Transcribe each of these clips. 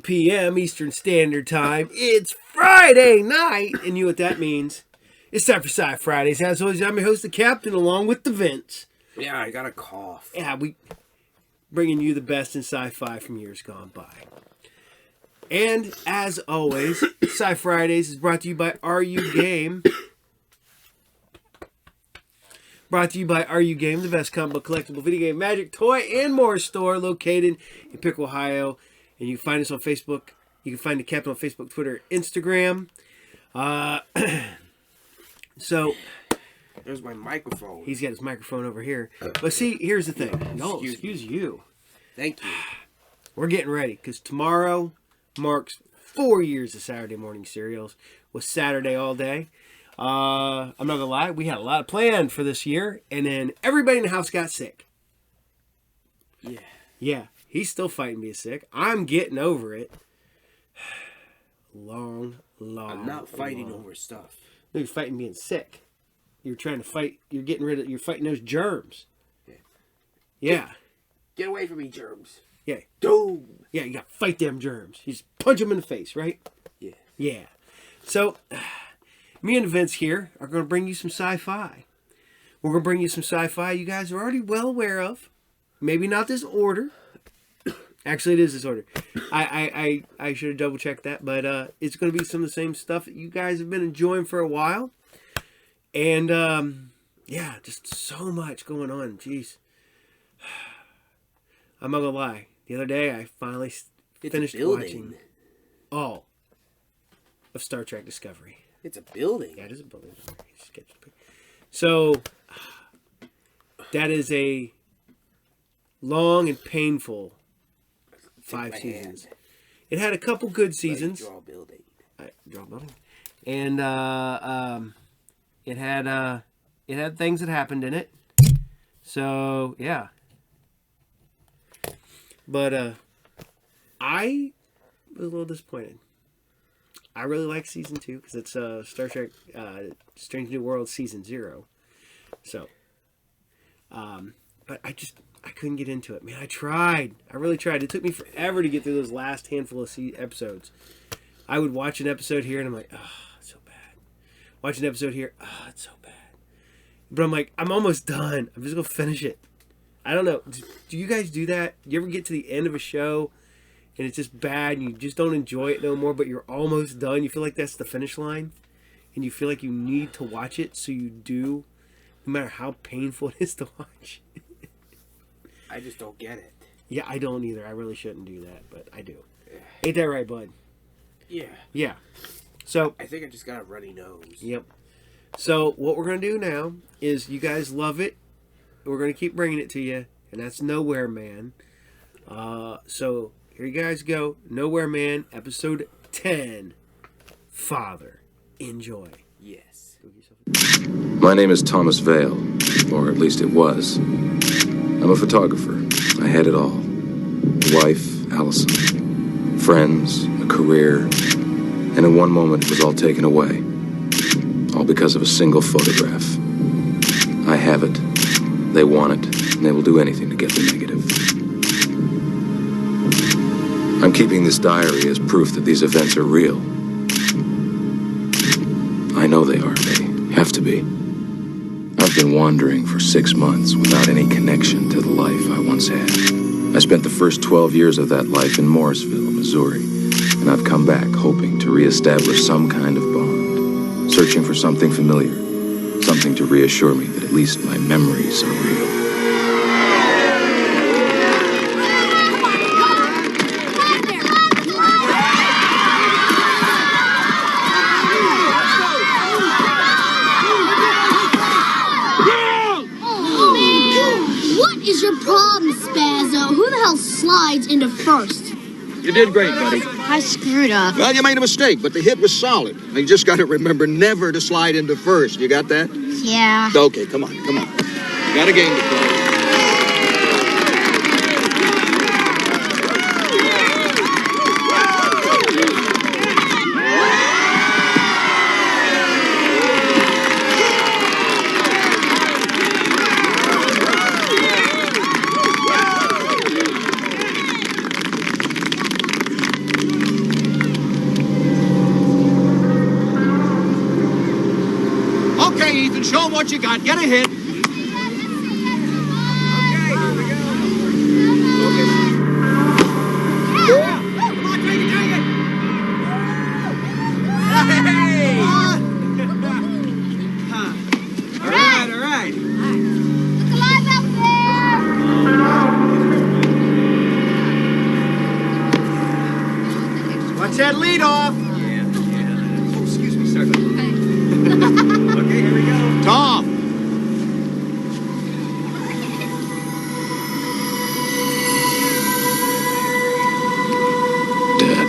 p.m. Eastern Standard Time. It's Friday night, and you know what that means. It's time for SciFridays. As always, I'm your host, the Captain, along with the Vince. Yeah, I got a cough. Yeah, we bringing you the best in sci-fi from years gone by. And, as always, SciFridays is brought to you by Are You Game? Brought to you by Are You Game, the best comic book collectible video game, magic, toy, and more store located in Pick, Ohio. And you can find us on Facebook. You can find the Captain on Facebook, Twitter, Instagram. So, there's my microphone. He's got his microphone over here. But see, here's the thing. No, excuse you. Thank you. We're getting ready because tomorrow marks 4 years of Saturday morning serials with Saturday all day. I'm not gonna lie, we had a lot planned for this year, and then everybody in the house got sick. Yeah, he's still fighting being sick. I'm getting over it. I'm not fighting over stuff. No, you're fighting being sick. You're trying to fight. You're you're fighting those germs. Yeah. Get away from me, germs. Yeah. Dude. Yeah, you gotta fight them germs. You just punch them in the face, right? Yeah. Yeah. So, me and Vince here are going to bring you some sci-fi. We're going to bring you some sci-fi you guys are already well aware of. Maybe not this order. Actually, it is this order. I should have double-checked that. But it's going to be some of the same stuff that you guys have been enjoying for a while. And, yeah, just so much going on. Jeez. I'm not going to lie. The other day, I finally finished watching all of Star Trek Discovery. It's a building. Yeah, it is a building. So, that is a long and painful 5 seasons. It had a couple good seasons. Draw building. Draw building. And it had things that happened in it. So, yeah. But I was a little disappointed. I really like season 2 because it's Star Trek Strange New World season 0. So, but I couldn't get into it. Man, I tried. I really tried. It took me forever to get through those last handful of episodes. I would watch an episode here and I'm like, oh, it's so bad. Watch an episode here, oh, it's so bad. But I'm like, I'm almost done. I'm just going to finish it. I don't know. Do you guys do that? You ever get to the end of a show and it's just bad and you just don't enjoy it no more, but you're almost done? You feel like that's the finish line and you feel like you need to watch it, so you do, no matter how painful it is to watch. I just don't get it. Yeah, I don't either. I really shouldn't do that, but I do. Ain't that right, bud? Yeah. Yeah. So I think I just got a runny nose. Yep. So what we're going to do now is, you guys love it. We're going to keep bringing it to you, and that's Nowhere Man. So here you guys go. Nowhere Man, episode 10. Father. Enjoy. Yes. My name is Thomas Vale, or at least it was. I'm a photographer. I had it all. A wife, Allison. Friends, a career. And in one moment, it was all taken away. All because of a single photograph. I have it. They want it, and they will do anything to get the negative. I'm keeping this diary as proof that these events are real. I know they are. They have to be. I've been wandering for 6 months without any connection to the life I once had. I spent the first 12 years of that life in Morrisville, Missouri, and I've come back hoping to reestablish some kind of bond, searching for something familiar, something to reassure me that at least my memories are real. Who the hell slides into first? You did great, buddy. I screwed up. Well, you made a mistake, but the hit was solid. You just got to remember never to slide into first. You got that? Yeah. Okay, come on. You got a game to play. Show them what you got. Get a hit. Okay, here we go. Focus. Yeah. Come on, take it. Hey! All right. Look alive out there! Watch that lead off. Yeah. Oh, excuse me, sir. Okay, here we go. Tom. Dead.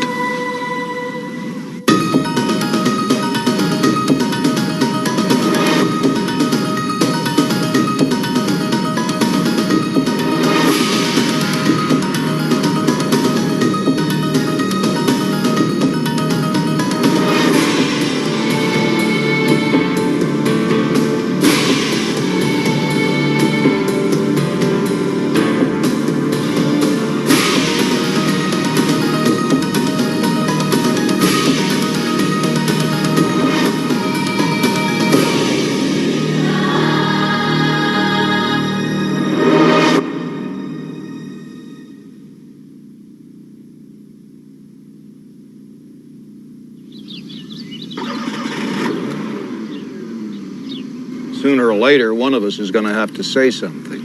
Sooner or later, one of us is going to have to say something.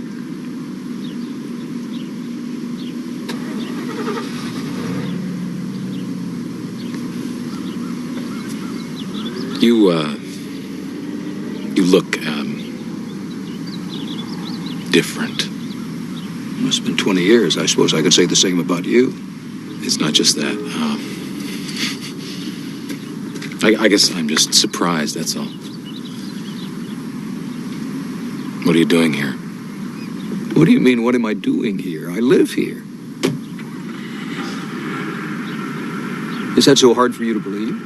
You look, different. Must have been 20 years. I suppose I could say the same about you. It's not just that. I guess I'm just surprised, that's all. What are you doing here? What do you mean, what am I doing here? I live here. Is that so hard for you to believe?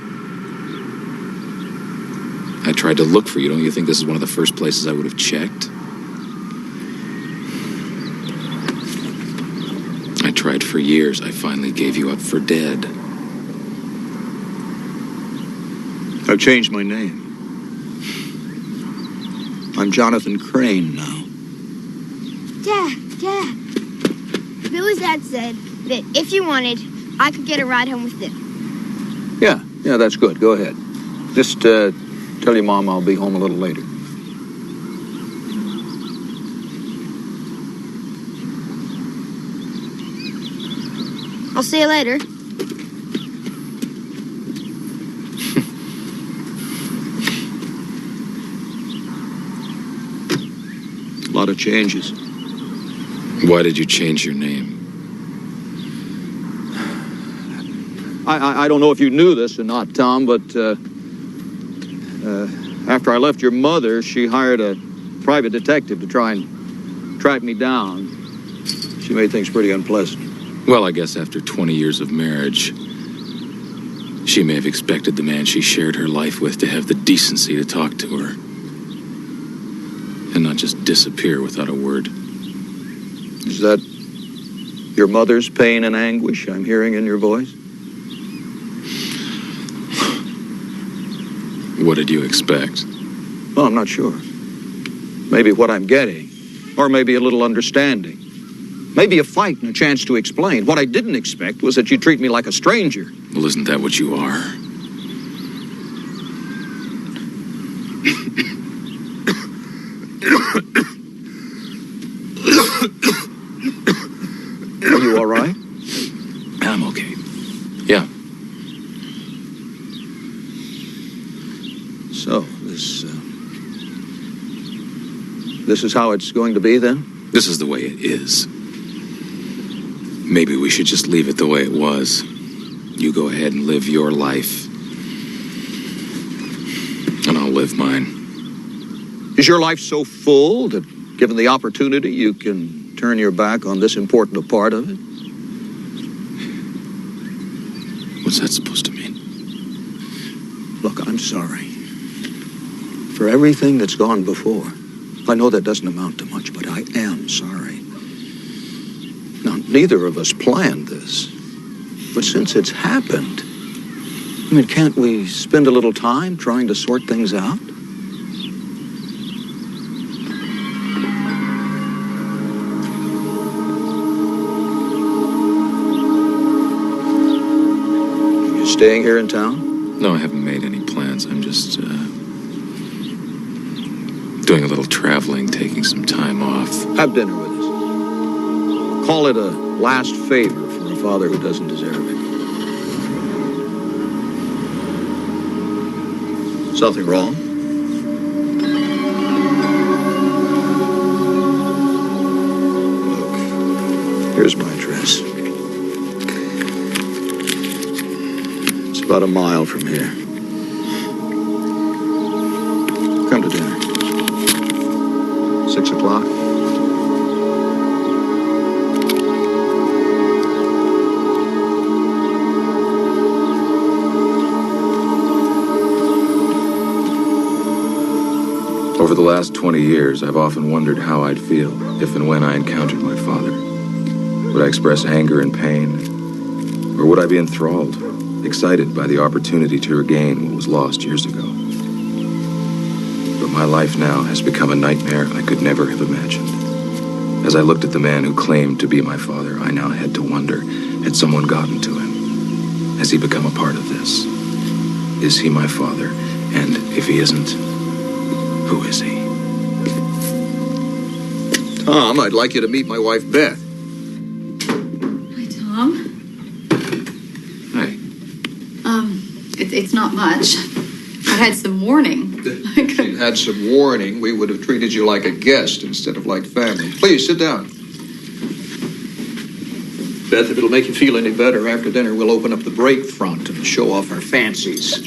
I tried to look for you. Don't you think this is one of the first places I would have checked? I tried for years. I finally gave you up for dead. I've changed my name. I'm Jonathan Crane now. Dad. Billy's dad said that if you wanted, I could get a ride home with them. Yeah, that's good. Go ahead. Just tell your mom I'll be home a little later. I'll see you later. A lot of changes. Why did you change your name? I don't know if you knew this or not, Tom, but after I left your mother, she hired a private detective to try and track me down. She made things pretty unpleasant. Well, I guess after 20 years of marriage, she may have expected the man she shared her life with to have the decency to talk to her. And not just disappear without a word. Is that your mother's pain and anguish I'm hearing in your voice? What did you expect? Well, I'm not sure. Maybe what I'm getting, or maybe a little understanding. Maybe a fight and a chance to explain. What I didn't expect was that you treat me like a stranger. Well, isn't that what you are? Are you all right? I'm okay. Yeah. So, this is how it's going to be then? This is the way it is. Maybe we should just leave it the way it was. You go ahead and live your life. And I'll live mine. Is your life so full that, given the opportunity, you can turn your back on this important a part of it? What's that supposed to mean? Look, I'm sorry for everything that's gone before. I know that doesn't amount to much, but I am sorry. Now, neither of us planned this, but since it's happened, I mean, can't we spend a little time trying to sort things out? staying here in town? No, I haven't made any plans. I'm just, doing a little traveling, taking some time off. Have dinner with us. Call it a last favor for a father who doesn't deserve it. Something wrong? Look, here's my address. It's about a mile from here. Come to dinner. 6 o'clock? Over the last 20 years, I've often wondered how I'd feel if and when I encountered my father. Would I express anger and pain? Or would I be enthralled, excited by the opportunity to regain what was lost years ago? But my life now has become a nightmare I could never have imagined. As I looked at the man who claimed to be my father, I now had to wonder, had someone gotten to him? Has he become a part of this? Is he my father? And if he isn't, who is he? Tom, I'd like you to meet my wife, Beth. Hi, Tom. Hi. It's not much. I had some warning. If you'd had some warning, we would have treated you like a guest instead of like family. Please, sit down. Beth, if it'll make you feel any better, after dinner we'll open up the break front and show off our fancies.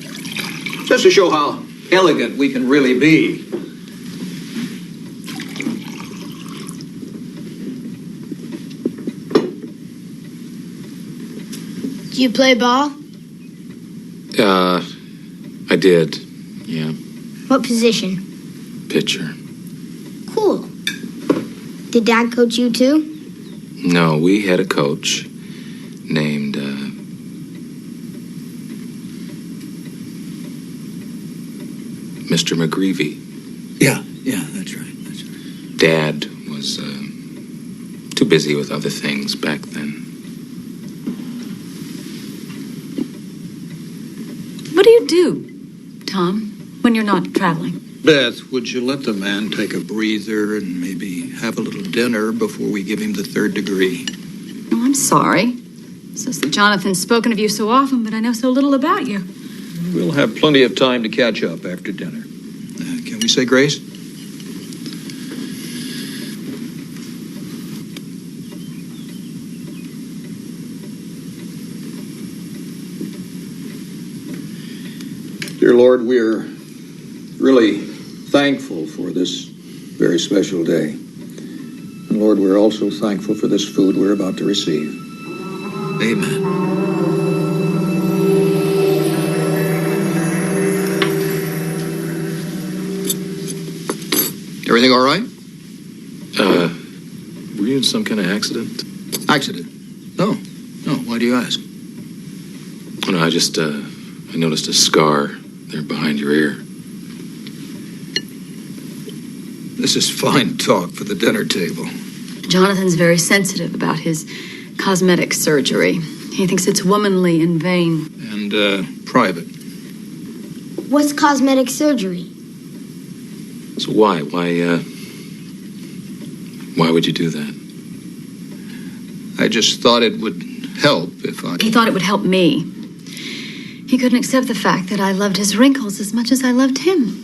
Just to show how elegant we can really be. Do you play ball? I did. Yeah. What position? Pitcher. Cool. Did Dad coach you too? No, we had a coach named, Mr. McGreevy. Yeah, that's right. Dad was, too busy with other things back then. What do you do, Tom, when you're not traveling? Beth, would you let the man take a breather and maybe have a little dinner before we give him the 3rd degree? Oh, I'm sorry. Sister Jonathan's spoken of you so often, but I know so little about you. We'll have plenty of time to catch up after dinner. Can we say grace? Dear Lord, we're really thankful for this very special day. And Lord, we're also thankful for this food we're about to receive. Amen. Everything all right? Were you in some kind of accident? Accident? No. No, why do you ask? Oh, no, I just, I noticed a scar there behind your ear. This is fine talk for the dinner table. Jonathan's very sensitive about his cosmetic surgery. He thinks it's womanly and vain. And, private. What's cosmetic surgery? So why would you do that? I just thought it would help if I... He thought it would help me. He couldn't accept the fact that I loved his wrinkles as much as I loved him.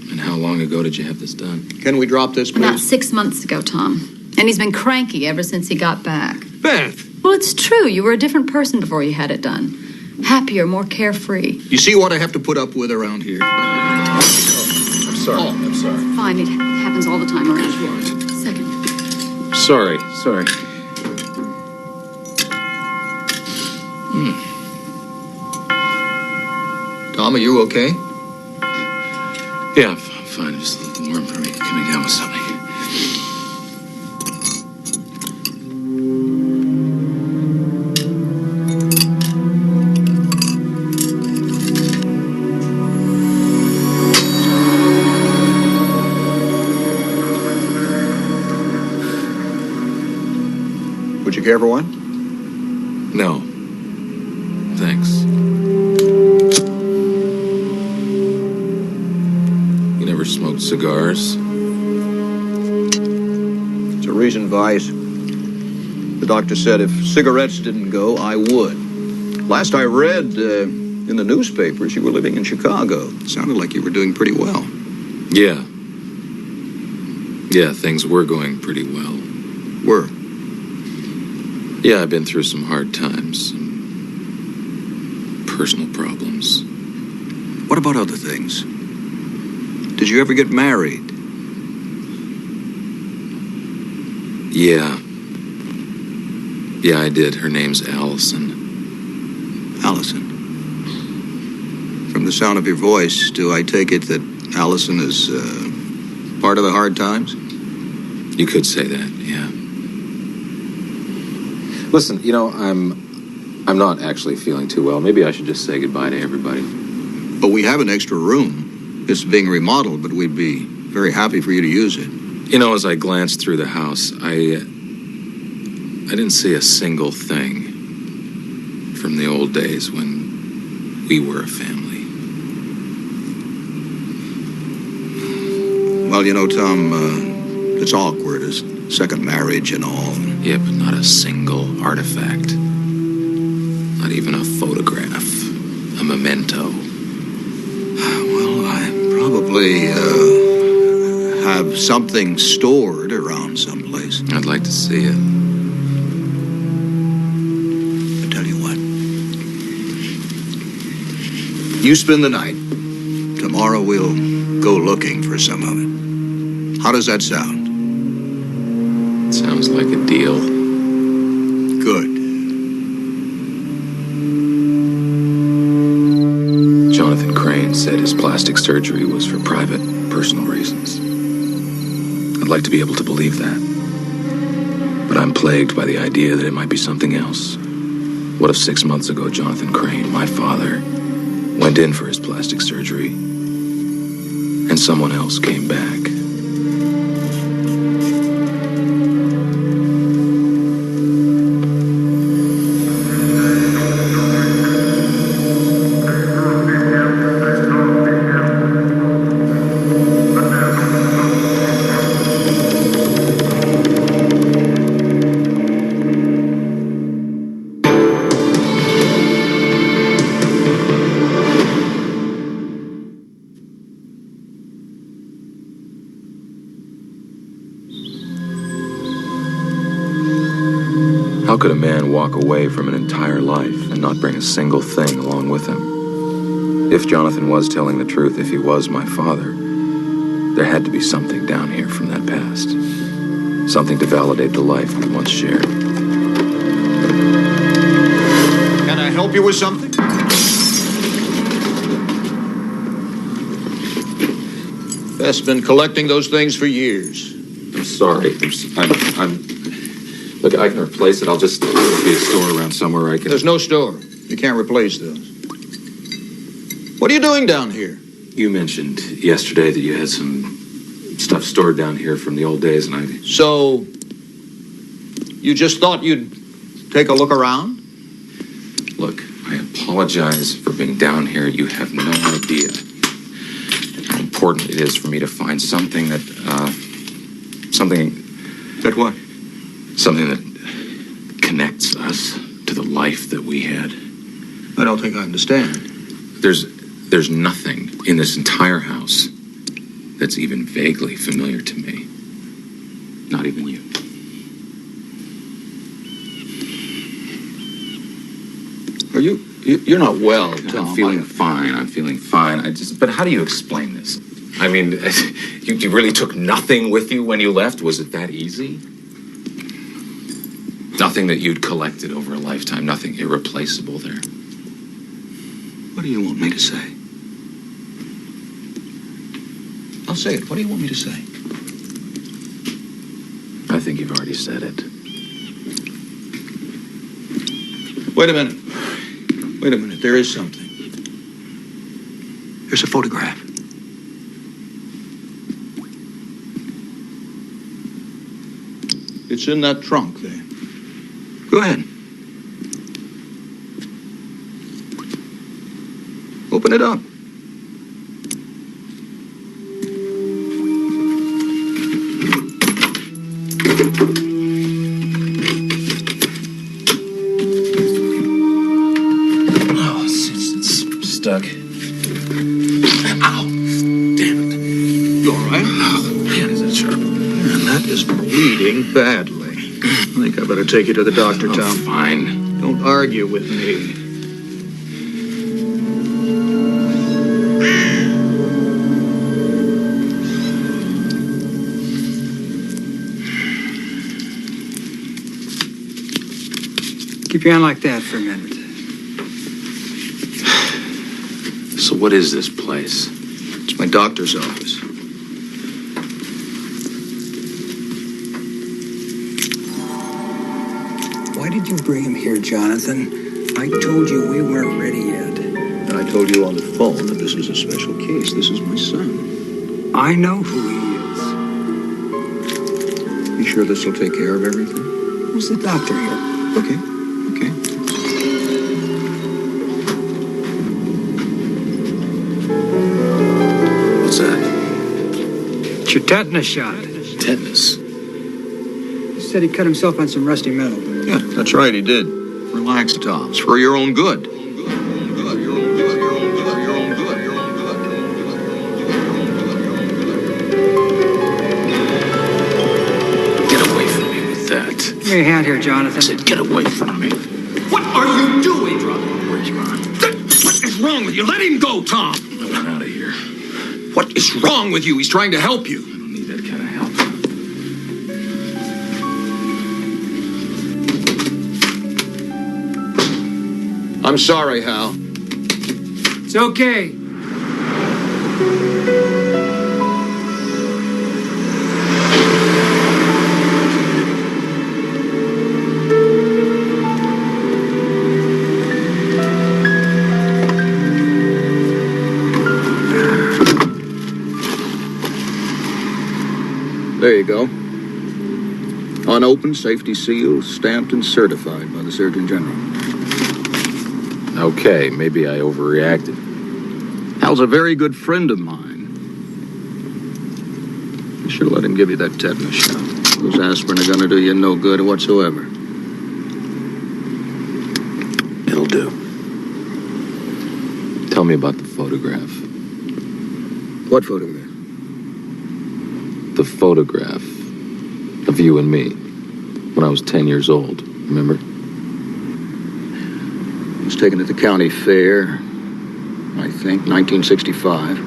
And how long ago did you have this done? Can we drop this, please? About 6 months ago, Tom. And he's been cranky ever since he got back. Beth! Well, it's true. You were a different person before you had it done. Happier, more carefree. You see what I have to put up with around here? I'm sorry. Fine, it happens all the time around here. Second. Sorry. Tom, are you okay? Yeah, I'm fine. I'm just a little warm. Are we coming down with something? Would you care for one? No. Thanks. You never smoked cigars? It's a recent vice. The doctor said if cigarettes didn't go, I would. Last I read in the newspapers, you were living in Chicago. Sounded like you were doing pretty well. Yeah. Yeah, things were going pretty well. Were? Yeah, I've been through some hard times. Some personal problems. What about other things? Did you ever get married? Yeah. Yeah, I did. Her name's Allison. Allison. From the sound of your voice, do I take it that Allison is part of the hard times? You could say that, yeah. Listen, you know, I'm not actually feeling too well. Maybe I should just say goodbye to everybody. But we have an extra room. It's being remodeled, but we'd be very happy for you to use it. You know, as I glanced through the house, I didn't see a single thing from the old days when we were a family. Well, you know, Tom, it's awkward as second marriage and all. Yeah, but not a single artifact. Not even a photograph. A memento. Well, I probably have something stored around someplace. I'd like to see it. I tell you what. You spend the night. Tomorrow we'll go looking for some of it. How does that sound? Sounds like a deal. Good. Jonathan Crane said his plastic surgery was for private, personal reasons. I'd like to be able to believe that. But I'm plagued by the idea that it might be something else. What if 6 months ago, Jonathan Crane, my father, went in for his plastic surgery, and someone else came back? How could a man walk away from an entire life and not bring a single thing along with him? If Jonathan was telling the truth, if he was my father, there had to be something down here from that past. Something to validate the life we once shared. Can I help you with something? Beth's been collecting those things for years. I'm sorry. Look, I can replace it. I'll just be a store around somewhere I can... There's no store. You can't replace those. What are you doing down here? You mentioned yesterday that you had some stuff stored down here from the old days, and I... So, you just thought you'd take a look around? Look, I apologize for being down here. You have no idea how important it is for me to find something that, That what? Something that connects us to the life that we had. I don't think I understand. There's nothing in this entire house that's even vaguely familiar to me. Not even you. You're not well, Tom. I'm feeling fine. But how do you explain this? I mean, you really took nothing with you when you left? Was it that easy? Nothing that you'd collected over a lifetime, nothing irreplaceable there. What do you want me to say? I'll say it. What do you want me to say? I think you've already said it. Wait a minute. Wait a minute. There is something. There's a photograph. It's in that trunk there. Go ahead. Open it up. Oh, it's stuck. Ow! Damn it. You all right? Oh, man, is that sharp. Man, that is bleeding badly. I think I better take you to the doctor, Oh, Tom. fine. Don't argue with me. Keep your hand like that for a minute. So what is this place? It's my doctor's office. Why did you bring him here, Jonathan? I told you we weren't ready yet. And I told you on the phone that this is a special case. This is my son. I know who he is. You sure this will take care of everything? Who's the doctor here? Okay. What's that? It's your tetanus shot. Tetanus. He said he cut himself on some rusty metal. Yeah, that's right, he did. Relax, Tom. It's for your own good. Get away from me with that. Give me your hand here, Jonathan. I said, get away from me. What are you doing, Drunk? Where's Ron? What is wrong with you? Let him go, Tom. I want out of here. What is wrong with you? He's trying to help I you. don't need that kind of help. I'm sorry, Hal. It's okay. There you go. Unopened, safety sealed, stamped and certified by the Surgeon General. Okay, maybe I overreacted. Hal's a very good friend of mine. You should have let him give you that tetanus shot. Those aspirin are gonna do you no good whatsoever. It'll do. Tell me about the photograph. What photograph? The photograph of you and me when I was 10 years old. Remember? It was taken at the county fair, I think, 1965.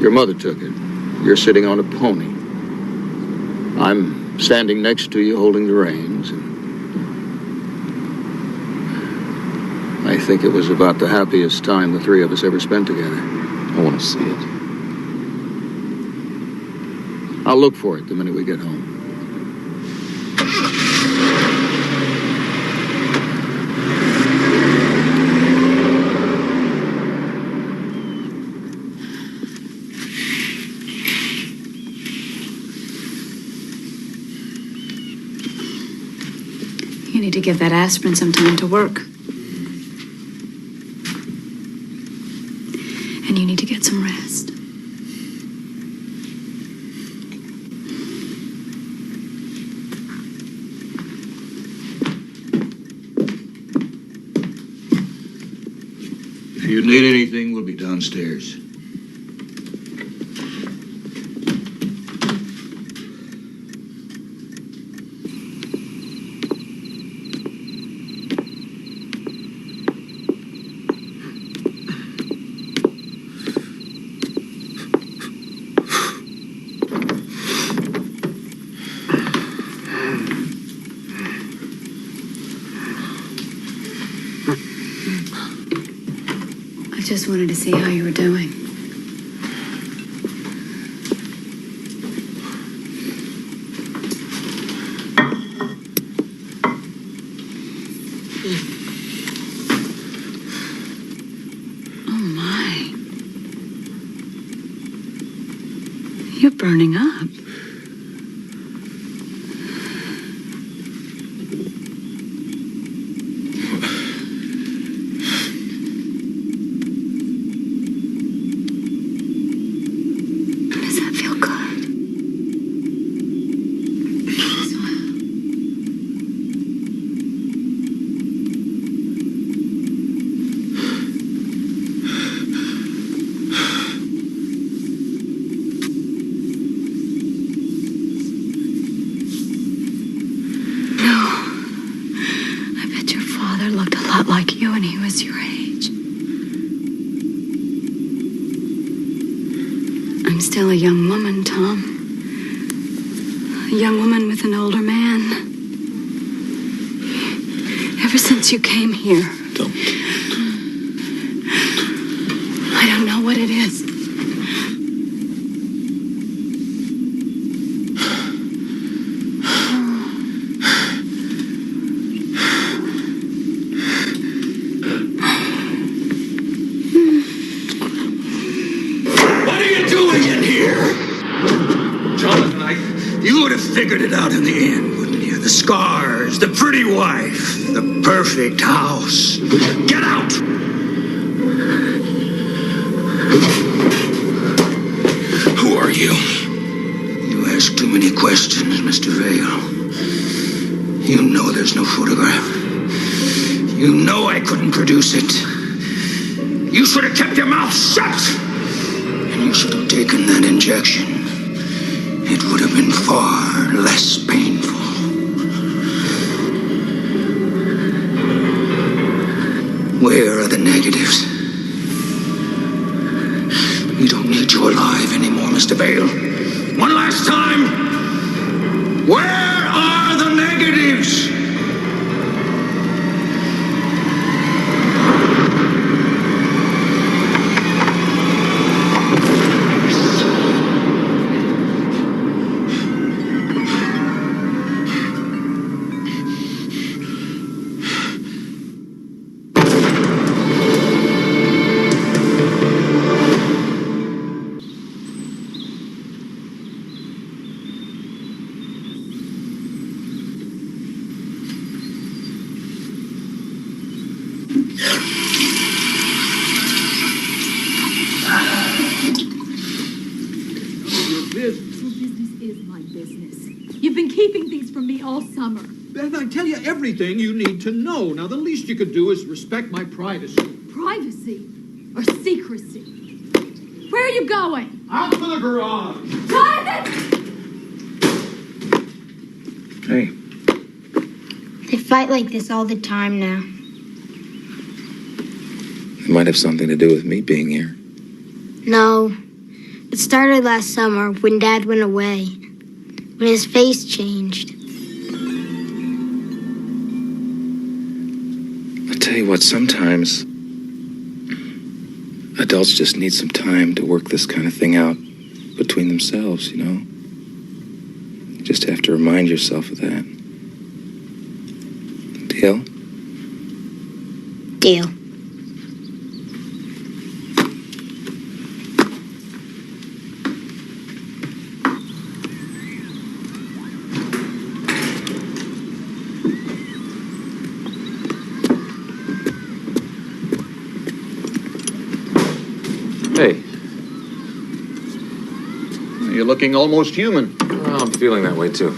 Your mother took it. You're sitting on a pony. I'm standing next to you holding the reins. I think it was about the happiest time the three of us ever spent together. I want to see it. I'll look for it the minute we get home. You need to give that aspirin some time to work. And you need to get some rest. If you need anything, we'll be downstairs. I just wanted to see how you were doing. Oh my. You're burning up. was your age. I'm still a young woman, Tom. A young woman with an older man. Ever since you came here. Don't. I don't know what it is. What are you doing in here? Jonathan, you would have figured it out in the end, wouldn't you? The scars, the pretty wife, the perfect house. Get out! Who are you? You ask too many questions, Mr. Vale. You know there's no photograph. You know I couldn't produce it. You should have kept your mouth shut! And you should have taken that injection. It would have been far less painful. Where are the negatives? We don't need you alive anymore, Mr. Vale. One last time. Where are the negatives? You've been keeping these from me all summer. Beth, I tell you everything you need to know. Now, the least you could do is respect my privacy. Privacy or secrecy? Where are you going? Out to the garage. Jonathan! Hey. They fight like this all the time now. It might have something to do with me being here. No. It started last summer when Dad went away. When his face changed. I tell you what, sometimes adults just need some time to work this kind of thing out between themselves, you know? You just have to remind yourself of that. Deal? Deal. Hey. You're looking almost human. Well, I'm feeling that way, too.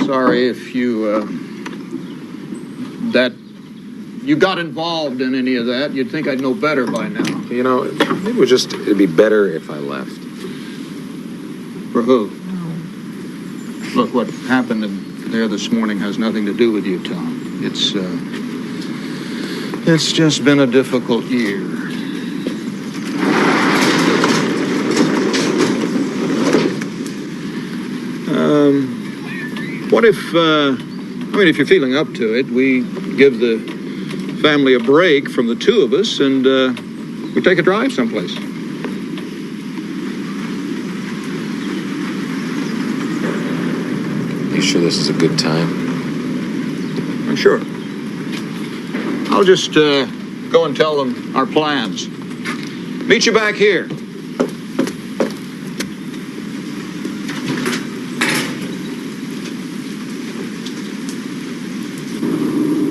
Sorry if you got involved in any of that. You'd think I'd know better by now. You know, it'd be better if I left. For who? Look, what happened there this morning has nothing to do with you, Tom. It's just been a difficult year. What if, if you're feeling up to it, we give the family a break from the two of us and we take a drive someplace. You sure this is a good time? Sure. I'll just go and tell them our plans. Meet you back here.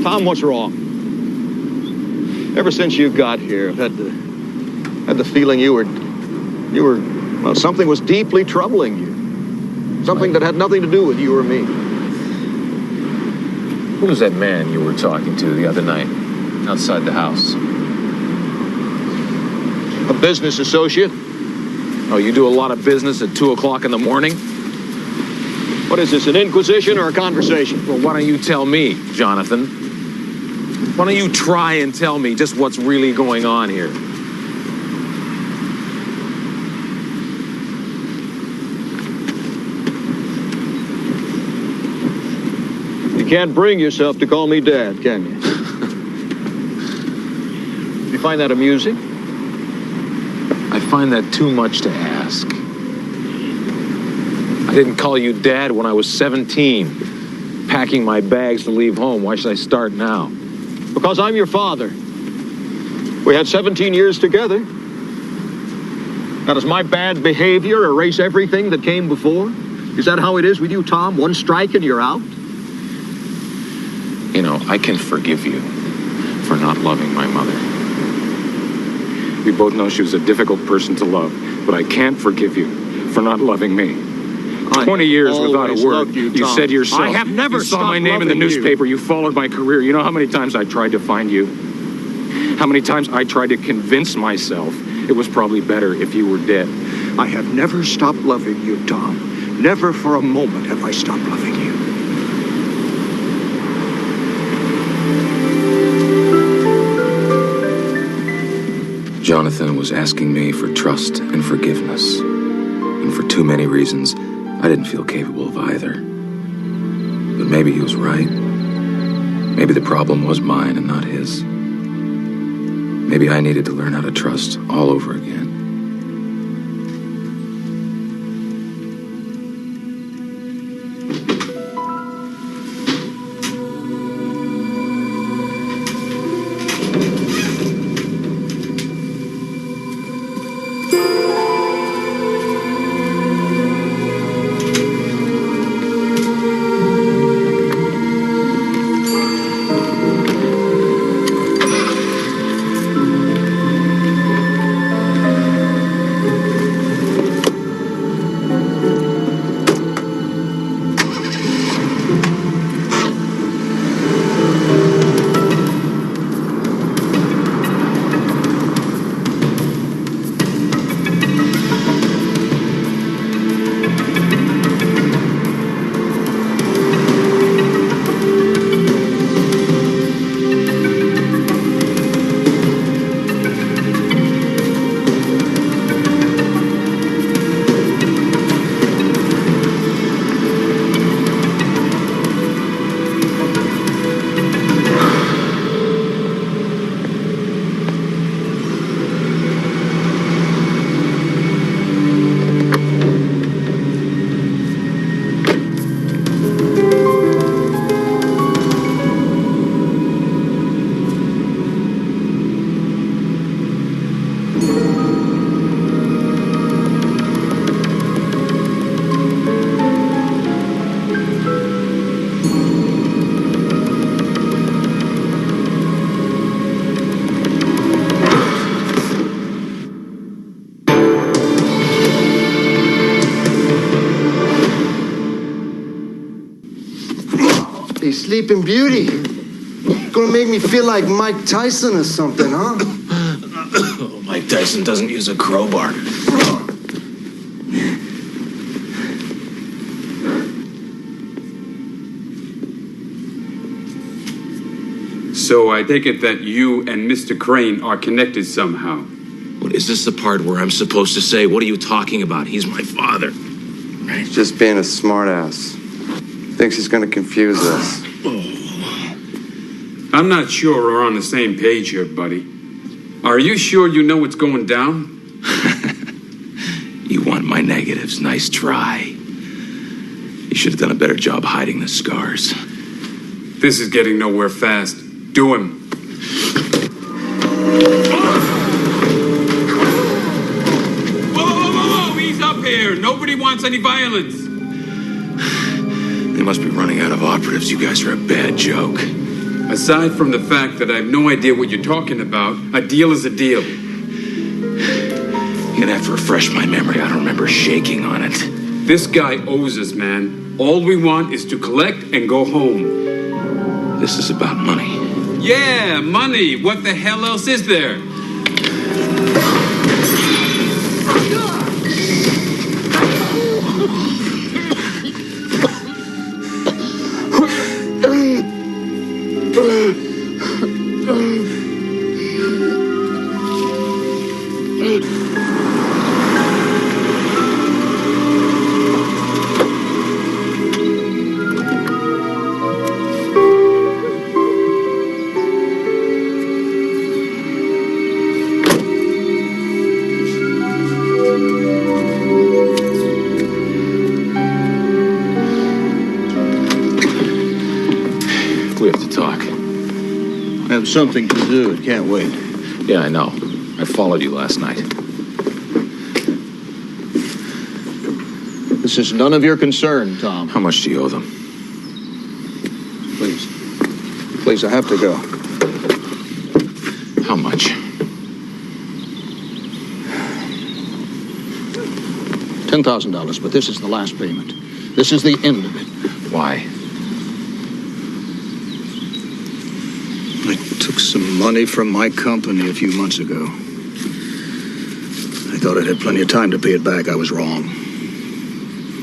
Tom, what's wrong? Ever since you got here, I've had the feeling you were, well, something was deeply troubling you. Something that had nothing to do with you or me. Who was that man you were talking to the other night, outside the house? A business associate. Oh, you do a lot of business at 2 o'clock in the morning? What is this, an inquisition or a conversation? Well, why don't you tell me, Jonathan? Why don't you try and tell me just what's really going on here? You can't bring yourself to call me Dad, can you? You find that amusing? I find that too much to ask. I didn't call you Dad when I was 17, packing my bags to leave home. Why should I start now? Because I'm your father. We had 17 years together. Now, does my bad behavior erase everything that came before? Is that how it is with you, Tom? One strike and you're out? You know, I can forgive you for not loving my mother. We both know she was a difficult person to love, but I can't forgive you for not loving me. 20 years without a word. You said yourself. I have never You saw my name in the newspaper. You followed my career. You know how many times I tried to find you? How many times I tried to convince myself it was probably better if you were dead? I have never stopped loving you, Tom. Never for a moment have I stopped loving you. Jonathan was asking me for trust and forgiveness. And for too many reasons, I didn't feel capable of either. But maybe he was right. Maybe the problem was mine and not his. Maybe I needed to learn how to trust all over again. Hey, Sleeping Beauty. Gonna make me feel like Mike Tyson or something, huh? Oh, Mike Tyson doesn't use a crowbar. So I take it that you and Mr. Crane are connected somehow. What, is this the part where I'm supposed to say, what are you talking about? He's my father. He's just being a smartass. Thinks he's gonna confuse us. I'm not sure we're on the same page here, buddy. Are you sure you know what's going down? You want my negatives. Nice try. You should have done a better job hiding the scars. This is getting nowhere fast. Do him. Whoa, ease up here. Nobody wants any violence. They must be running out of operatives. You guys are a bad joke. Aside from the fact that I have no idea what you're talking about, a deal is a deal. You're gonna have to refresh my memory. I don't remember shaking on it. This guy owes us, man. All we want is to collect and go home. This is about money. Yeah, money. What the hell else is there? We have to talk. I have something to do. It can't wait. Yeah, I know. I followed you last night. This is none of your concern, Tom. How much do you owe them? Please. Please, I have to go. How much? $10,000, but this is the last payment. This is the end of it. Why? I took some money from my company a few months ago. I thought I'd had plenty of time to pay it back. I was wrong.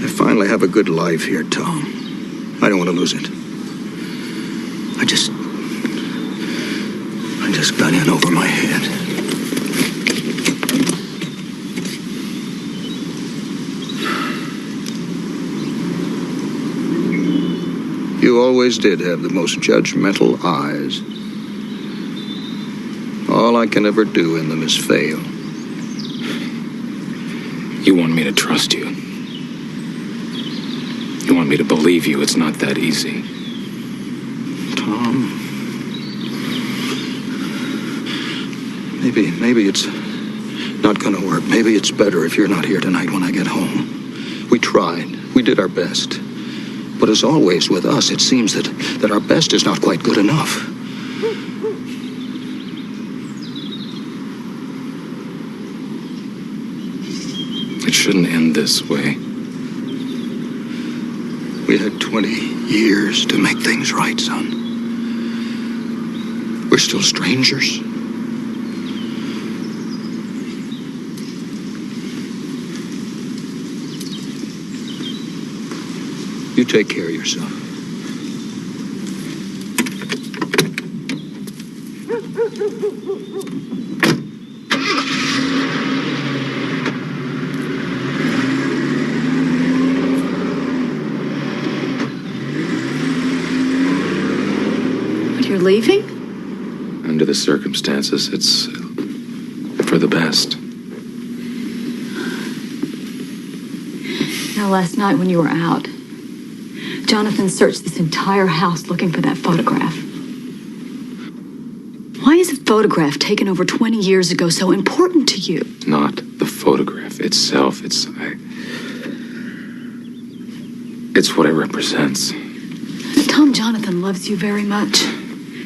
I finally have a good life here, Tom. I don't want to lose it. I just got in over my head. You always did have the most judgmental eyes. All I can ever do in them is fail. You want me to trust you. You want me to believe you. It's not that easy. Tom, maybe it's not gonna work. Maybe it's better if you're not here tonight when I get home. We tried. We did our best. But as always with us, it seems that our best is not quite good enough. It shouldn't end this way. We had 20 years to make things right, son. We're still strangers. You take care of yourself. You're leaving? Under the circumstances, it's for the best. Now, last night when you were out, Jonathan searched this entire house looking for that photograph. Why is a photograph taken over 20 years ago so important to you? Not the photograph itself. It's what it represents. Tom, Jonathan loves you very much.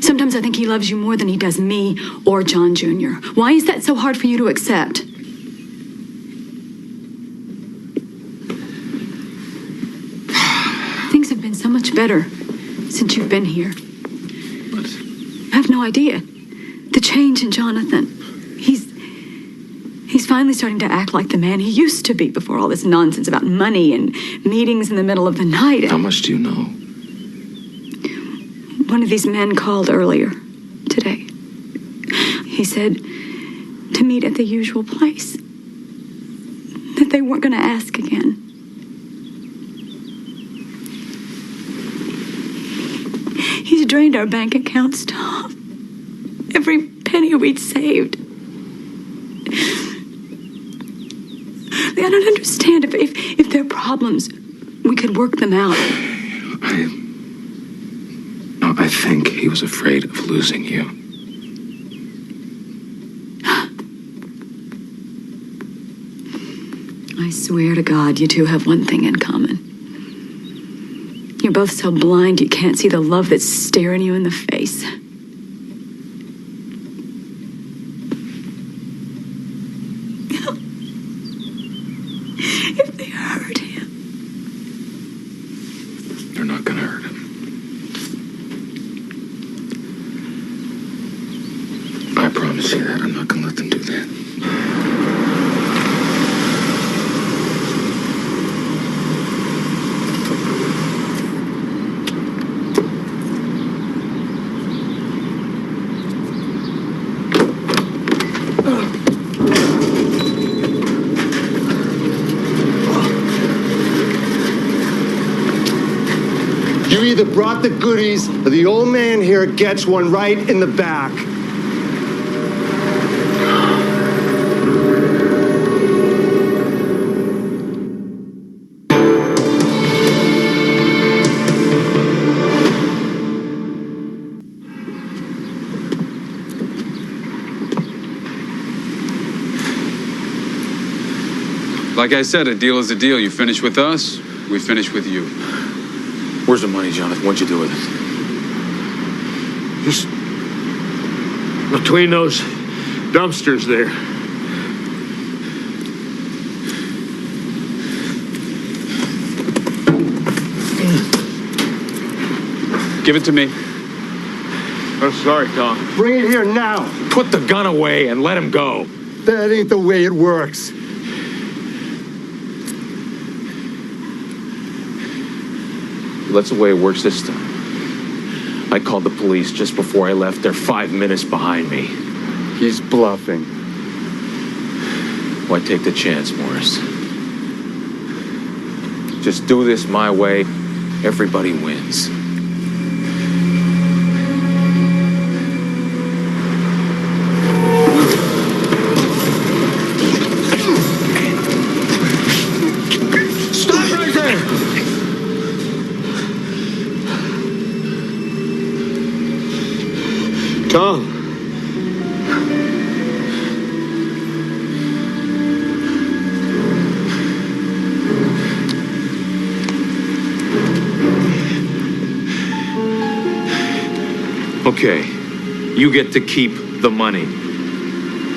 Sometimes I think he loves you more than he does me or John Jr. Why is that so hard for you to accept? Things have been so much better since you've been here. But I have no idea. The change in Jonathan. He's finally starting to act like the man he used to be before all this nonsense about money and meetings in the middle of the night. how much do you know? One of these men called earlier today. He said to meet at the usual place. That they weren't going to ask again. He's drained our bank accounts, Tom. Every penny we'd saved. I don't understand. If there are problems, we could work them out. I think he was afraid of losing you. I swear to God, you two have one thing in common. You're both so blind you can't see the love that's staring you in the face. If they hurt him. You're not gonna hurt him. I promise you that. I'm not gonna let them do that. You either brought the goodies or the old man here gets one right in the back. Like I said, a deal is a deal. You finish with us, we finish with you. Where's the money, Jonathan? What'd you do with it? Just between those dumpsters there. Give it to me. I'm sorry, Tom. Bring it here now. Put the gun away and let him go. That ain't the way it works. That's the way it works this time. I called the police just before I left. They're 5 minutes behind me. He's bluffing. Why take the chance, Morris? Just do this my way. Everybody wins. Stop right there! Tom. Okay, you get to keep the money.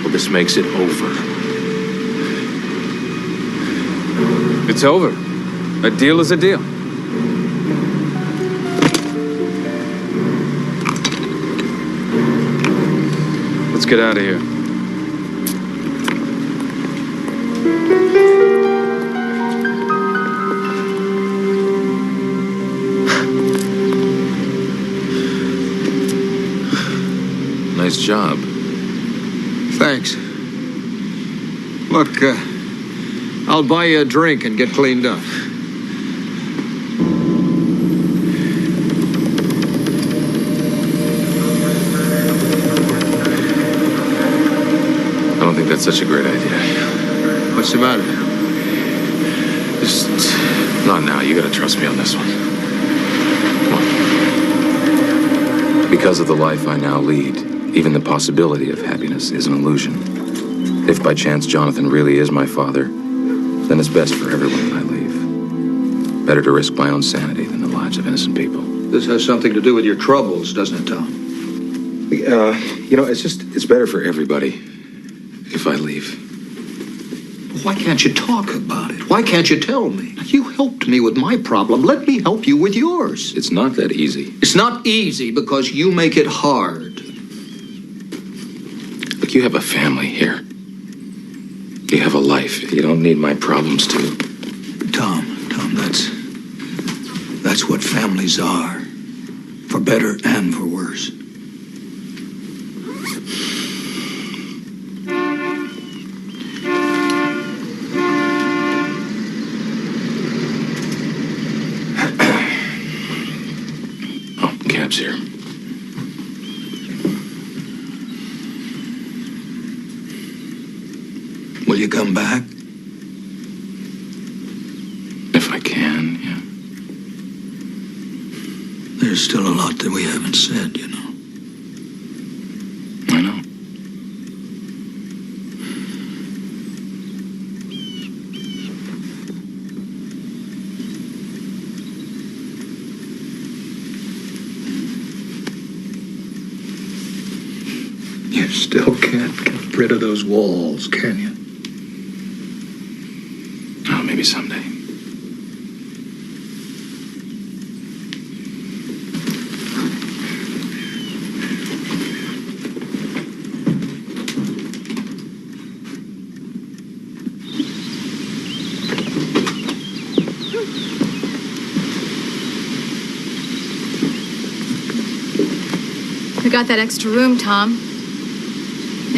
Well, this makes it over. It's over. A deal is a deal. Let's get out of here. Nice job. Thanks. Look, I'll buy you a drink and get cleaned up. I don't think that's such a great idea. What's the matter? Just not now. You gotta trust me on this one. Come on. Because of the life I now lead, even the possibility of happiness is an illusion. If by chance Jonathan really is my father, then it's best for everyone that I leave. Better to risk my own sanity than the lives of innocent people. This has something to do with your troubles, doesn't it, Tom? It's better for everybody if I leave. Why can't you talk about it? Why can't you tell me? You helped me with my problem. Let me help you with yours. It's not that easy. It's not easy because you make it hard. Look, you have a family here. You have a life. You don't need my problems to. Tom, that's what families are. For better and for worse. Oh, cab's here. Will you come back? If I can, yeah. There's still a lot that we haven't said, you know. I know. You still can't get rid of those walls, can you? Oh, maybe someday. We got that extra room, Tom.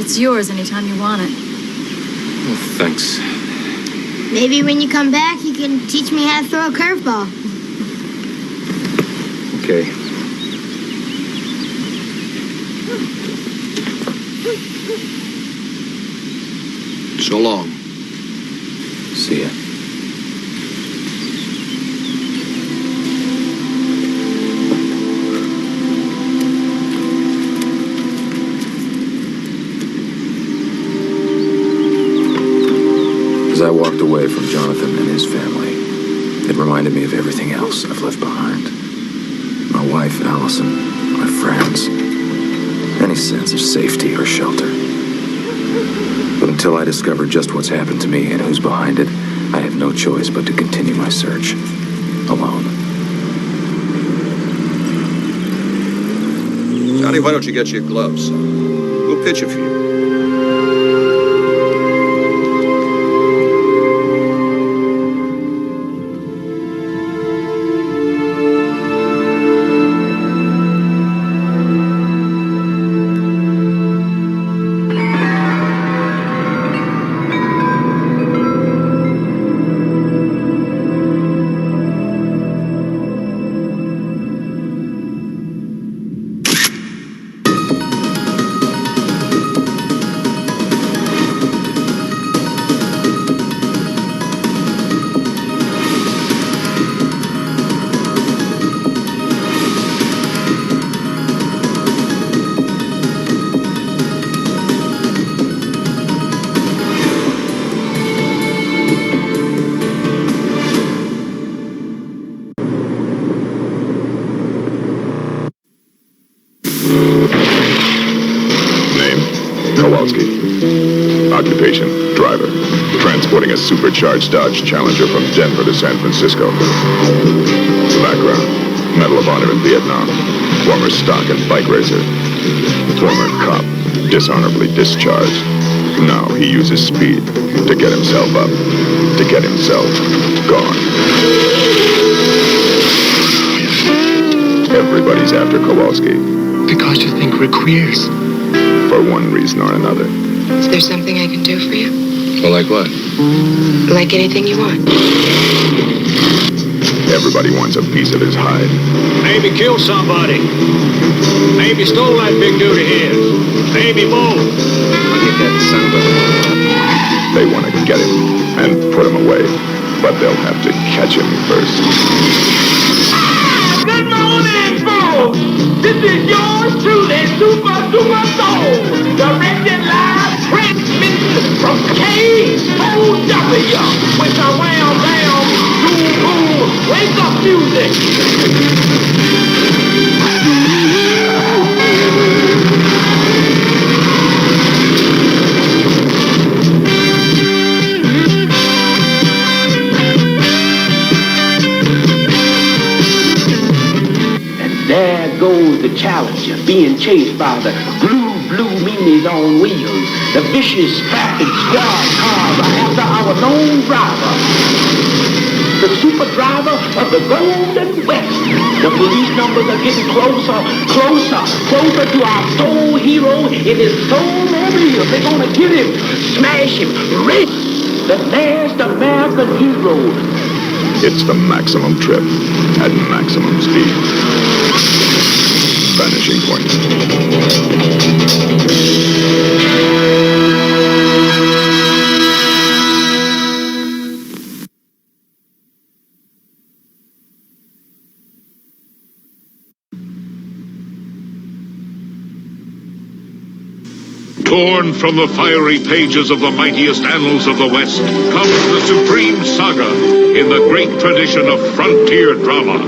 It's yours anytime you want it. Well, thanks. Maybe when you come back, you can teach me how to throw a curveball. Okay. So long. See ya. As I walked away away from Jonathan and his family, it reminded me of everything else I've left behind. My wife, Allison, my friends, any sense of safety or shelter. But until I discover just what's happened to me and who's behind it, I have no choice but to continue my search. Alone. Johnny, why don't you get your gloves? We'll pitch a few. Occupation, driver. Transporting a supercharged Dodge Challenger from Denver to San Francisco. Background, Medal of Honor in Vietnam. Former stock and bike racer. Former cop, dishonorably discharged. Now he uses speed to get himself up, to get himself gone. Everybody's after Kowalski. Because you think we're queers. For one reason or another. Is there something I can do for you? Well, like what? Like anything you want. Everybody wants a piece of his hide. Maybe killed somebody. Maybe stole that big dude of his. Maybe both. I'll get that son of a... They want to get him and put him away, but they'll have to catch him first. Good morning, folks. This is yours truly, Super Soul, directed live transmission from KOW with the wham bam boom boom wake up music. There goes the Challenger being chased by the blue meanies on wheels. The vicious traffic squad cars are after our lone driver, the super driver of the Golden West. The police numbers are getting closer to our soul hero in his soul-mobile. They're gonna get him, smash him, rip the last American hero. It's the maximum trip at maximum speed. Vanishing point. Torn from the fiery pages of the mightiest annals of the West comes the supreme saga in the great tradition of frontier drama.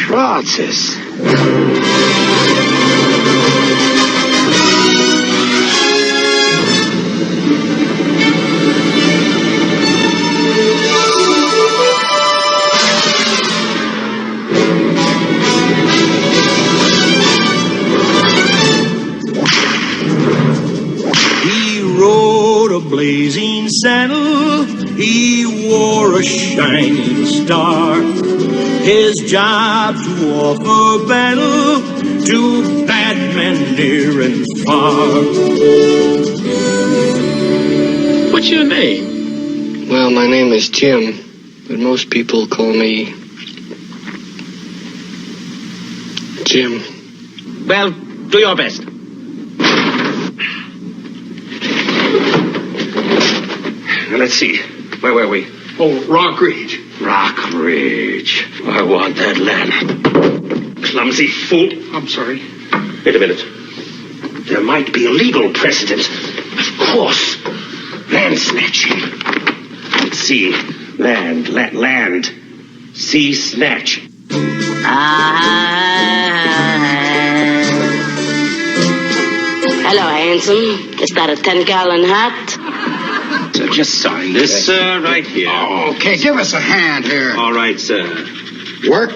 Francis. Blazing saddle, he wore a shining star. His job to offer battle to bad men near and far. What's your name? Well, my name is Jim, but most people call me Jim. Well, do your best. Let's see. Where were we? Oh, Rock Ridge. Rock Ridge. I want that land. Clumsy fool. I'm sorry. Wait a minute. there might be a legal precedent. Of course. Land snatching. Let's see. Land. Sea snatch. Hello, handsome. Is that a 10-gallon hat? So just sign this, right here. Oh, okay, give us a hand here. All right, sir. Work.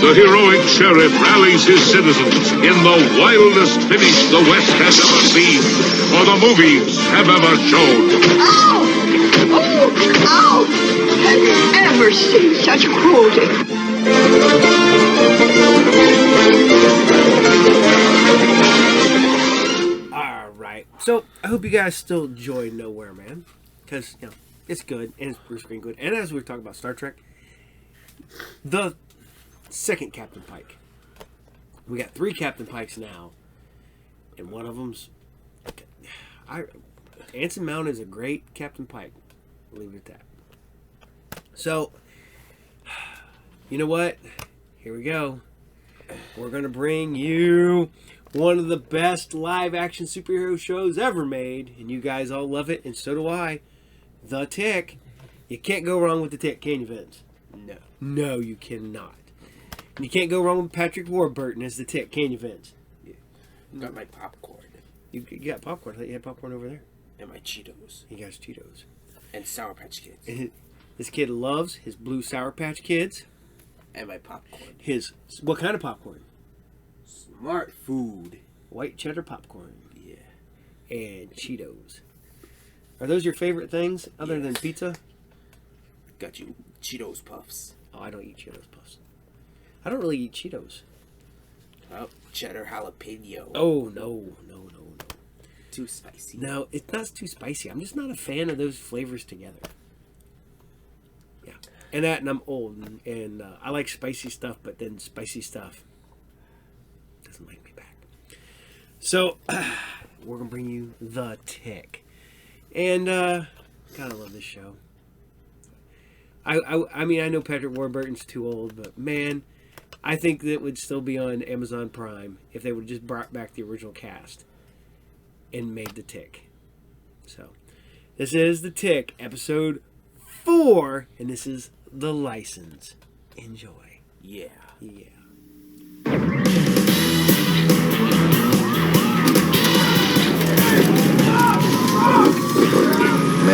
The heroic sheriff rallies his citizens in the wildest finish the West has ever seen, or the movies have ever shown. Ow! Have you ever seen such cruelty? All right. So I hope you guys still enjoy Nowhere Man, because it's good and it's Bruce Greenwood. And as we were talking about Star Trek, the second Captain Pike. We got 3 Captain Pikes now, and one of them's Anson Mount is a great Captain Pike. I'll leave it at that. So, you know what? Here we go. We're gonna bring you one of the best live-action superhero shows ever made, and you guys all love it, and so do I. The Tick. You can't go wrong with The Tick, can you, Vince? No, you cannot. And you can't go wrong with Patrick Warburton as The Tick, can you, Vince? Yeah. Got my popcorn. You got popcorn. I thought you had popcorn over there. And my Cheetos. He got his Cheetos. And Sour Patch Kids. And this kid loves his blue Sour Patch Kids. And my popcorn. What kind of popcorn? Smart food. White cheddar popcorn. Yeah. And Cheetos. Are those your favorite things other than pizza? Got you Cheetos Puffs. Oh, I don't eat Cheetos Puffs. I don't really eat Cheetos. Oh, cheddar jalapeno. Oh, no. Too spicy. No, it's not too spicy. I'm just not a fan of those flavors together. Yeah. And I'm old, and I like spicy stuff, but then spicy stuff doesn't like me back. So, we're going to bring you The Tick. And, God, I love this show. I mean, I know Patrick Warburton's too old, but man, I think that it would still be on Amazon Prime if they would just brought back the original cast and made The Tick. So, this is The Tick, episode 4, and this is The License. Enjoy. Yeah. May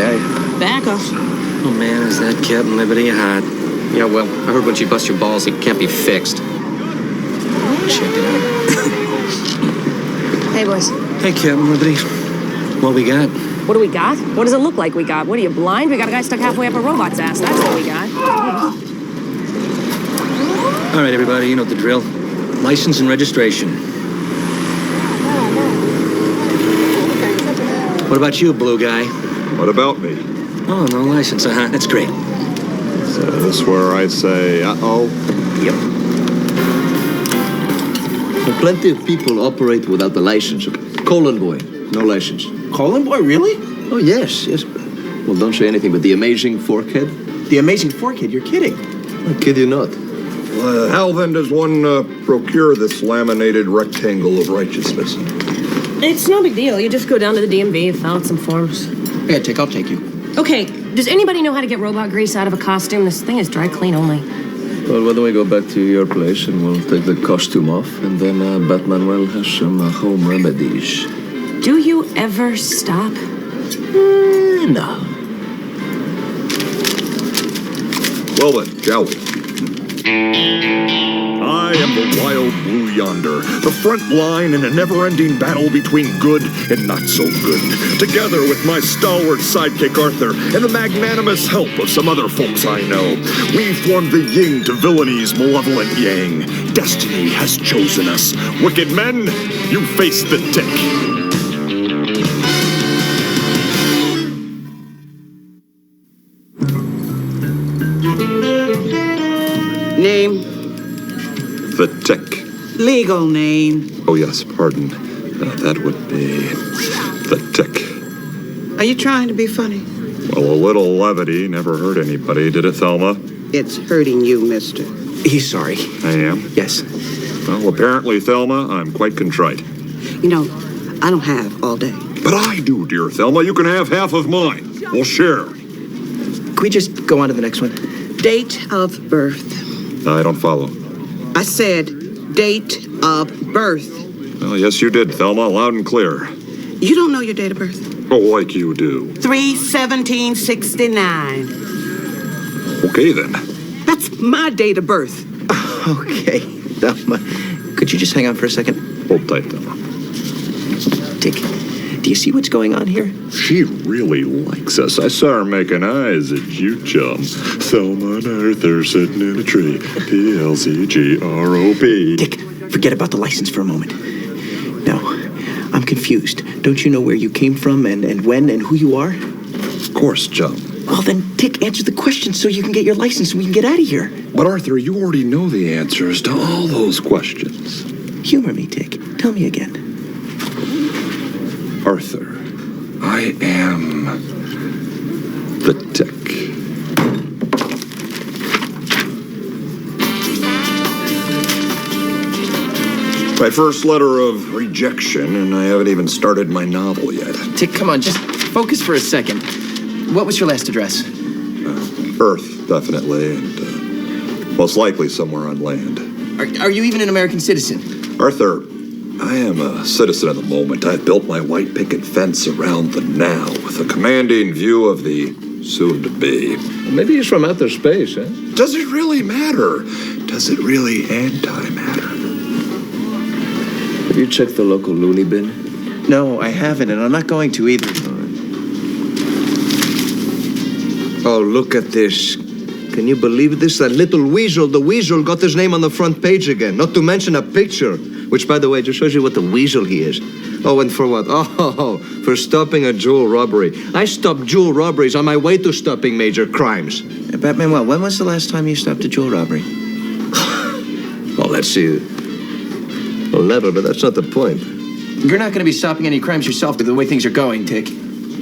I? Back off. Oh man, is that Captain Liberty hot? Yeah, well, I heard when she busts your balls, it can't be fixed. Check it out. Hey, boys. Hey, Captain Liberty. What we got? What do we got? What does it look like we got? What are you, blind? We got a guy stuck halfway up a robot's ass. That's what we got. All right, everybody, you know the drill. License and registration. What about you, blue guy? What about me? Oh, no license, That's great. So this where I say, uh-oh? Yep. Well, plenty of people operate without the license. Colon boy, no license. Colon boy, really? Oh, yes. Well, don't say anything but the amazing forkhead. The amazing forkhead, you're kidding. I kid you not. How then does one procure this laminated rectangle of righteousness? It's no big deal. You just go down to the DMV, fill out some forms. Yeah, I'll take you. Okay, does anybody know how to get robot grease out of a costume? This thing is dry clean only. Well, why don't we go back to your place and we'll take the costume off, and then Batman has some home remedies. Do you ever stop? No. Well then, shall we? I am the wild blue yonder, the front line in a never-ending battle between good and not so good. Together with my stalwart sidekick Arthur and the magnanimous help of some other folks I know, we form the yin to villainy,'s malevolent yang. Destiny has chosen us. Wicked men, you face the Tick. Name? The Tick. Legal name? Oh yes, pardon. That would be the Tick. Are you trying to be funny? Well, a little levity never hurt anybody, did it, Thelma? It's hurting you, mister. He's sorry. I am? Yes. Well, apparently, Thelma, I'm quite contrite. You know, I don't have all day. But I do, dear Thelma. You can have half of mine. We'll share. Can we just go on to the next one? Date of birth. I don't follow. I said date of birth. Well, yes, you did, Thelma, loud and clear. You don't know your date of birth? Oh, like you do. 3/17/69. Okay, then. That's my date of birth. Okay. Thelma, could you just hang on for a second? Hold tight, Thelma. Dick, do you see what's going on here? She really likes us. I saw her making eyes at you, chum. Thelma and Arthur sitting in a tree. P-L-C-G-R-O-P. Dick, forget about the license for a moment. No, I'm confused. Don't you know where you came from and when and who you are? Of course, chum. Well, then, Dick, answer the question so you can get your license and we can get out of here. But, Arthur, you already know the answers to all those questions. Humor me, Dick. Tell me again. Arthur, I am the Tick. My first letter of rejection, and I haven't even started my novel yet. Tick, come on, just focus for a second. What was your last address? Earth, definitely, and most likely somewhere on land. Are you even an American citizen? Arthur, I am a citizen of the moment. I've built my white picket fence around the now with a commanding view of the soon-to-be. Maybe he's from outer space, eh? Does it really matter? Does it really anti-matter? Have you checked the local loony bin? No, I haven't, and I'm not going to either. Oh, look at this. Can you believe this? That little weasel, the weasel got his name on the front page again. Not to mention a picture, which, by the way, just shows you what the weasel he is. Oh, and for what? Oh, for stopping a jewel robbery. I stopped jewel robberies on my way to stopping major crimes. Batman, well, when was the last time you stopped a jewel robbery? Well, let's see. Well, never, but that's not the point. You're not going to be stopping any crimes yourself the way things are going, Dick.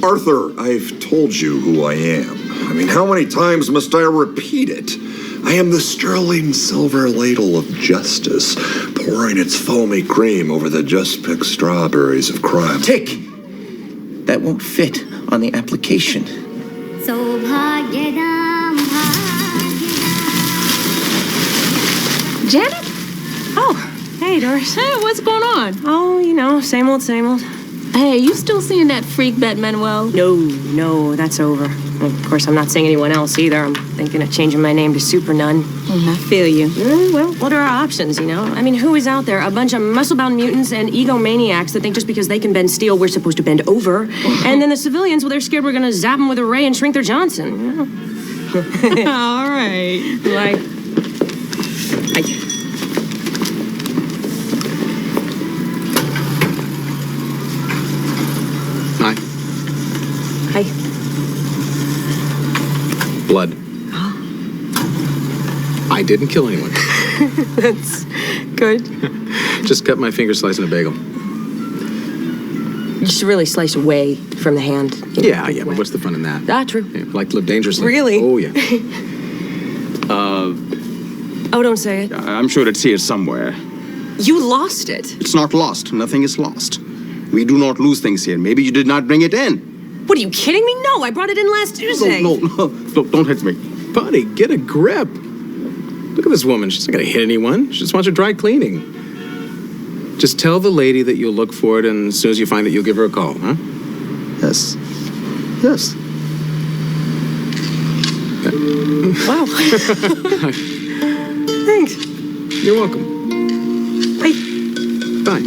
Arthur, I've told you who I am. I mean, how many times must I repeat it? I am the sterling silver ladle of justice, pouring its foamy cream over the just-picked strawberries of crime. Tick! That won't fit on the application. Janet? Oh, hey, Doris. Hey, what's going on? Oh, you know, same old, same old. Hey, you still seeing that freak Bet Manuel? No, that's over. Well, of course, I'm not seeing anyone else either. I'm thinking of changing my name to Super Nun. I feel you. Well, what are our options, you know? I mean, who is out there? A bunch of muscle-bound mutants and egomaniacs that think just because they can bend steel, we're supposed to bend over. And then the civilians, well, they're scared we're gonna zap them with a ray and shrink their Johnson. You know? All right. Like... Hi. Blood. I didn't kill anyone. That's good. Just cut my finger slicing a bagel. You should really slice away from the hand. Yeah, but what's the fun in that? Ah, true. Yeah, like to live dangerously. Really? Oh, yeah. Oh, don't say it. I'm sure it's here somewhere. You lost it. It's not lost. Nothing is lost. We do not lose things here. Maybe you did not bring it in. What, are you kidding me? No, I brought it in last Tuesday. No, don't hit me. Buddy, get a grip. Look at this woman. She's not going to hit anyone. She just wants her dry cleaning. Just tell the lady that you'll look for it, and as soon as you find it, you'll give her a call, huh? Yes. Yes. Wow. Thanks. You're welcome. Bye. Bye.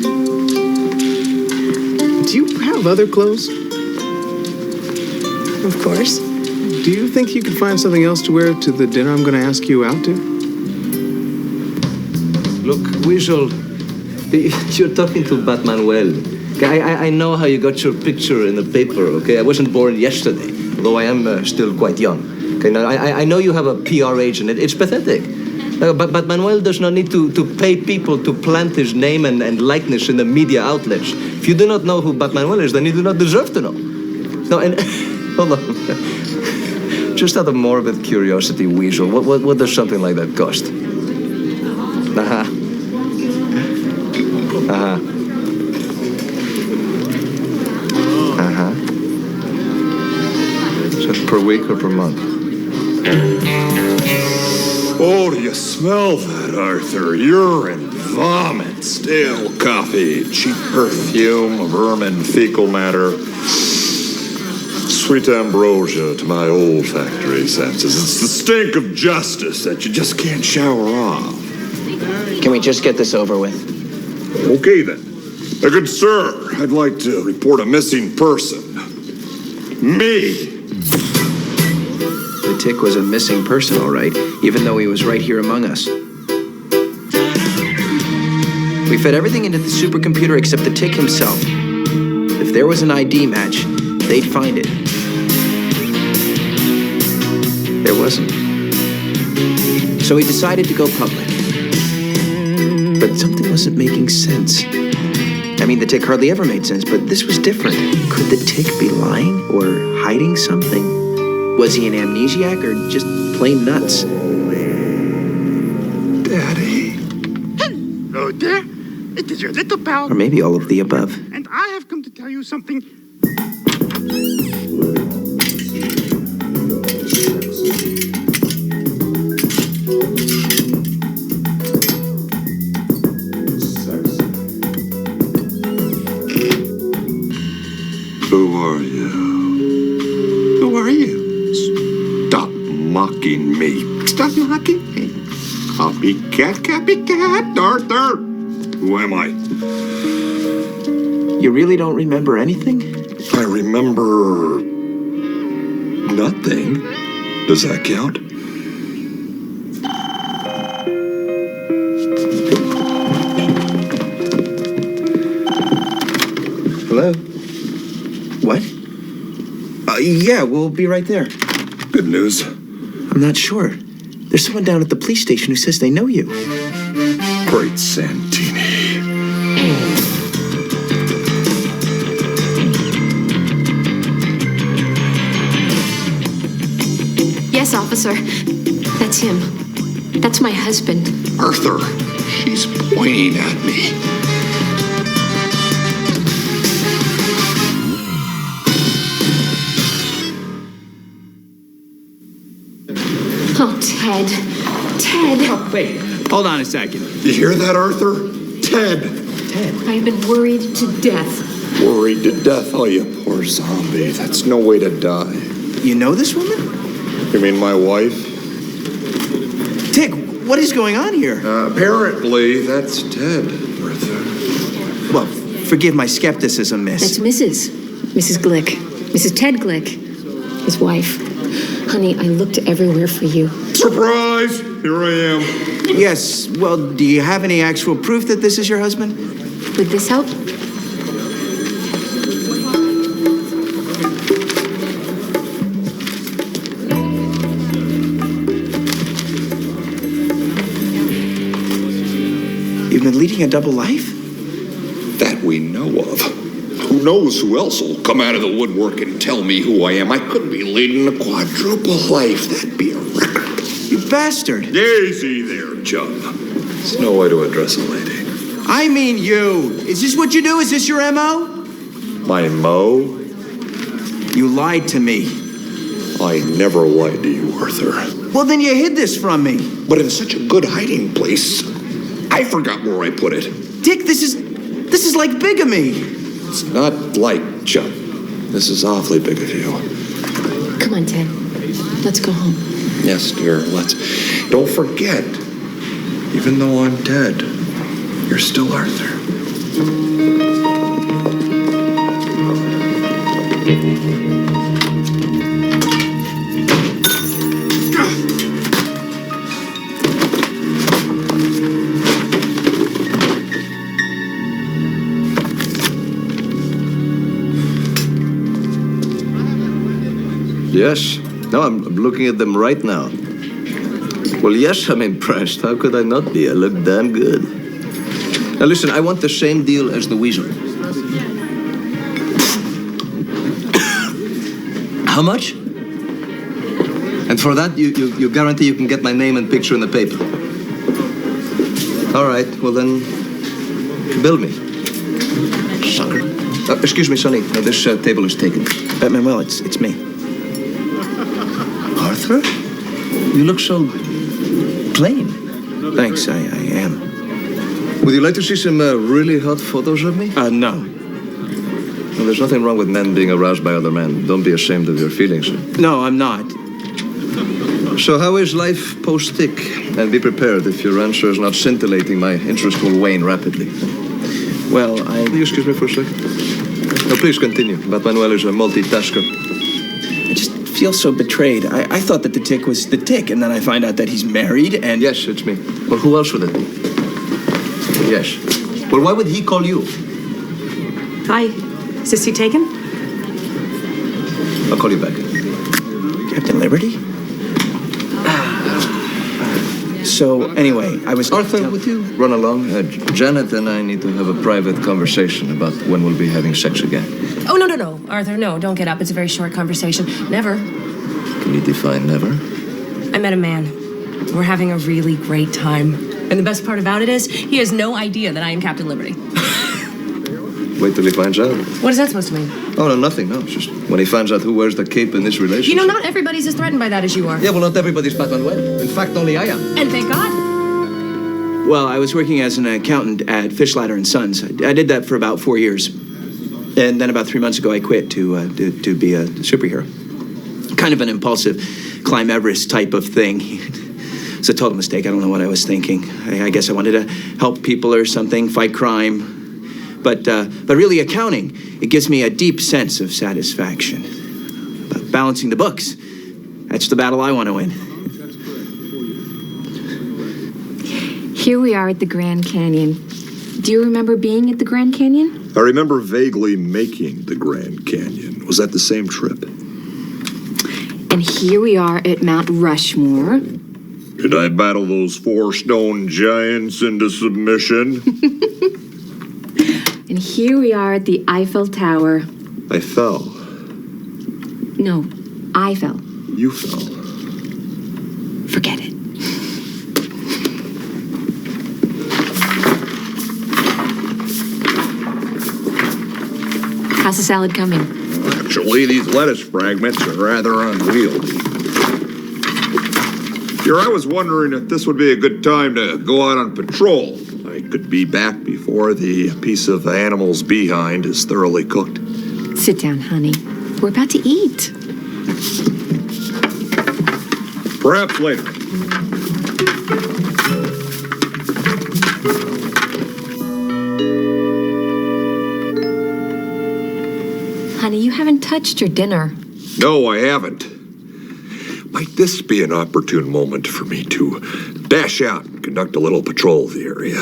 Do you have other clothes? Of course. Do you think you could find something else to wear to the dinner I'm going to ask you out to? Look, Weasel, you're talking to Batmanuel. Okay, I know how you got your picture in the paper, okay? I wasn't born yesterday, although I am still quite young. Okay, now, I know you have a PR agent. It's pathetic. But Batmanuel does not need to pay people to plant his name and likeness in the media outlets. If you do not know who Batmanuel is, then you do not deserve to know. No, and hold on. Just out of morbid curiosity, Weasel, what does something like that cost? Uh-huh. Uh-huh. Uh-huh. Is that per week or per month? Oh, do you smell that, Arthur? Urine, vomit, stale coffee, cheap perfume, vermin, fecal matter. Sweet ambrosia to my olfactory senses. It's the stink of justice that you just can't shower off. Can we just get this over with? Okay, then. Good sir, I'd like to report a missing person. Me. The tick was a missing person, all right, even though he was right here among us. We fed everything into the supercomputer except the tick himself. If there was an ID match, they'd find it. There wasn't. So we decided to go public. But something wasn't making sense. I mean, the tick hardly ever made sense, but this was different. Could the tick be lying or hiding something? Was he an amnesiac or just plain nuts? Daddy. Hello there. It is your little pal. Or maybe all of the above. And I have come to tell you something. Who are you? Who are you? Stop mocking me. Stop mocking me. Copycat, Arthur. Who am I? You really don't remember anything? I remember nothing. Does that count? Hello? What? Yeah, we'll be right there. Good news. I'm not sure. There's someone down at the police station who says they know you. Great Santini. Yes, officer. That's him. That's my husband. Arthur, she's pointing at me. Oh, Ted. Ted. Oh, wait. Hold on a second. You hear that, Arthur? Ted. I've been worried to death. Worried to death? Oh, you poor zombie. That's no way to die. You know this woman? You mean my wife? Dick, what is going on here? Apparently, that's Ted, Arthur. Well, forgive my skepticism, miss. That's Mrs. Glick. Mrs. Ted Glick. His wife. Honey, I looked everywhere for you. Surprise! Here I am. Yes, well, do you have any actual proof that this is your husband? Would this help? You've been leading a double life? That we know of. Who knows who else will come out of the woodwork and tell me who I am? I could be leading a quadruple life. That'd be a record. You bastard. Easy there, chum. There's no way to address a lady. I mean you. Is this what you do? Is this your M.O.? My Mo? You lied to me. I never lied to you, Arthur. Well, then you hid this from me. But in such a good hiding place, I forgot where I put it. Dick, this is like bigamy. It's not like, chum. This is awfully big of you. Come on, Ted. Let's go home. Yes, dear, let's. Don't forget, even though I'm dead, you're still Arthur. Yes. No, I'm looking at them right now. Well, yes, I'm impressed. How could I not be? I look damn good. Now, listen, I want the same deal as the Weasel. How much? And for that, you guarantee you can get my name and picture in the paper. All right, well then, bill me. Sucker. Excuse me, Sonny. This table is taken. Manuel, it's me. Arthur? You look so plain. Thanks, I am. Would you like to see some really hot photos of me? No. Well, there's nothing wrong with men being aroused by other men. Don't be ashamed of your feelings. No, I'm not. So how is life post-stick? And be prepared if your answer is not scintillating, my interest will wane rapidly. Well, Will you excuse me for a second? No, please continue. Manuel is a multitasker. I just feel so betrayed. I thought that the tick was the tick, and then I find out that he's married and... Yes, it's me. Well, who else would it be? Yes. Well, why would he call you? Hi. Is this seat taken? I'll call you back. Captain Liberty? So, anyway, I was... Arthur, would you run along? Janet and I need to have a private conversation about when we'll be having sex again. Oh, no. Arthur, no, don't get up. It's a very short conversation. Never. Can you define never? I met a man. We're having a really great time. And the best part about it is, he has no idea that I am Captain Liberty. Wait till he finds out. What is that supposed to mean? Oh, no, nothing, no. It's just when he finds out who wears the cape in this relationship. You know, not everybody's as threatened by that as you are. Yeah, well, not everybody's Pat Manuel. In fact, only I am. And thank God. Well, I was working as an accountant at Fischlatter and Sons. I did that for about 4 years. And then about 3 months ago, I quit to be a superhero. Kind of an impulsive climb Everest type of thing. It's a total mistake. I don't know what I was thinking. I guess I wanted to help people or something, fight crime. But really, accounting, it gives me a deep sense of satisfaction. But balancing the books, that's the battle I want to win. Here we are at the Grand Canyon. Do you remember being at the Grand Canyon? I remember vaguely making the Grand Canyon. Was that the same trip? And here we are at Mount Rushmore. Did I battle those 4 stone giants into submission? And here we are at the Eiffel Tower. I fell. No, I fell. You fell. Forget it. How's the salad coming? Actually, these lettuce fragments are rather unwieldy. Here, I was wondering if this would be a good time to go out on patrol. I could be back before the piece of animal's behind is thoroughly cooked. Sit down, honey. We're about to eat. Perhaps later. Honey, you haven't touched your dinner. No, I haven't. Might this be an opportune moment for me to dash out and conduct a little patrol of the area?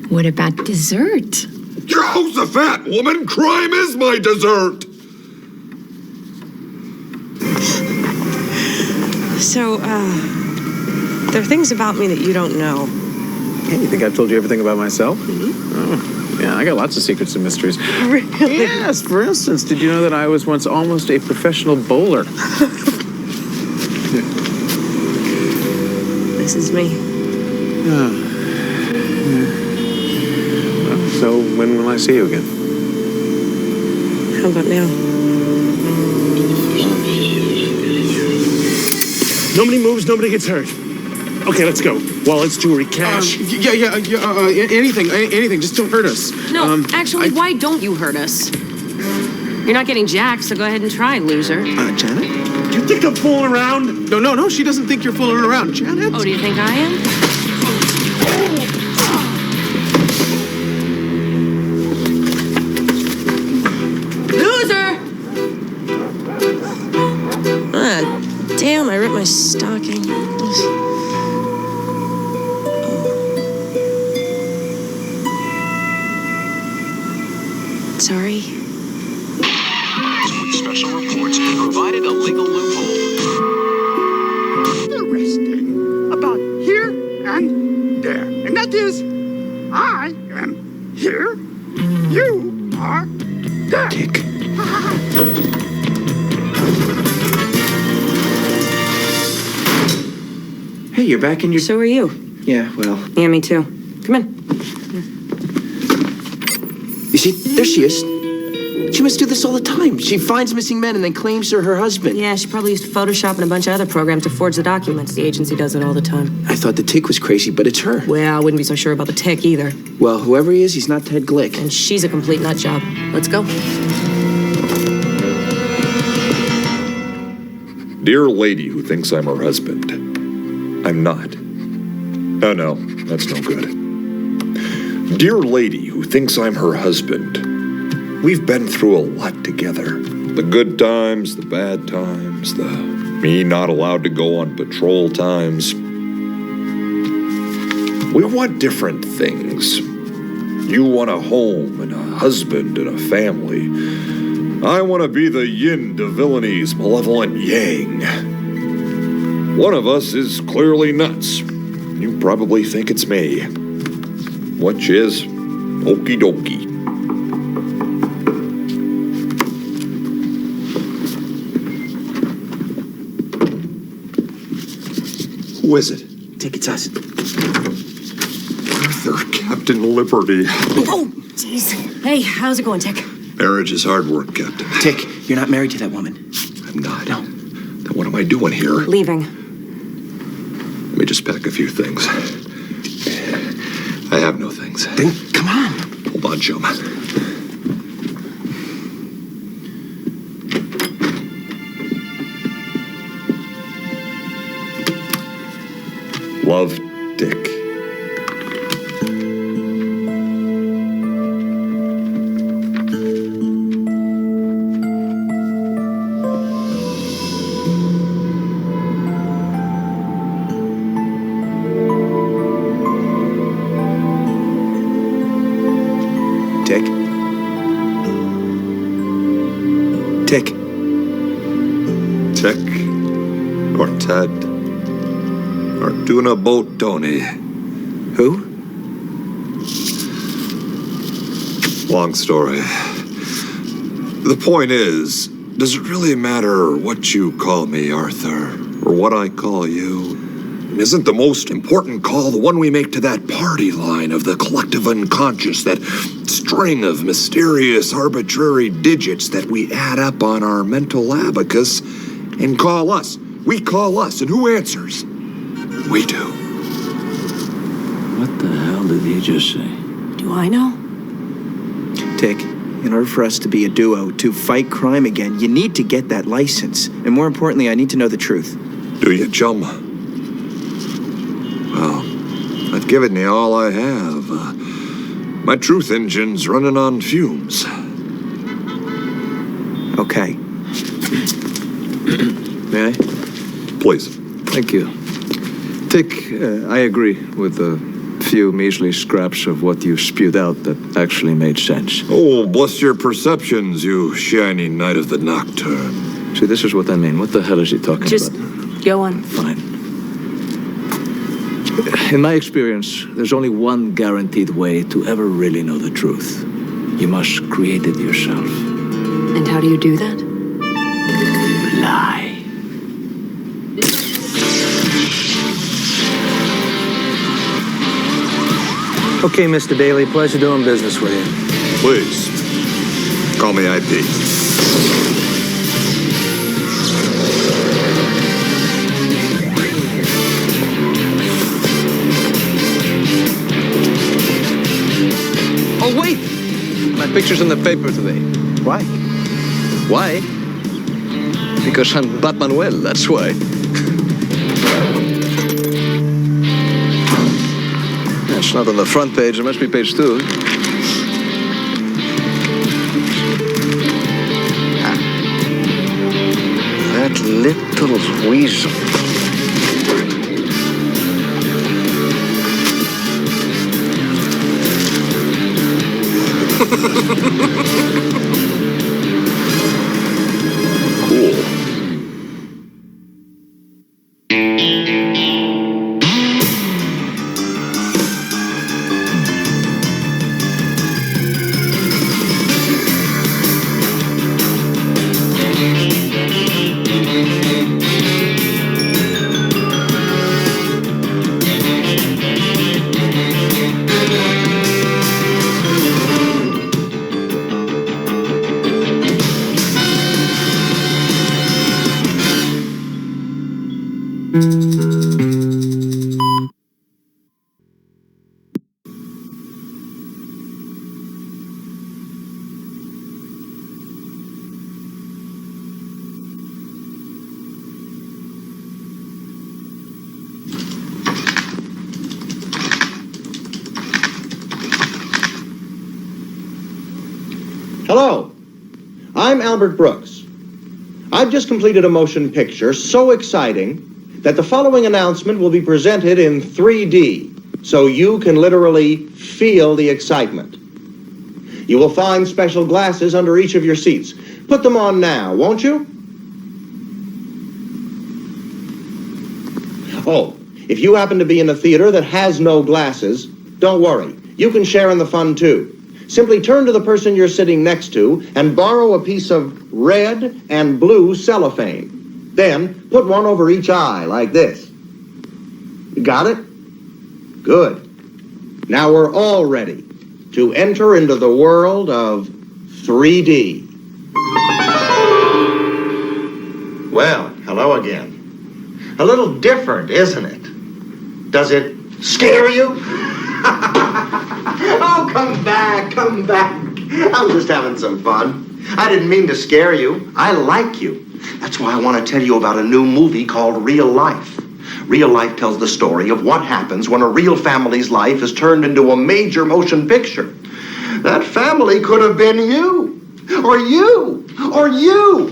What about dessert? Jehoshaphat, woman! Crime is my dessert! So, there are things about me that you don't know. Hey, you think I've told you everything about myself? Oh, yeah, I got lots of secrets and mysteries. Really? Yes, for instance, did you know that I was once almost a professional bowler? This is me. Well, so when will I see you again? How about now? Nobody moves, nobody gets hurt. Okay, let's go. Wallets, jewelry, cash. Anything. Just don't hurt us. No, actually, why don't you hurt us? You're not getting jacked, so go ahead and try, loser. Janet? You think I'm fooling around? No, she doesn't think you're fooling around, Janet. Oh, do you think I am? Loser! Damn, I ripped my stocking. Sorry. Special reports provided a legal loophole. Interesting. About here and there. And that is, I am here, you are there. Tick. you're back in your... So are you. Yeah, well... Yeah, me too. Come in. You see, there she is. She must do this all the time. She finds missing men and then claims they're her husband. Yeah, she probably used Photoshop and a bunch of other programs to forge the documents. The agency does it all the time. I thought the tick was crazy, but it's her. Well, I wouldn't be so sure about the tick either. Well, whoever he is, he's not Ted Glick. And she's a complete nut job. Let's go. Dear lady who thinks I'm her husband, I'm not. Oh no, that's no good. Dear lady who thinks I'm her husband, we've been through a lot together. The good times, the bad times, the me not allowed to go on patrol times. We want different things. You want a home and a husband and a family. I want to be the yin to villainies malevolent yang. One of us is clearly nuts. You probably think it's me. Which is okie dokie. Who is it? Tick, it's us. Arthur, Captain Liberty. Oh, jeez. Hey, how's it going, Tick? Marriage is hard work, Captain. Tick, you're not married to that woman. I'm not. No. Then what am I doing here? Leaving. Let me just pack a few things. I have no things. Then come on. Hold on, chum. Love, Dick. Tick. Tick. Tick or Ted or Tuna Boat Tony. Who? Long story. The point is, does it really matter what you call me, Arthur, or what I call you? Isn't the most important call the one we make to that party line of the collective unconscious, that string of mysterious, arbitrary digits that we add up on our mental abacus and call us? We call us, and who answers? We do. What the hell did he just say? Do I know? Tick, in order for us to be a duo, to fight crime again, you need to get that license. And more importantly, I need to know the truth. Do you, chum? Well, I've given you all I have. My truth engine's running on fumes. Okay. May I? Please. Thank you. Tick, I agree with the few measly scraps of what you spewed out that actually made sense. Oh, bless your perceptions, you shiny knight of the nocturne. See, this is what I mean. What the hell is he talking Just about? go on. Fine. In my experience, there's only one guaranteed way to ever really know the truth. You must create it yourself. And how do you do that? Lie. Okay, Mr. Daly, pleasure doing business with you. Please. Call me IP. Oh, wait! My picture's in the paper today. Why? Why? Because I'm Batmanuel, that's why. It's not on the front page, it must be page 2. That little weasel. Cool. Hello, I'm Albert Brooks. I've just completed a motion picture so exciting that the following announcement will be presented in 3D, so you can literally feel the excitement. You will find special glasses under each of your seats. Put them on now, won't you? Oh, if you happen to be in a theater that has no glasses, don't worry. You can share in the fun too. Simply turn to the person you're sitting next to and borrow a piece of red and blue cellophane. Then put one over each eye like this. You got it? Good. Now we're all ready to enter into the world of 3D. Well, hello again. A little different, isn't it? Does it scare you? Oh, come back, come back. I'm just having some fun. I didn't mean to scare you. I like you. That's why I want to tell you about a new movie called Real Life. Real Life tells the story of what happens when a real family's life is turned into a major motion picture. That family could have been you, or you, or you.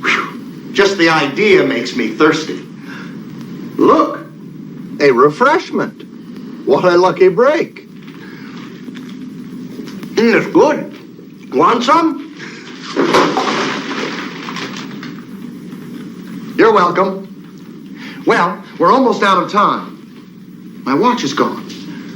Whew. Just the idea makes me thirsty. Look, a refreshment. What a lucky break. It's good. Want some? You're welcome. Well, we're almost out of time. My watch is gone.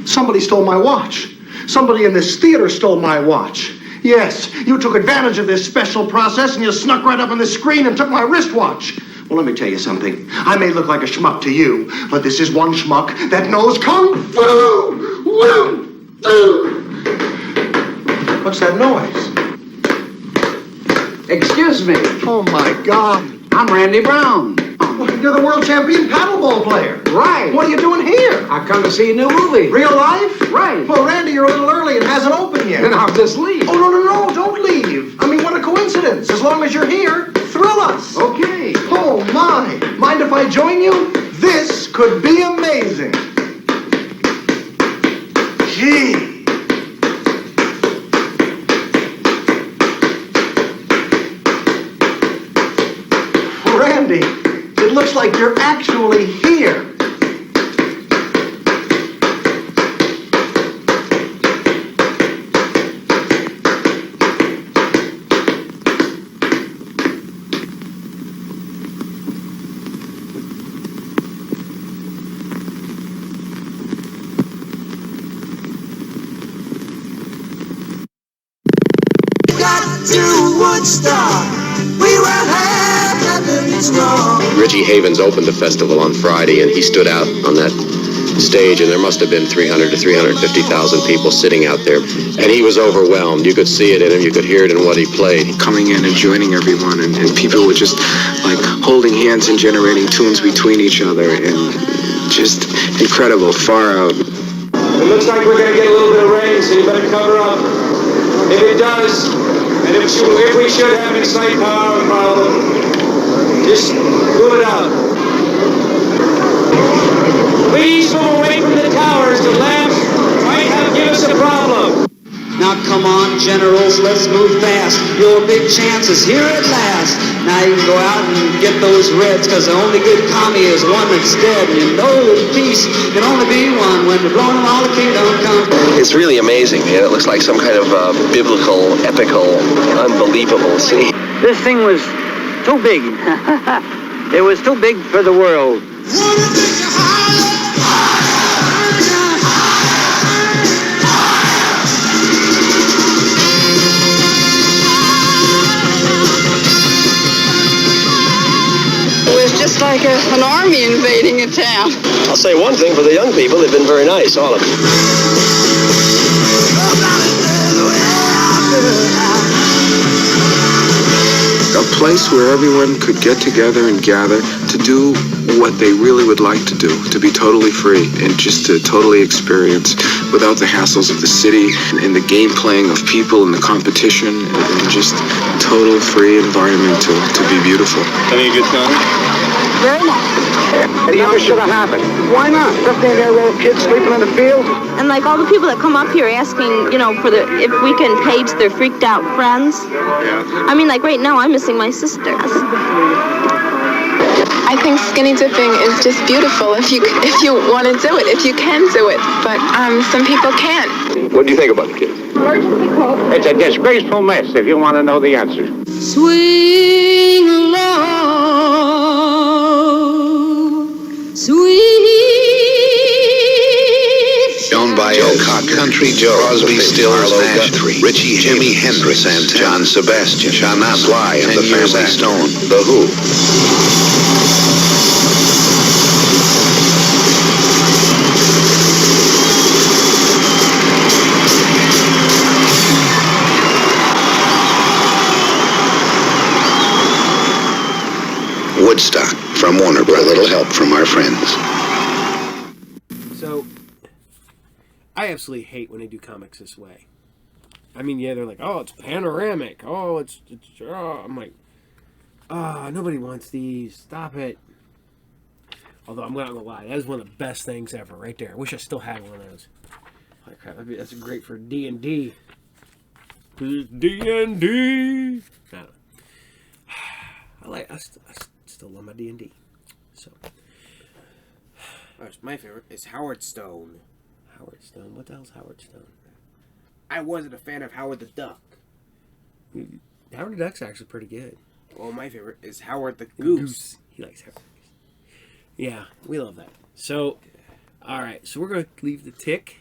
Somebody stole my watch. Somebody in this theater stole my watch. Yes, you took advantage of this special process and you snuck right up on the screen and took my wristwatch. Well, let me tell you something. I may look like a schmuck to you, but this is one schmuck that knows Kung Fu! Woo! What's that noise? Excuse me. Oh, my God. I'm Randy Brown. You're the world champion paddleball player. Right. What are you doing here? I come to see a new movie. Real Life? Right. Well, Randy, you're a little early. It hasn't opened yet. Then I'll just leave. Oh, no, don't leave. I mean, what a coincidence. As long as you're here, thrill us. Okay. Oh, my. Mind if I join you? This could be amazing. Gee. Randy, it looks like you're actually here. Got to Woodstock. We were happy and strong. Richie Havens opened the festival on Friday, and he stood out on that stage, and there must have been 300 to 350,000 people sitting out there. And he was overwhelmed. You could see it in him. You could hear it in what he played. Coming in and joining everyone, and people were just like holding hands and generating tunes between each other, and just incredible, far out. It looks like we're going to get a little bit of rain, so you better cover up. If it does, and if we should have any slight power problem, just cool it out. Please move away from the towers. The lamps might have given us a problem. Now come on, generals, let's move fast. Your big chance is here at last. Now you can go out and get those reds, because the only good commie is one that's dead. And you know that peace can only be one when we're blowing all the kingdom comes. It's really amazing. It looks like some kind of biblical, epical, unbelievable scene. This thing was too big. It was too big for the world. It was just like an army invading a town. I'll say one thing for the young people, they've been very nice, all of them. A place where everyone could get together and gather to do what they really would like to do, to be totally free and just to totally experience without the hassles of the city and the game playing of people and the competition, and just total free environment to be beautiful. Having a good time? Very nice. It never should have happened. Why not? Something there, little kids sleeping in the field. And like all the people that come up here asking, if we can page their freaked out friends. I mean, like right now, I'm missing my sister. I think skinny dipping is just beautiful if you want to do it, if you can do it. But some people can't. What do you think about the kids? It's a disgraceful mess if you want to know the answer. Swing low, sweet. Shown by Joe Cocker, Country Joe, Crosby, Stills, Nash, Richie, Jimi Hendrix, John Sebastian, Shania Sly and the Family Stone, The Who. Woodstock from Warner Bros. A little help from our friends. So, I absolutely hate when they do comics this way. I mean, yeah, they're like, oh, it's panoramic. Oh, I'm like, nobody wants these. Stop it. Although, I'm not going to lie. That is one of the best things ever right there. I wish I still had one of those. Holy crap, that's great for D&D. D&D. I still love my D&D. So, My favorite is Howard Stone. Howard Stone? What the hell's Howard Stone? I wasn't a fan of Howard the Duck. Howard the Duck's actually pretty good. Well, my favorite is Howard the Goose. He likes Howard the Goose. Yeah, we love that. So, alright, so we're going to leave the tick.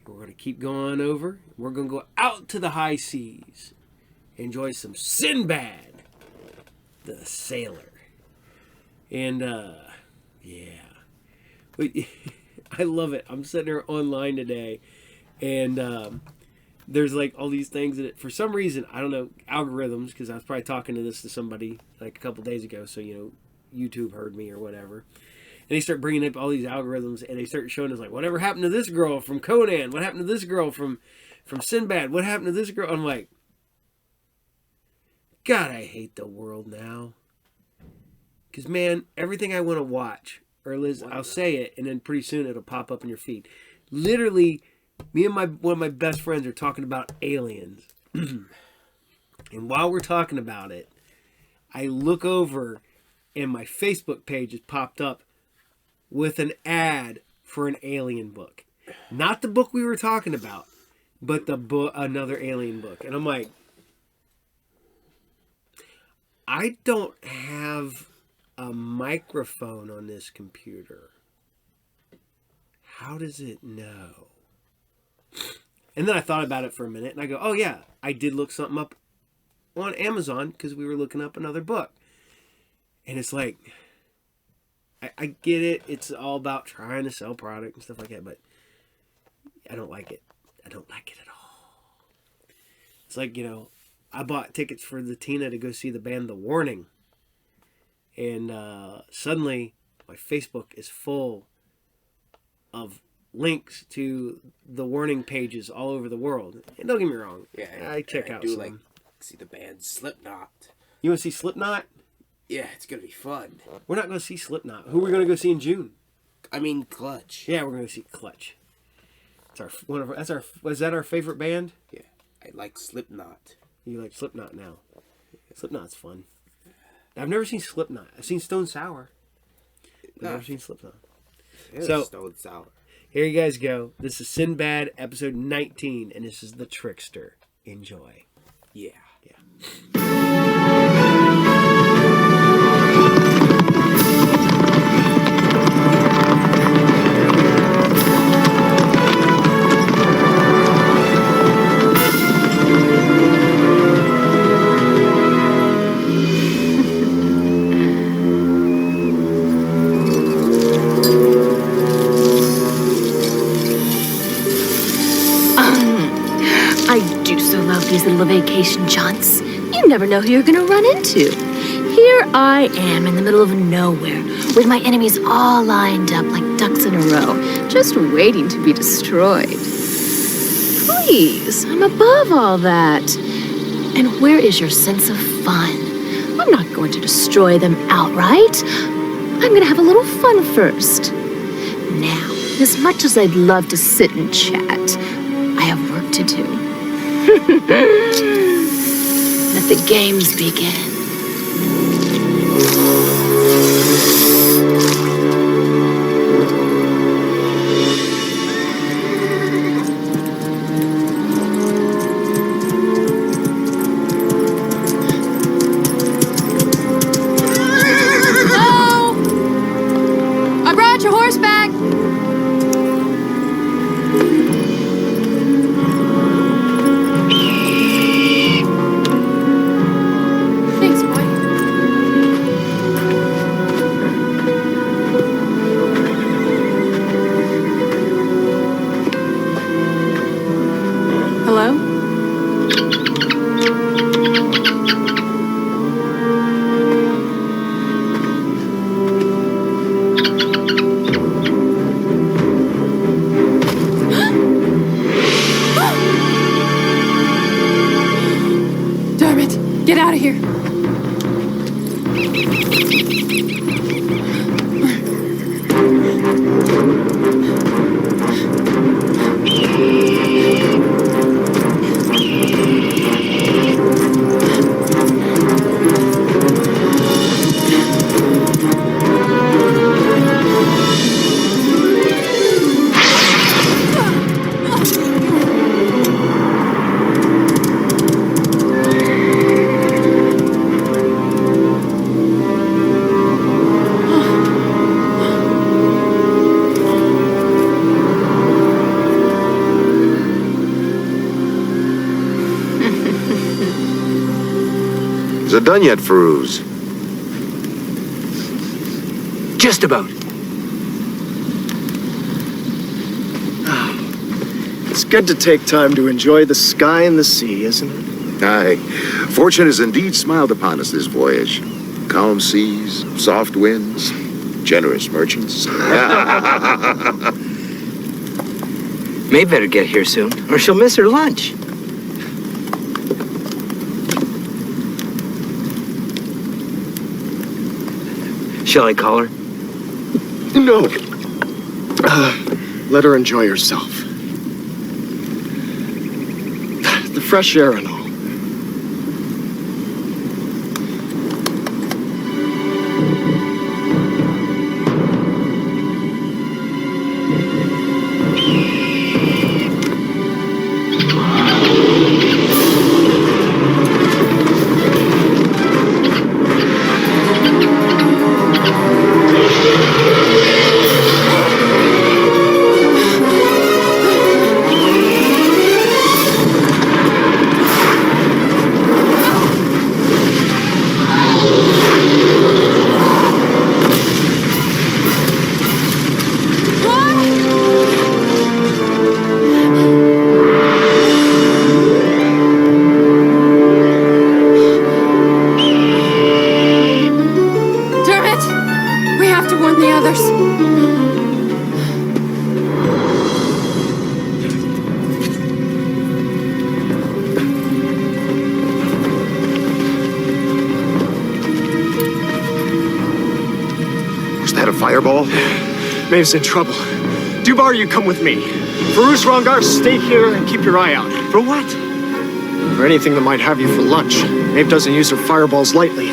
We're going to keep going over. We're going to go out to the high seas. Enjoy some Sinbad, the sailor. And, yeah. I love it. I'm sitting there online today, and there's like all these things that, for some reason, I don't know, algorithms, because I was probably talking to somebody like a couple days ago, so, YouTube heard me or whatever. And they start bringing up all these algorithms, and they start showing us, like, whatever happened to this girl from Conan? What happened to this girl from Sinbad? What happened to this girl? I'm like, God, I hate the world now. Because, man, everything I want to watch, or Liz, I'll say it, and then pretty soon it'll pop up in your feed. Literally, me and one of my best friends are talking about aliens. And while we're talking about it, I look over, and my Facebook page has popped up with an ad for an alien book. Not the book we were talking about, but the book, another alien book. And I'm like, I don't have a microphone on this computer. How does it know? And then I thought about it for a minute, and I go, oh yeah, I did look something up on Amazon because we were looking up another book. And it's like, I get it. It's all about trying to sell product and stuff like that, but I don't like it. I don't like it at all. It's like, I bought tickets for the Tina to go see the band The Warning. And suddenly, my Facebook is full of links to The Warning pages all over the world. And don't get me wrong. Yeah, I check out some. Like see the band Slipknot. You want to see Slipknot? Yeah, it's gonna be fun. We're not going to see Slipknot. Who are we going to go see in June? I mean, Clutch. Yeah, we're going to see Clutch. Was that our favorite band? Yeah, I like Slipknot. You like Slipknot now? Slipknot's fun. I've never seen Slipknot. I've seen Stone Sour. I've never seen Slipknot. So Stone Sour. Here you guys go. This is Sinbad, episode 19, and this is The Trickster. Enjoy. Yeah. These little vacation jaunts. You never know who you're gonna run into. Here I am in the middle of nowhere, with my enemies all lined up like ducks in a row, just waiting to be destroyed. Please, I'm above all that. And where is your sense of fun? I'm not going to destroy them outright. I'm going to have a little fun first. Now, as much as I'd love to sit and chat, I have work to do. Let the games begin. Your horse back. Thanks, boy. Hello? Get out of here. Is it done yet, Feruz? Just about. It's good to take time to enjoy the sky and the sea, isn't it? Aye. Fortune has indeed smiled upon us this voyage. Calm seas, soft winds, generous merchants. May better get here soon, or she'll miss her lunch. Shall I call her? No. Let her enjoy herself. The fresh air and all. Fireball? Maeve's in trouble. Dubar, you come with me. Feruz Rongar, stay here and keep your eye out. For what? For anything that might have you for lunch. Maeve doesn't use her fireballs lightly.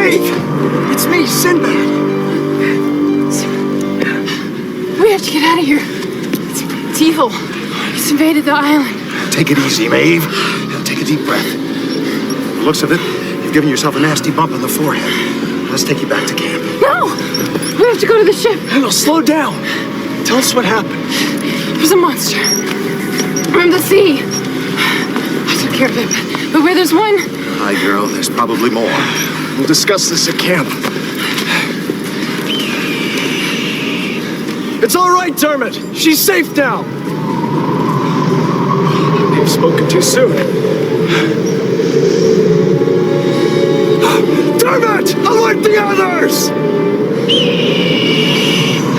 Maeve! It's me, Sinbad! We have to get out of here. It's evil. It's invaded the island. Take it easy, Maeve. Take a deep breath. The looks of it, you've given yourself a nasty bump on the forehead. Let's take you back to camp. No! We have to go to the ship. No, slow down. Tell us what happened. There's a monster. From the sea. I took care of it. But where there's one... Hi, girl. There's probably more. We'll discuss this at camp. It's all right, Dermot. She's safe now. You've spoken too soon. Dermot! Alert the others!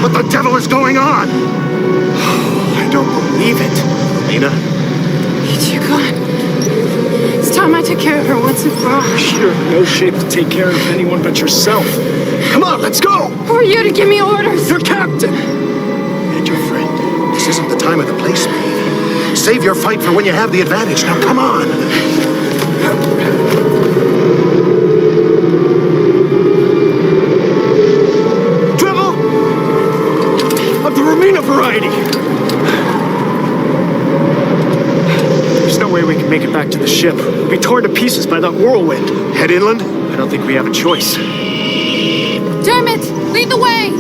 What the devil is going on? I don't believe it. Mina? Dear God. It's time I took care of her once and for all. You're in no shape to take care of anyone but yourself. Come on, let's go! Who are you to give me orders? Your captain! And your friend. This isn't the time or the place, Maeve. Save your fight for when you have the advantage. Now, come on! Dribble! Of the Romina variety! There's no way we can make it back to the ship. We'll be torn to pieces by that whirlwind. Head inland? I don't think we have a choice. Dermot, lead the way!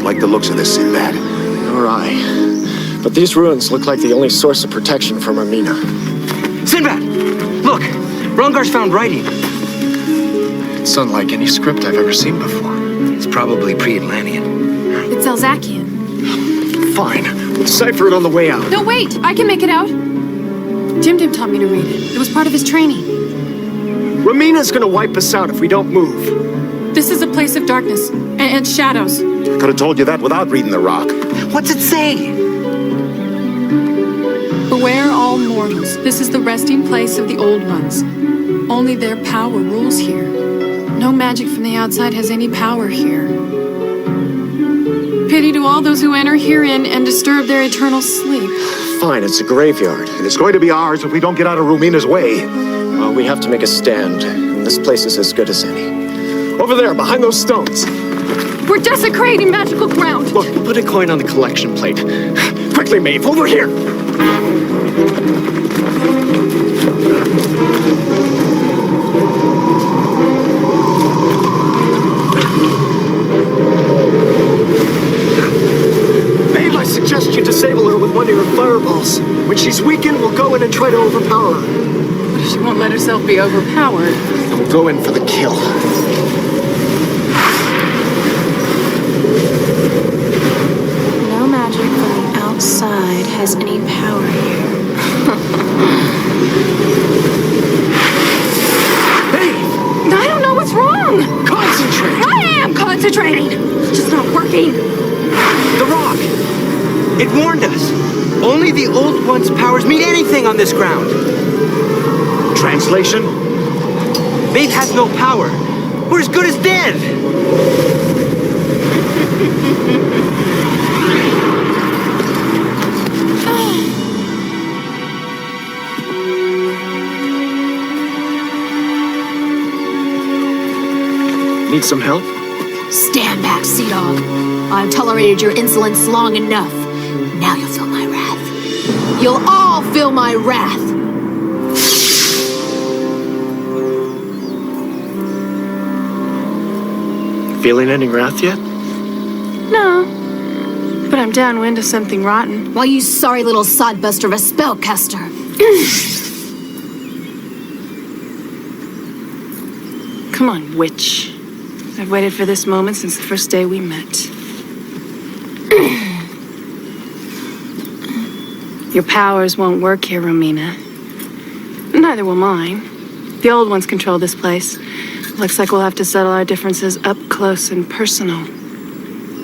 Like the looks of this, Sinbad. Nor I. But these ruins look like the only source of protection from Romina. Sinbad! Look! Rongar's found writing. It's unlike any script I've ever seen before. It's probably pre-Atlantean. It's Alzacian. Fine. We'll decipher it on the way out. No, wait! I can make it out. Dim taught me to read it. It was part of his training. Romina's gonna wipe us out if we don't move. This is a place of darkness and shadows. I could have told you that without reading the rock. What's it say? Beware all mortals. This is the resting place of the old ones. Only their power rules here. No magic from the outside has any power here. Pity to all those who enter herein and disturb their eternal sleep. Fine, it's a graveyard. And it's going to be ours if we don't get out of Romina's way. Well, we have to make a stand. And this place is as good as any. Over there, behind those stones. We're desecrating magical ground. Look, put a coin on the collection plate. Quickly, Maeve, over here. Maeve, I suggest you disable her with one of your fireballs. When she's weakened, we'll go in and try to overpower her. What if she won't let herself be overpowered? And we'll go in for the kill. No magic from the outside has any power here. Hey! I don't know what's wrong! Concentrate! I am concentrating! It's just not working. The rock! It warned us. Only the old one's powers mean anything on this ground. Translation? Maeve has no power. We're as good as dead. Need some help? Stand back, Sea Dog. I've tolerated your insolence long enough. Now you'll feel my wrath. You'll all feel my wrath. Feeling any wrath yet? No. But I'm downwind of something rotten. Well, you sorry little sodbuster of a spellcaster. Come on, witch. I've waited for this moment since the first day we met. Your powers won't work here, Romina. Neither will mine. The old ones control this place. Looks like we'll have to settle our differences up close and personal.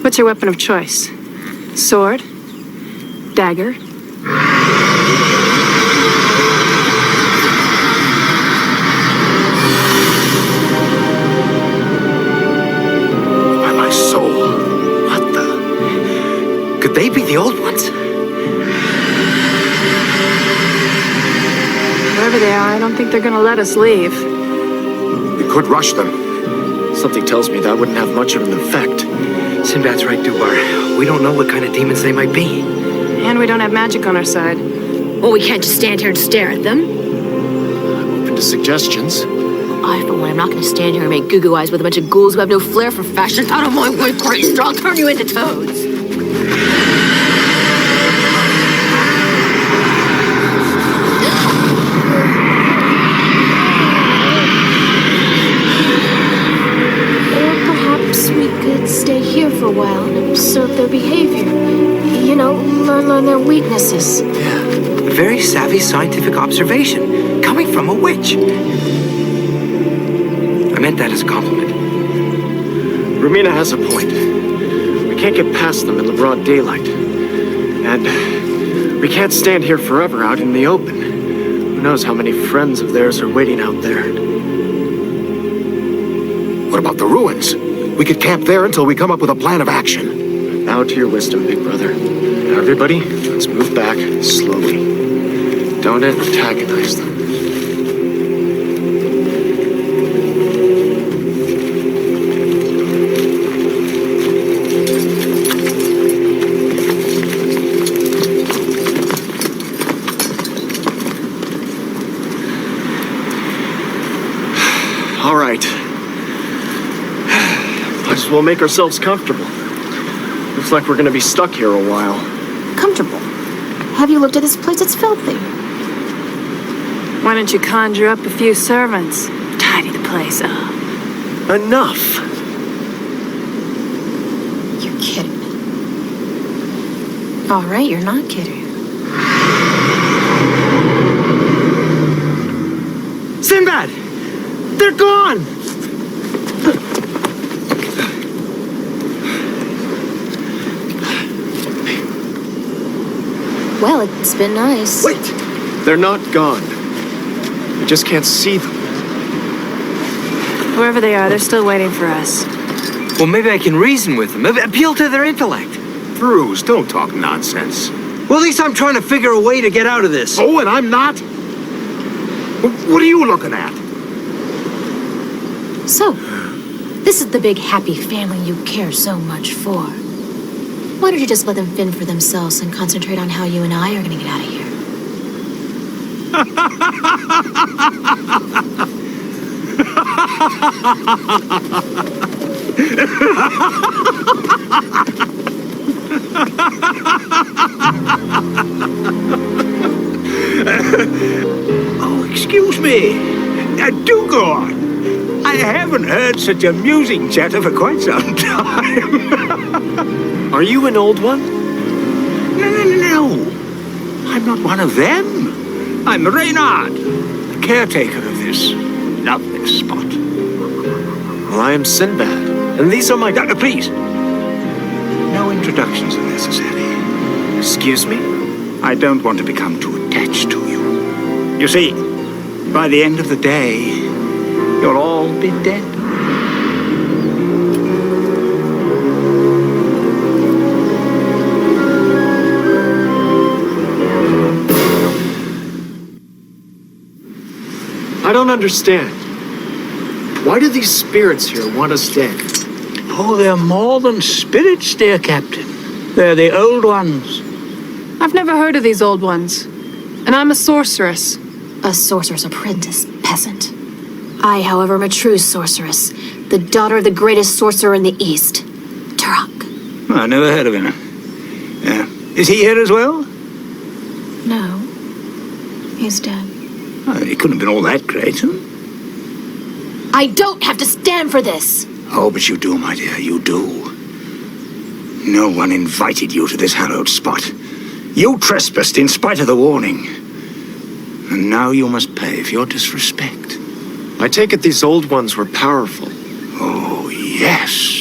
What's your weapon of choice? Sword? Dagger? By my soul. What the? Could they be the old ones? Wherever they are, I don't think they're gonna let us leave. We could rush them. Something tells me that wouldn't have much of an effect. Sinbad's right, Dubar. We don't know what kind of demons they might be. And we don't have magic on our side. Well, we can't just stand here and stare at them. I'm open to suggestions. I, for one, am not going to stand here and make goo-goo eyes with a bunch of ghouls who have no flair for fashion. Out of my way, crazy, or I'll turn you into toads. We could stay here for a while and observe their behavior. You know, learn their weaknesses. Yeah. Very savvy scientific observation, coming from a witch. I meant that as a compliment. Romina has a point. We can't get past them in the broad daylight. And we can't stand here forever out in the open. Who knows how many friends of theirs are waiting out there. What about the ruins? We could camp there until we come up with a plan of action. Now to your wisdom, big brother. Now everybody, let's move back slowly. Don't antagonize them. All right. Might as well make ourselves comfortable. Looks like we're gonna be stuck here a while. Comfortable? Have you looked at this place? It's filthy. Why don't you conjure up a few servants? Tidy the place up. Enough! You're kidding. All right, you're not kidding. Sinbad! They're gone! Well, it's been nice. Wait! They're not gone. We just can't see them. Wherever they are, they're still waiting for us. Well, maybe I can reason with them, appeal to their intellect. Bruce, don't talk nonsense. Well, at least I'm trying to figure a way to get out of this. Oh, and I'm not? What are you looking at? So, this is the big happy family you care so much for. Why don't you just let them fend for themselves and concentrate on how you and I are going to get out of here? Oh, excuse me. Do go on. I haven't heard such amusing chatter for quite some time. Are you an old one? No. I'm not one of them. I'm Reynard, the caretaker of this lovely spot. Well, I am Sinbad, and these are my... Please. No introductions are necessary. Excuse me? I don't want to become too attached to you. You see, by the end of the day, you'll all be dead. I don't understand. Why do these spirits here want us dead? Oh, they're more than spirits, dear Captain. They're the old ones. I've never heard of these old ones. And I'm a sorceress. A sorcerer's apprentice, peasant. I, however, am a true sorceress. The daughter of the greatest sorcerer in the East. Turok. Oh, I never heard of him. Is he here as well? No. He's dead. Oh, he couldn't have been all that great, huh? I don't have to stand for this! Oh, but you do, my dear, you do. No one invited you to this hallowed spot. You trespassed in spite of the warning. And now you must pay for your disrespect. I take it these old ones were powerful. Oh, yes.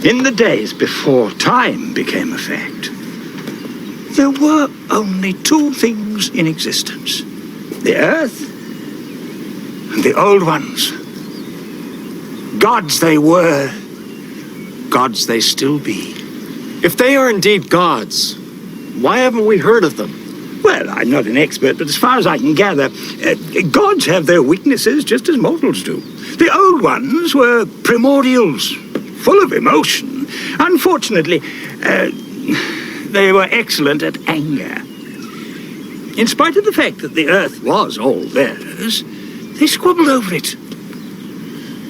In the days before time became a fact. There were only two things in existence. The Earth and the Old Ones. Gods they were. Gods they still be. If they are indeed gods, why haven't we heard of them? Well, I'm not an expert, but as far as I can gather, gods have their weaknesses just as mortals do. The Old Ones were primordials, full of emotion. Unfortunately, they were excellent at anger. In spite of the fact that the Earth was all theirs, they squabbled over it.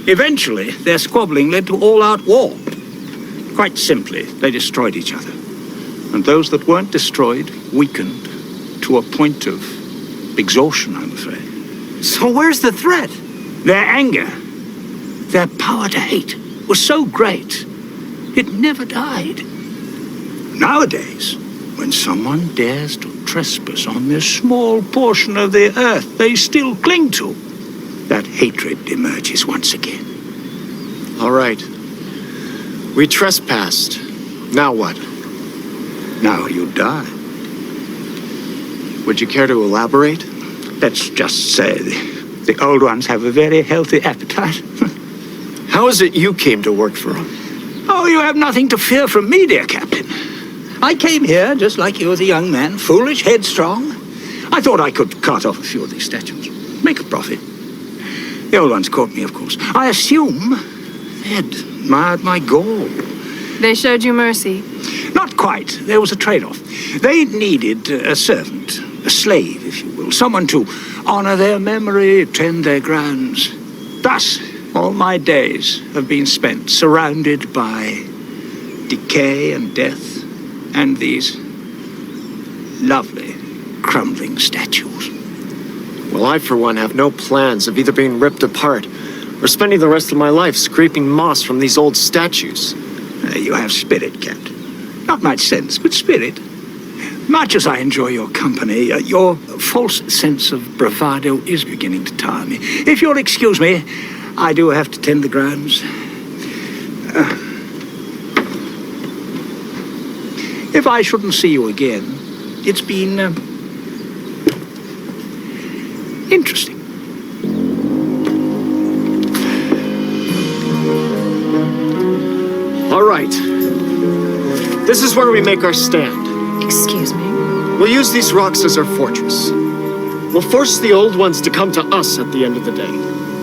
Eventually, their squabbling led to all-out war. Quite simply, they destroyed each other. And those that weren't destroyed weakened to a point of exhaustion, I'm afraid. So where's the threat? Their anger, their power to hate, was so great, it never died. Nowadays, when someone dares to trespass on this small portion of the Earth they still cling to, that hatred emerges once again. All right. We trespassed. Now what? Now you die. Would you care to elaborate? Let's just say the Old Ones have a very healthy appetite. How is it you came to work for them? Oh, you have nothing to fear from me, dear Captain. I came here just like you as a young man, foolish, headstrong. I thought I could cut off a few of these statues, make a profit. The Old Ones caught me, of course. I assume they had admired my gall. They showed you mercy. Not quite. There was a trade-off. They needed a servant, a slave, if you will, someone to honor their memory, tend their grounds. Thus, all my days have been spent surrounded by decay and death and these lovely, crumbling statues. Well, I, for one, have no plans of either being ripped apart or spending the rest of my life scraping moss from these old statues. You have spirit, Captain. Not much sense, but spirit. Much as I enjoy your company, your false sense of bravado is beginning to tire me. If you'll excuse me, I do have to tend the grounds. If I shouldn't see you again, it's been interesting. All right. This is where we make our stand. Excuse me? We'll use these rocks as our fortress. We'll force the Old Ones to come to us at the end of the day.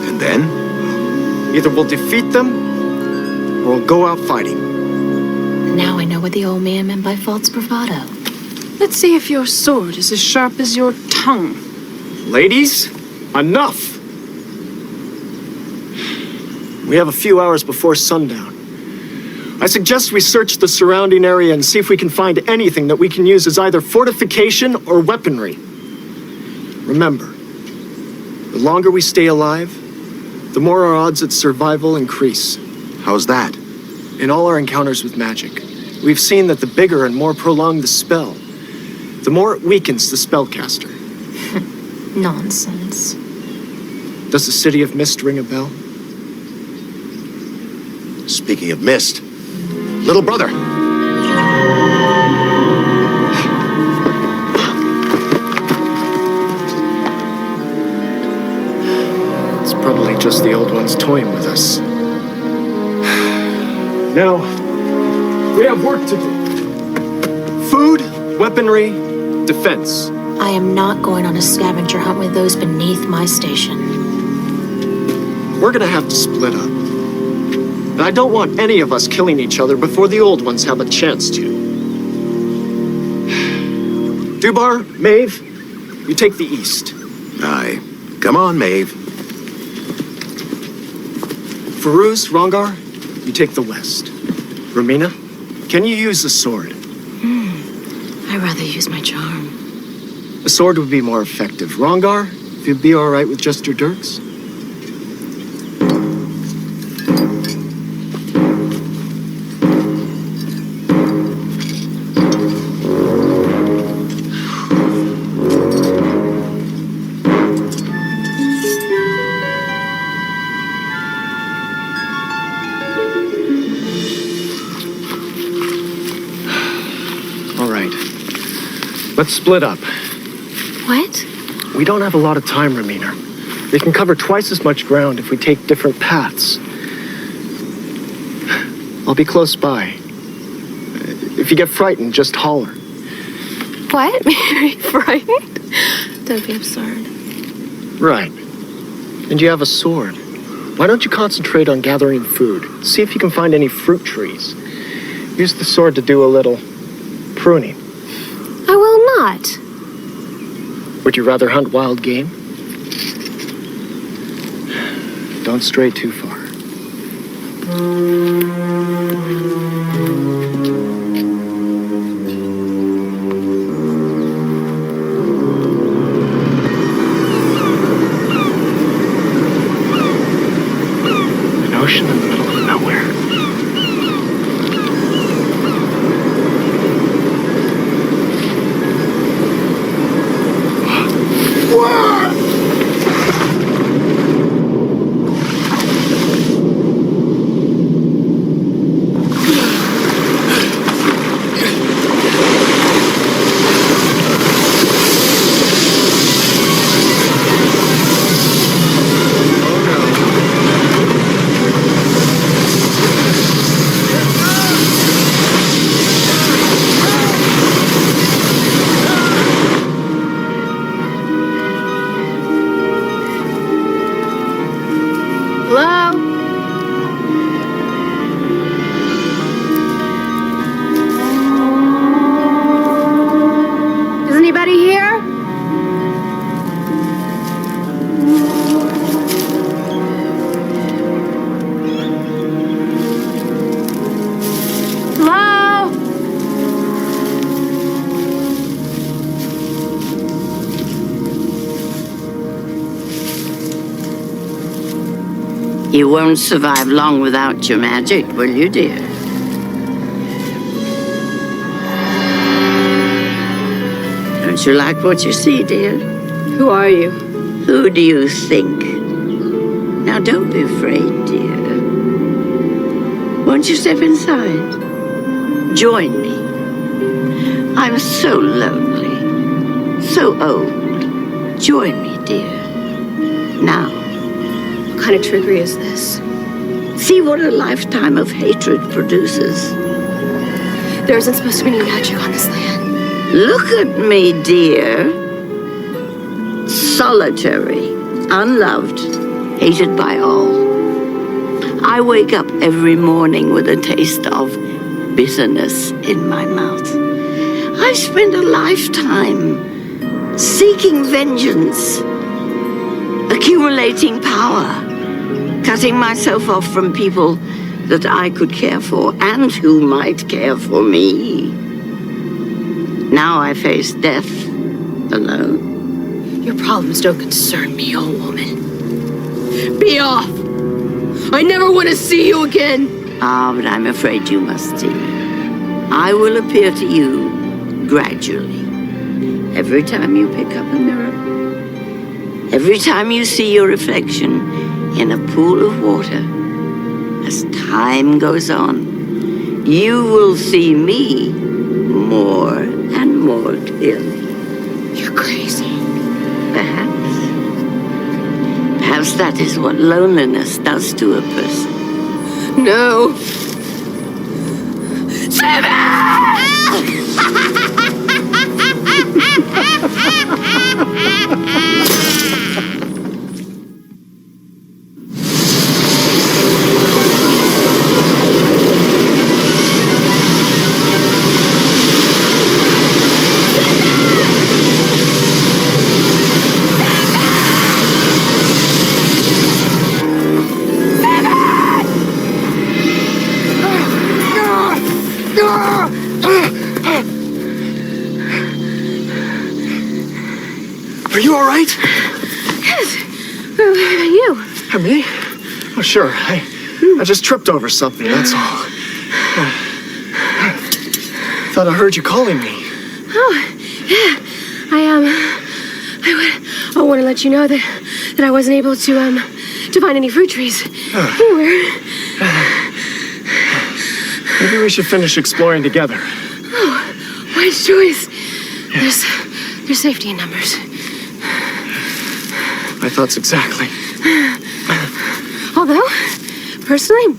And then? Either we'll defeat them, or we'll go out fighting. Now I know what the old man meant by false bravado. Let's see if your sword is as sharp as your tongue. Ladies, enough! We have a few hours before sundown. I suggest we search the surrounding area and see if we can find anything that we can use as either fortification or weaponry. Remember, the longer we stay alive, the more our odds at survival increase. How's that? In all our encounters with magic, we've seen that the bigger and more prolonged the spell, the more it weakens the spellcaster. Nonsense. Does the City of Mist ring a bell? Speaking of mist, little brother. It's probably just the Old Ones toying with us. Now, we have work to do. Food, weaponry, defense. I am not going on a scavenger hunt with those beneath my station. We're gonna have to split up. And I don't want any of us killing each other before the Old Ones have a chance to. Dubar, Maeve, you take the east. Aye. Come on, Maeve. Farouz, Rongar, you take the west. Romina, can you use the sword? I'd rather use my charm. A sword would be more effective. Rongar, if you'd be all right with just your dirks? Let's split up. What? We don't have a lot of time, Ramina. We can cover twice as much ground if we take different paths. I'll be close by. If you get frightened, just holler. What? Are you frightened? Don't be absurd. Right. And you have a sword. Why don't you concentrate on gathering food? See if you can find any fruit trees. Use the sword to do a little pruning. I will not. Would you rather hunt wild game? Don't stray too far. An ocean in the middle of nowhere. Hello? Is anybody here? Hello? You won't survive long without your magic, will you, dear? Don't you like what you see, dear? Who are you? Who do you think? Now, don't be afraid, dear. Won't you step inside? Join me. I'm so lonely, so old. Join me, dear. Now. What kind of trickery is this? See what a lifetime of hatred produces. There isn't supposed to be any magic on this land. Look at me, dear. Solitary, unloved, hated by all. I wake up every morning with a taste of bitterness in my mouth. I've spent a lifetime seeking vengeance, accumulating power, cutting myself off from people that I could care for and who might care for me. Now I face death alone. Your problems don't concern me, old woman. Be off! I never want to see you again! Ah, but I'm afraid you must see. I will appear to you gradually. Every time you pick up a mirror, every time you see your reflection in a pool of water, as time goes on, you will see me more and more clearly. You're crazy. Perhaps. Perhaps that is what loneliness does to a person. No. Are you all right? Yes. What about you? Me? Oh, sure. I just tripped over something, that's all. Thought I heard you calling me. Oh, yeah. I want to let you know that I wasn't able to find any fruit trees anywhere. Maybe we should finish exploring together. Oh, wise choice. There's safety in numbers. My thoughts exactly. Although, personally,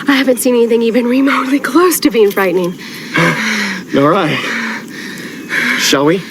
I haven't seen anything even remotely close to being frightening. All right. Shall we?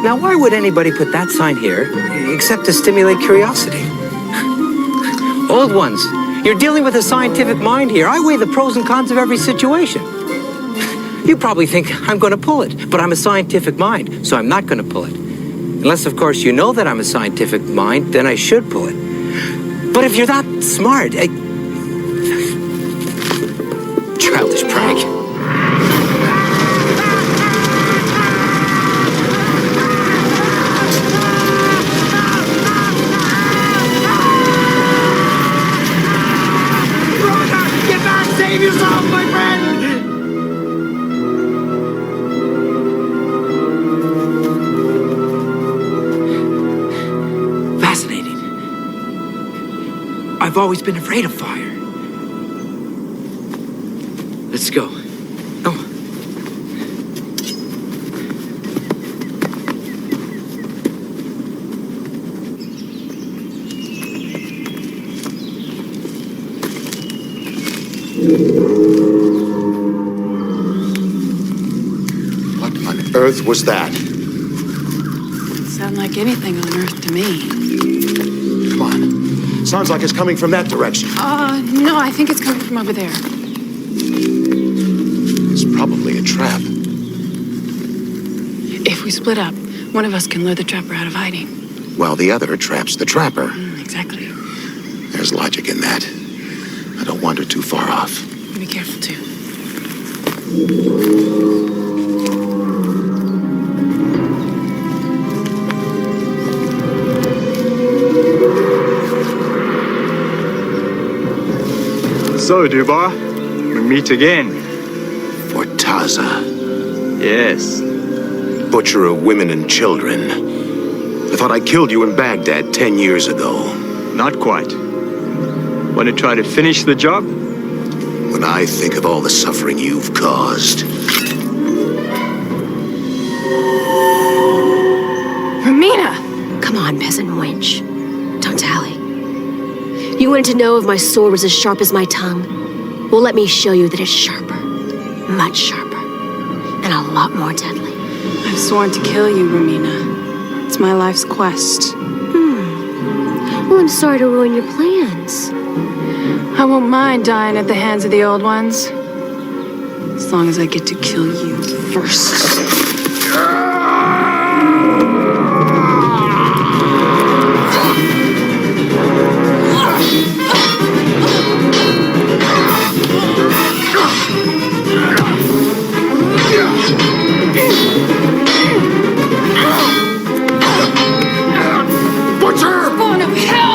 Now, why would anybody put that sign here except to stimulate curiosity? Old ones, you're dealing with a scientific mind here. I weigh the pros and cons of every situation. You probably think I'm going to pull it, but I'm a scientific mind, so I'm not going to pull it. Unless, of course, you know that I'm a scientific mind, then I should pull it. But if you're that smart, childish prank. Save yourself, my friend! Fascinating. I've always been afraid of fire. Let's go. Oh. What on earth was that? Sound like anything on Earth to me. Come on. Sounds like it's coming from that direction. No, I think it's coming from over there. It's probably a trap. If we split up, one of us can lure the trapper out of hiding. While the other traps the trapper. Exactly. There's logic in that. I don't wander too far off. Be careful, too. So, Dubois, we meet again. Fortaza. Yes. Butcher of women and children. I thought I killed you in Baghdad 10 years ago. Not quite. Want to try to finish the job? When I think of all the suffering you've caused. Romina! Come on, peasant wench. Don't tally. You wanted to know if my sword was as sharp as my tongue? Well, let me show you that it's sharper. Much sharper. And a lot more deadly. I've sworn to kill you, Romina. It's my life's quest. Well, I'm sorry to ruin your plans. I won't mind dying at the hands of the old ones. As long as I get to kill you first. Butcher! Spawn of hell!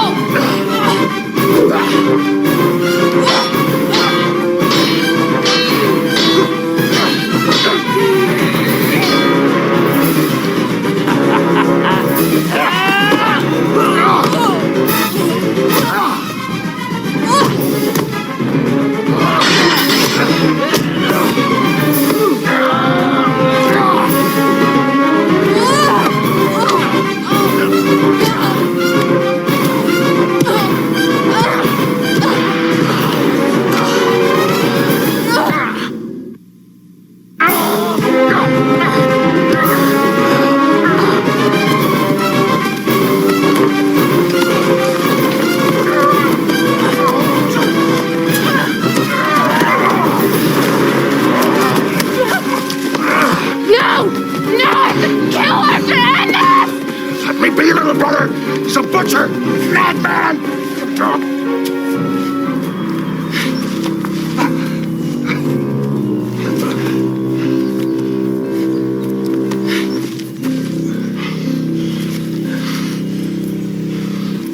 Let me be, little brother! He's a butcher! Madman!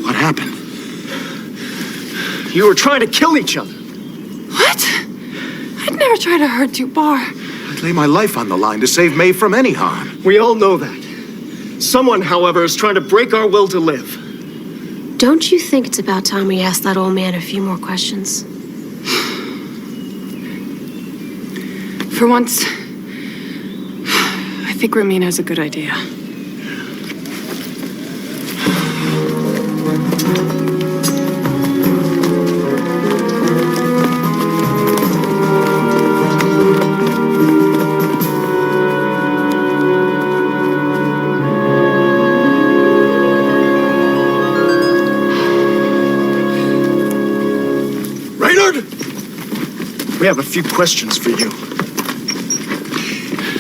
What happened? You were trying to kill each other. What? I'd never try to hurt you, Bar. I'd lay my life on the line to save Maeve from any harm. We all know that. Someone, however, is trying to break our will to live. Don't you think it's about time we ask that old man a few more questions? For once, I think Ramin has a good idea. We have a few questions for you.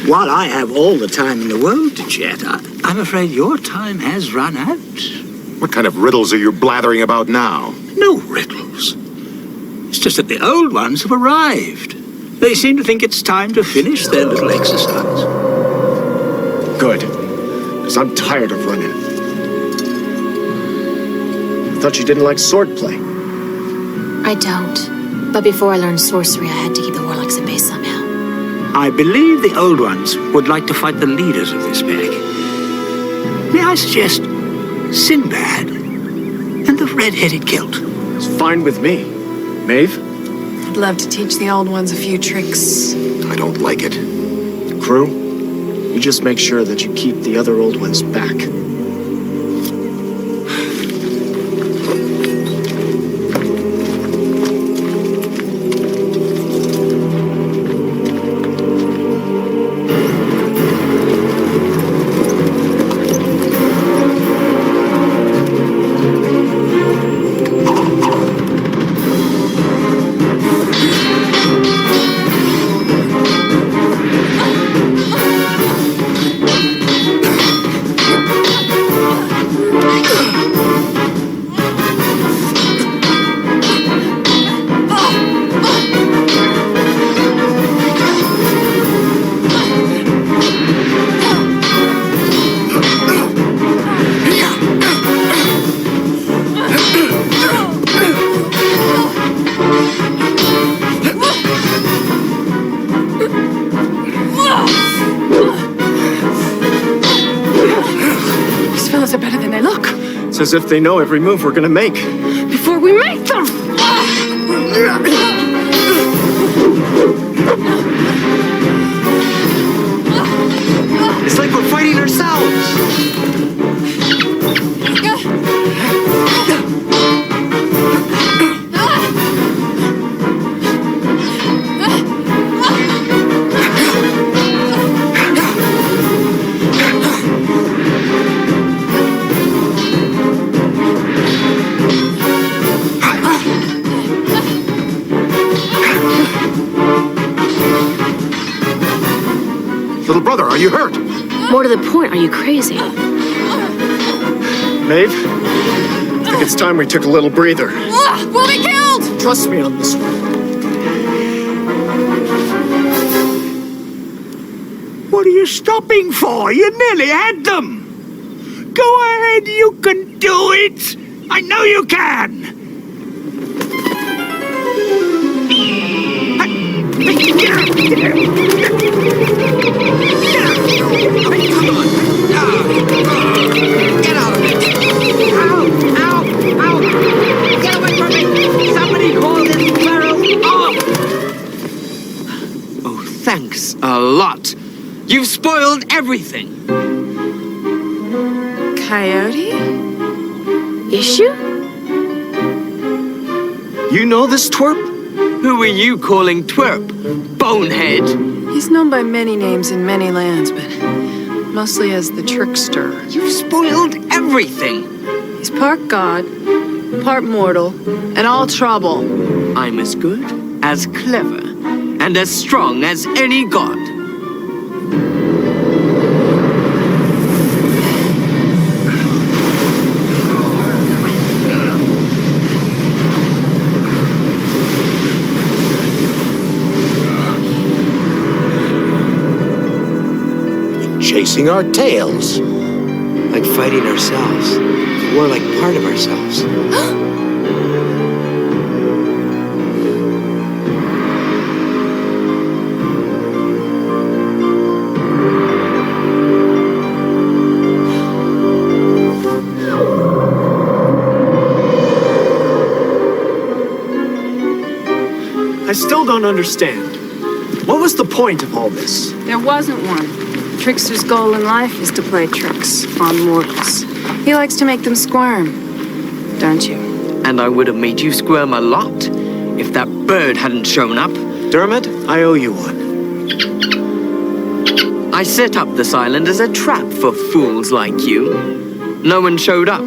While I have all the time in the world to chat, I'm afraid your time has run out. What kind of riddles are you blathering about now? No riddles. It's just that the old ones have arrived. They seem to think it's time to finish their little exercise. Good. Because I'm tired of running. I thought you didn't like swordplay. I don't. But before I learned sorcery, I had to keep the warlocks at bay somehow. I believe the old ones would like to fight the leaders of this pack. May I suggest Sinbad and the red-headed Celt? It's fine with me. Maeve? I'd love to teach the old ones a few tricks. I don't like it. Crew, you just make sure that you keep the other old ones back. As if they know every move we're gonna make. Before we make them! It's like we're fighting ourselves! Little brother, are you hurt? More to the point, are you crazy? Maeve, I think it's time we took a little breather. We'll be killed! Trust me on this one. What are you stopping for? You nearly had them. Go ahead, you can do it. I know you can. Get out of it! Ow! Ow! Ow! Get away from me! Somebody call this barrel off! Oh, thanks a lot. You've spoiled everything. Coyote? Issue? You know this twerp? Who are you calling twerp? Bonehead. He's known by many names in many lands, but mostly as the trickster. You've spoiled everything. He's part god, part mortal, and all trouble. I'm as good, as clever, and as strong as any god. Chasing our tails. Like fighting ourselves. We're like part of ourselves. I still don't understand. What was the point of all this? There wasn't one. Trickster's goal in life is to play tricks on mortals. He likes to make them squirm, don't you? And I would have made you squirm a lot if that bird hadn't shown up. Dermot, I owe you one. I set up this island as a trap for fools like you. No one showed up.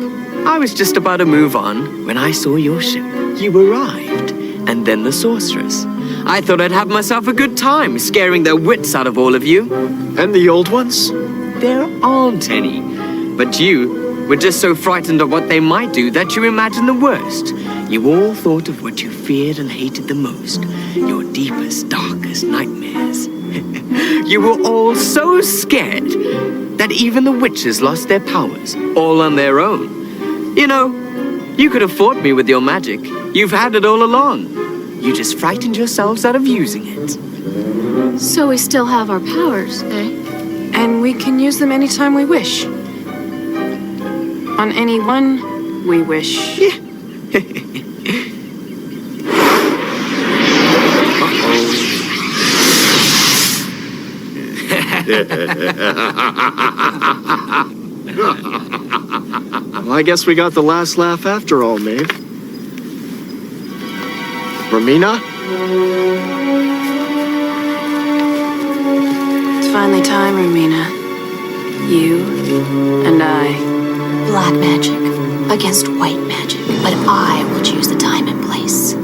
I was just about to move on when I saw your ship. You arrived, and then the sorceress. I thought I'd have myself a good time scaring the wits out of all of you. And the old ones? There aren't any. But you were just so frightened of what they might do that you imagined the worst. You all thought of what you feared and hated the most. Your deepest, darkest nightmares. You were all so scared that even the witches lost their powers, all on their own. You know, you could have fought me with your magic. You've had it all along. You just frightened yourselves out of using it. So we still have our powers, eh? And we can use them anytime we wish. On anyone we wish. Yeah. Well, I guess we got the last laugh after all, Maeve. Romina? It's finally time, Romina. You and I. Black magic against white magic, but I will choose the time and place.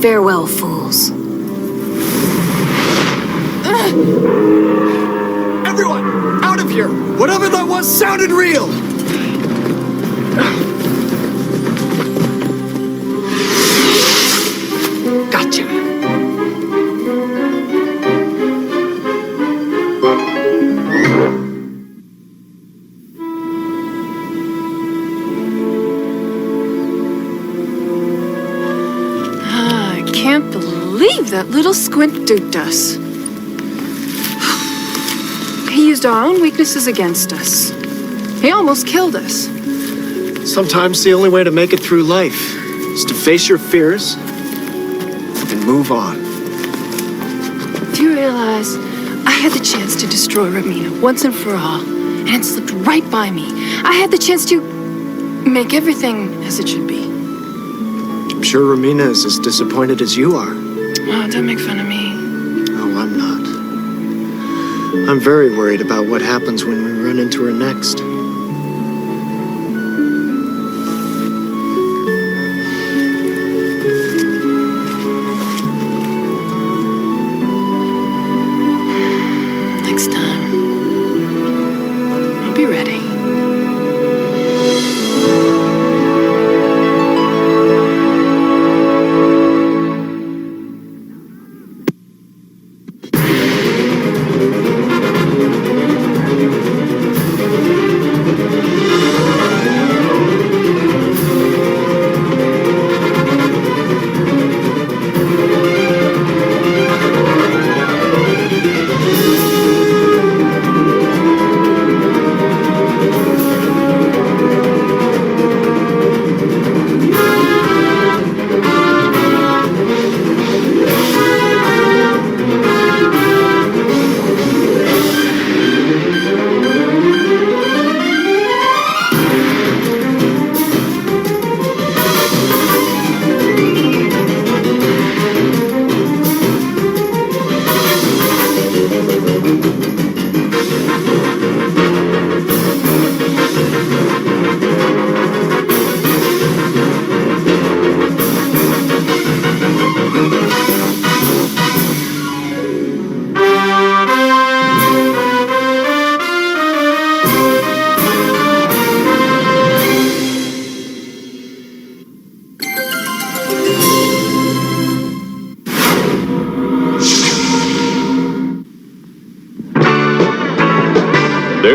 Farewell, fools. Everyone, out of here! Whatever that was sounded real! Gotcha. I can't believe that little squint duped us. He used our own weaknesses against us. He almost killed us. Sometimes the only way to make it through life is to face your fears and move on. Do you realize I had the chance to destroy Romina once and for all, and it slipped right by me. I had the chance to make everything as it should be. I'm sure Romina is as disappointed as you are. Oh, don't make fun of me. Oh, I'm not. I'm very worried about what happens when we run into her next.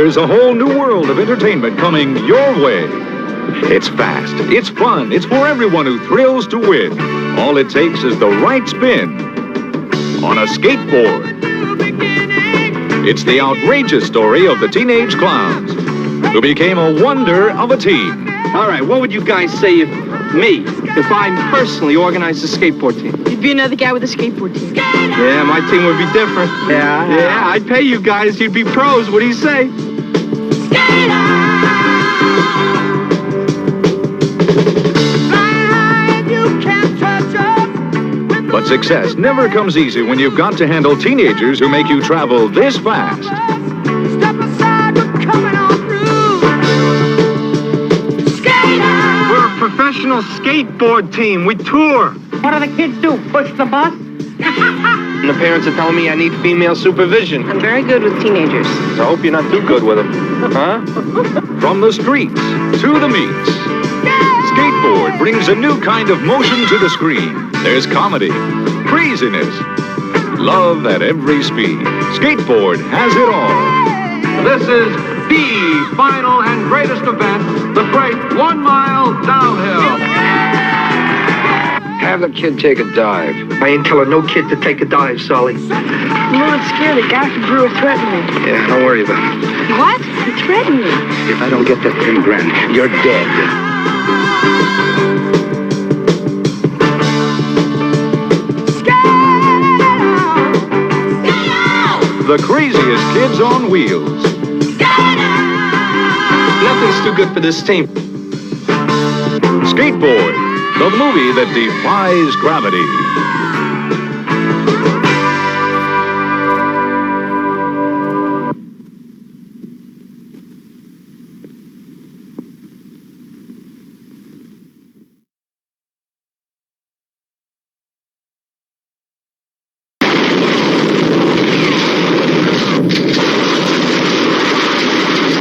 There's a whole new world of entertainment coming your way. It's fast, it's fun, it's for everyone who thrills to win. All it takes is the right spin on a skateboard. It's the outrageous story of the teenage clowns who became a wonder of a team. All right, what would you guys say if I personally organized a skateboard team? You'd be another guy with a skateboard team. Yeah, my team would be different. Yeah, I'd pay you guys. You'd be pros. What do you say? But success never comes easy when you've got to handle teenagers who make you travel this fast. We're a professional skateboard team. We tour. What do the kids do? Push the bus? And the parents are telling me I need female supervision. I'm very good with teenagers. So I hope you're not too good with them. Huh? From the streets to the meets, skateboard brings a new kind of motion to the screen. There's comedy, craziness, love at every speed. Skateboard has it all. This is the final and greatest event, the great 1 mile downhill. Have the kid take a dive. I ain't telling no kid to take a dive, Sully. No, I'm scared. The guy from Brewer threatened me. Yeah, don't worry about it. What? He threatened me. If I don't get that 10 grand, you're dead. The craziest kids on wheels. Nothing's too good for this team. Skateboard, the movie that defies gravity.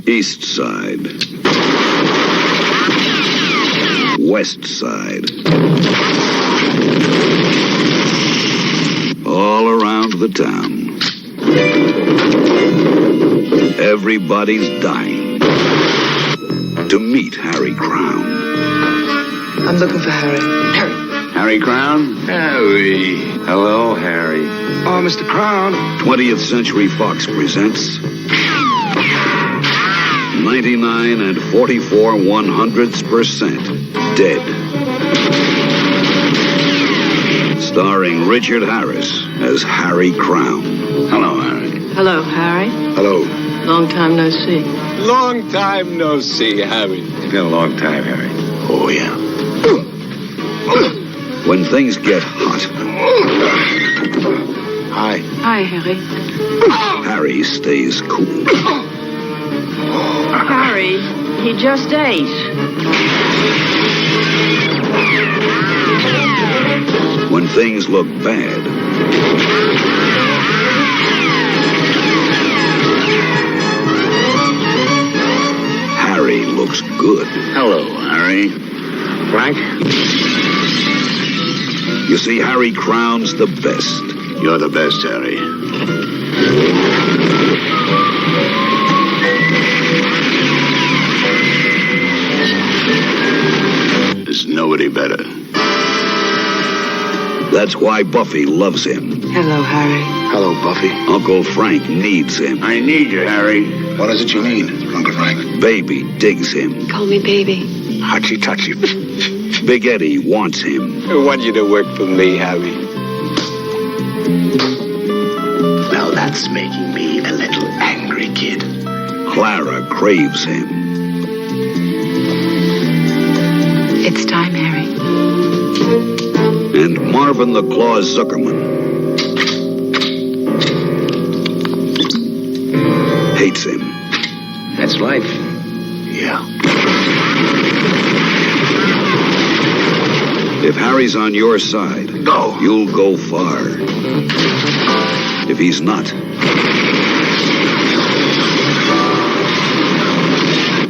East side. West side. All around the town. Everybody's dying to meet Harry Crown. I'm looking for Harry. Harry Crown? Harry. Hello, Harry. Oh, Mr. Crown. 20th Century Fox presents 99 and 44 100% Dead. Starring Richard Harris as Harry Crown. Hello, Harry. Hello, Harry. Hello. Long time no see. Long time no see, Harry. It's been a long time, Harry. Oh, yeah. When things get hot. Hi. Hi, Harry. Harry stays cool. Harry, he just ate. When things look bad. Harry looks good. Hello, Harry. Frank? You see, Harry Crown's the best. You're the best, Harry. There's nobody better. That's why Buffy loves him. Hello, Harry. Hello, Buffy. Uncle Frank needs him. I need you, Harry. What is it you need, Uncle Frank? Baby digs him. Call me baby. Hachi touchy. Big Eddie wants him. I want you to work for me, Harry. Now that's making me a little angry, kid. Clara craves him. It's time, Harry. And Marvin the Claw Zuckerman hates him. That's life. Yeah. If Harry's on your side, you'll go far. If he's not,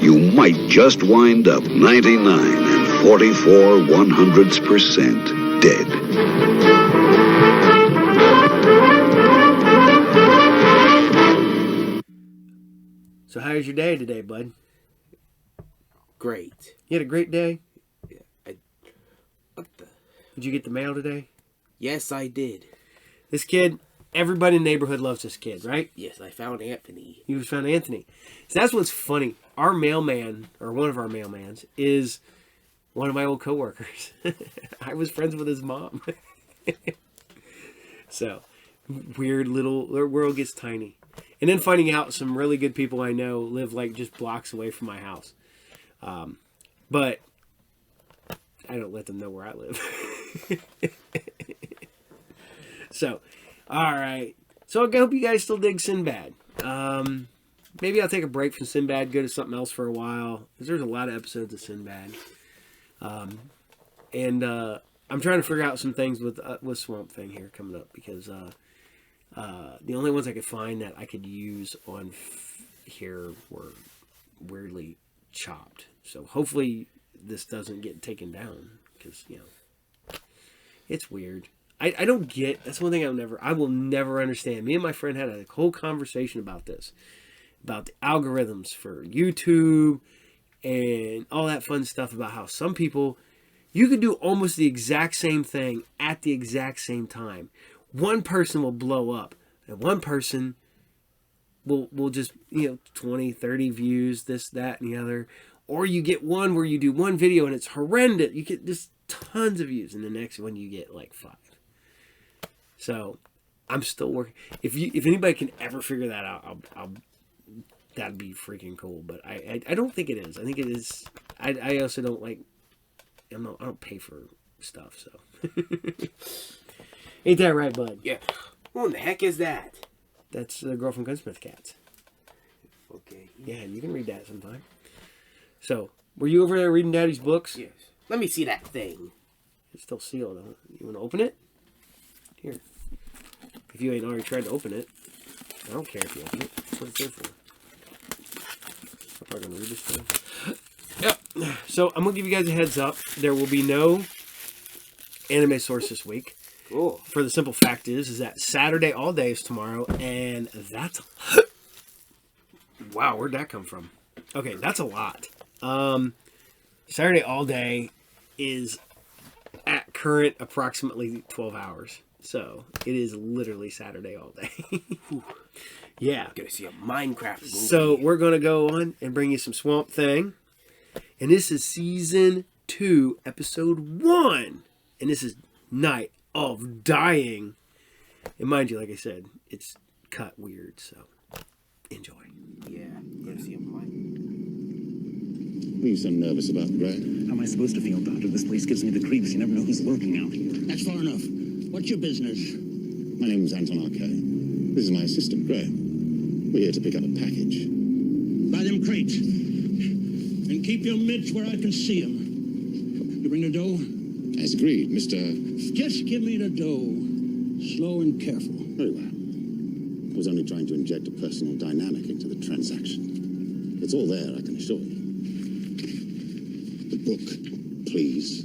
you might just wind up 99 and 44 100% dead. So how's your day today, bud? Great. You had a great day? Yeah. What the? Did you get the mail today? Yes, I did. This kid, everybody in the neighborhood loves this kid, right? Yes, I found Anthony. You found Anthony. So that's what's funny. Our mailman, or one of our mailmans, is one of my old coworkers. I was friends with his mom. So, weird little, their world gets tiny. And then finding out some really good people I know live like just blocks away from my house. But I don't let them know where I live. So, all right. So I hope you guys still dig Sinbad. Maybe I'll take a break from Sinbad, go to something else for a while, because there's a lot of episodes of Sinbad. And I'm trying to figure out some things with Swamp Thing here coming up, because the only ones I could find that I could use on here were weirdly chopped. So hopefully this doesn't get taken down, because, you know, it's weird. I don't get, that's one thing I will never understand. Me and my friend had a whole conversation about this, about the algorithms for YouTube and all that fun stuff, about how some people, you can do almost the exact same thing at the exact same time. One person will blow up, and one person will just, 20, 30 views, this, that, and the other. Or you get one where you do one video and it's horrendous. You get just tons of views, and the next one you get like 5. So I'm still working. If anybody can ever figure that out, that'd be freaking cool. But I don't think it is. I think it is. I also don't like. I don't pay for stuff. So ain't that right, bud? Yeah. What the heck is that? That's the Girl from Gunsmith Cats. Okay. Yeah, you can read that sometime. So, were you over there reading Daddy's books? Yes. Let me see that thing. It's still sealed. Huh? You want to open it? Here. If you ain't already tried to open it, I don't care if you open it. That's what it's there for. I'm probably going to read this thing. Yep. So, I'm going to give you guys a heads up. There will be no anime source this week. Cool. For the simple fact is that Saturday all day is tomorrow, and that's... Wow, where'd that come from? Okay, that's a lot. Saturday all day is at current approximately 12 hours. So it is literally Saturday all day. Yeah. Gonna see a Minecraft movie. So we're gonna go on and bring you some Swamp Thing. And this is season 2, episode 1. And this is Night of Dying. And mind you, like I said, it's cut weird, so enjoy. Yeah, gonna see a Minecraft. What are you so nervous about, Gray? How am I supposed to feel about it? This place gives me the creeps. You never know who's lurking out here. That's far enough. What's your business? My name's Anton Arcay. This is my assistant, Gray. We're here to pick up a package. Buy them crates. And keep your mitts where I can see them. You bring the dough? As agreed, Mr. Just give me the dough. Slow and careful. Very well. I was only trying to inject a personal dynamic into the transaction. It's all there, I can assure you. The book, please.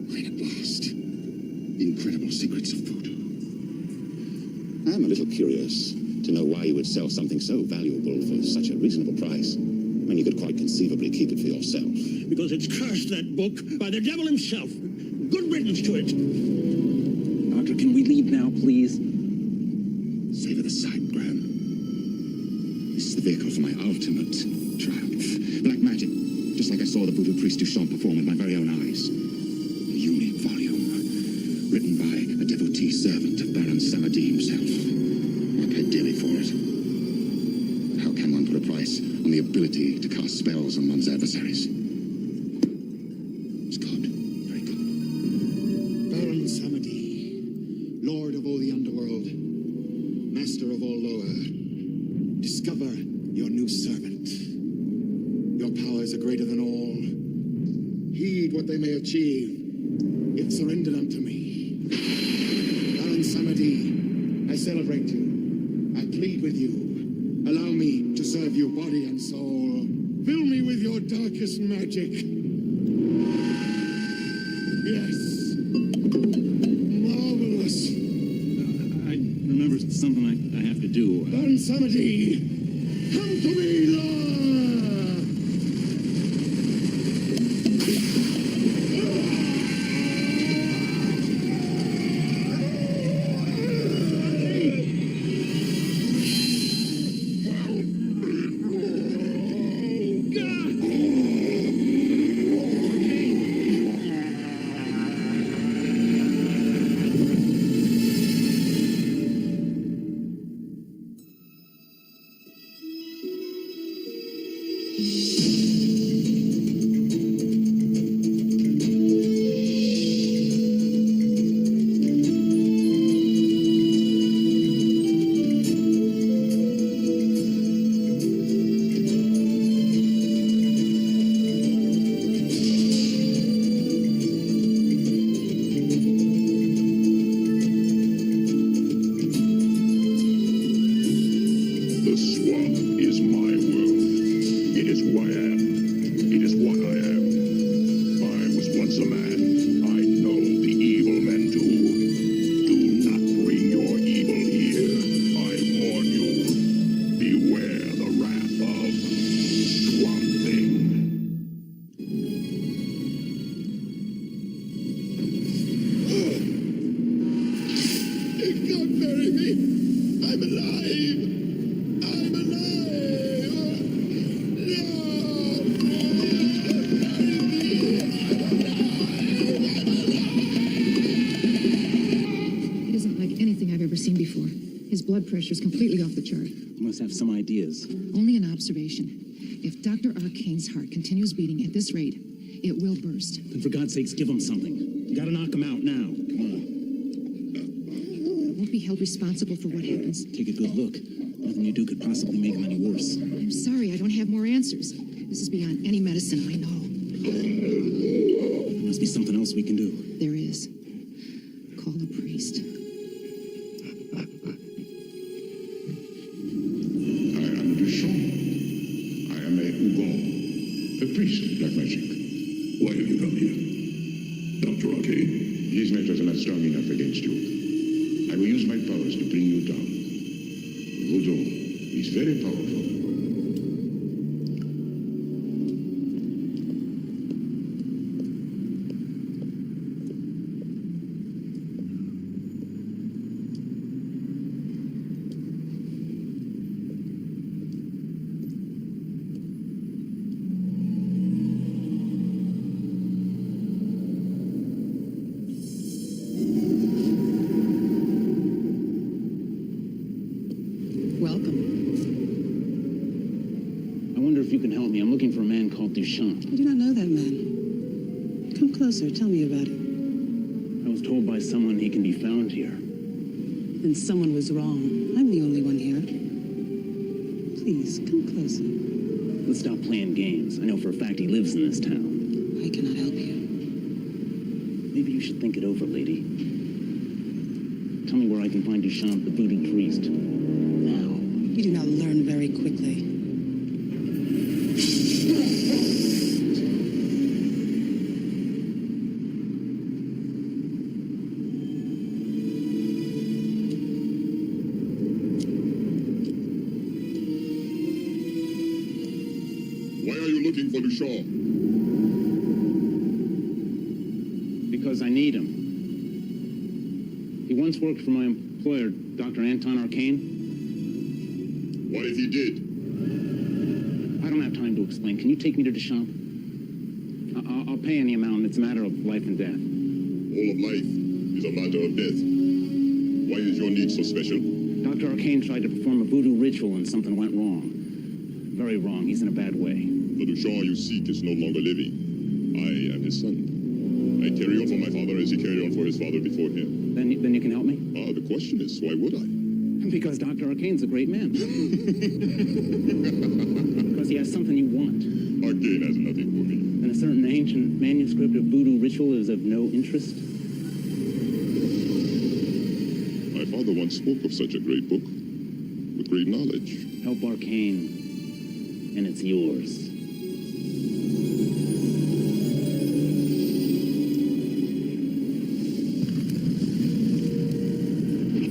Right at last. The incredible secrets of voodoo. I am a little curious to know why you would sell something so valuable for such a reasonable price when you could quite conceivably keep it for yourself. Because it's cursed, that book, by the devil himself. Good riddance to it. Doctor, can we leave now, please? Savor the sight, Graham. This is the vehicle for my ultimate triumph. Black magic, just like I saw the voodoo priest Duchamp perform with my very own eyes. A unique volume, written by a devotee servant of Baron Samedi himself. I paid dearly for it. How can one put a price on the ability to cast spells on one's adversaries? It's good, very good. Baron Samedi, Lord of all the underworld, Master of all lower, discover your new servant. Your powers are greater than all. Heed what they may achieve, yet surrendered unto me. Baron Samedi, I celebrate you. I plead with you. Allow me to serve you body and soul. Fill me with your darkest magic. Yes. do. Baron Samedi, come to me, Lord! The swamp is my world. It is who I am. It is what I am. I was once a man. I know the evil men do. Do not bring your evil here. I warn you. Beware the wrath of Swamp Thing. It can't bury me! I'm alive! I'm alive! He doesn't like anything I've ever seen before. His blood pressure is completely off the chart. Must have some ideas. Only an observation. If Dr. Arcane's heart continues beating at this rate, it will burst. Then for God's sakes, give him something. You gotta knock him out now. Come on. I won't be held responsible for what happens. Take a good look. Nothing you do could possibly make him any worse. I'm sorry, I don't have more answers. This is beyond any medicine I know. There must be something else we can do. There is. Call a priest. I am Duchamp. I am a Hugon, a priest of black magic. Why have you come here? Dr. Arcane? These matters are not strong enough against you. I will use my powers to bring you down. Voodoo is very powerful. Welcome. I wonder if you can help me. I'm looking for a man called Duchamp. I do not know that man. Come closer. Tell me about it. I was told by someone he can be found here. Then someone was wrong. I'm the only one here. Please, come closer. Let's stop playing games. I know for a fact he lives in this town. I cannot help you. Maybe you should think it over, lady. Tell me where I can find Duchamp, the voodoo priest. Now. You do not learn very quickly. Why are you looking for Duchamp? Because I need him. He once worked for my employer, Dr. Anton Arcane. What if he did? I don't have time to explain. Can you take me to Duchamp? I'll pay any amount. It's a matter of life and death. All of life is a matter of death. Why is your need so special? Dr. Arcane tried to perform a voodoo ritual and something went wrong. Very wrong. He's in a bad way. The Duchamp you seek is no longer living. I am his son. I carry on for my father as he carried on for his father before him. Then you can help me? The question is, why would I? Because Dr. Arcane's a great man. Because he has something you want. Arcane has nothing for me. And a certain ancient manuscript of voodoo ritual is of no interest? My father once spoke of such a great book, with great knowledge. Help Arcane, and it's yours.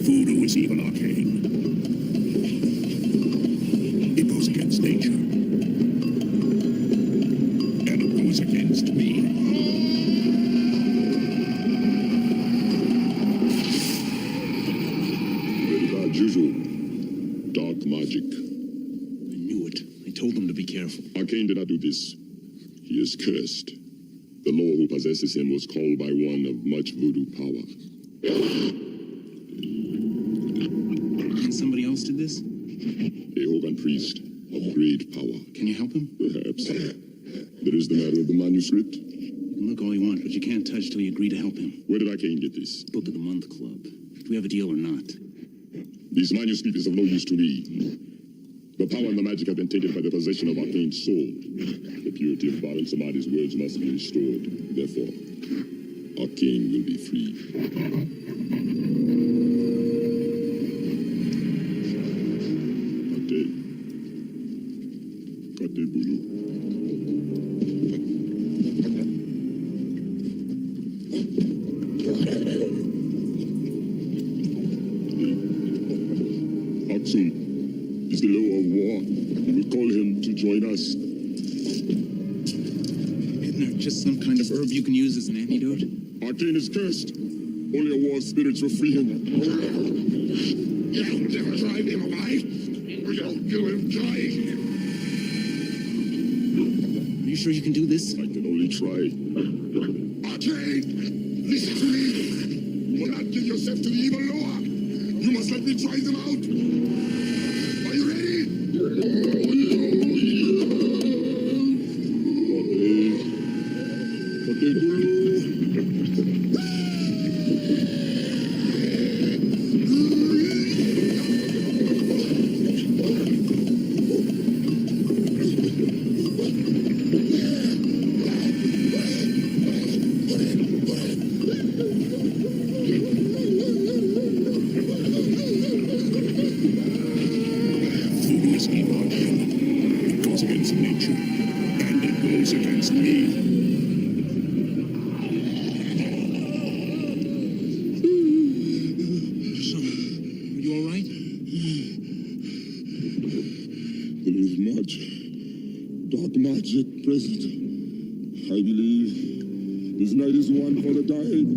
Voodoo is even Arcane. told them to be careful. Arcane did not do this. He is cursed. The Lord who possesses him was called by one of much voodoo power. And somebody else did this? A Hogan priest of great power. Can you help him? Perhaps. There is the matter of the manuscript. You can look all you want, but you can't touch till you agree to help him. Where did Arcane get this? Book of the Month Club. Do we have a deal or not? These manuscript is of no use to me. The power and the magic have been tainted by the possession of Arcane's soul. The purity of Baron Samadi's words must be restored. Therefore, Arcane will be free. Kate Bulu. Axum is the law of war. We will call him to join us. Isn't there just some kind of herb you can use as an antidote? Arcane is cursed. Only a war of spirits will free him. You'll never drive him alive. You'll kill him dying. Are you sure you can do this? I can only try. Arcane! Listen to me! You will not give yourself to the evil Loa! You must let me try them out! Are you ready? Voodoo is evil. It goes against nature, and it goes against me. Are you all right? There is much dark magic present. I believe this night is one for the dying.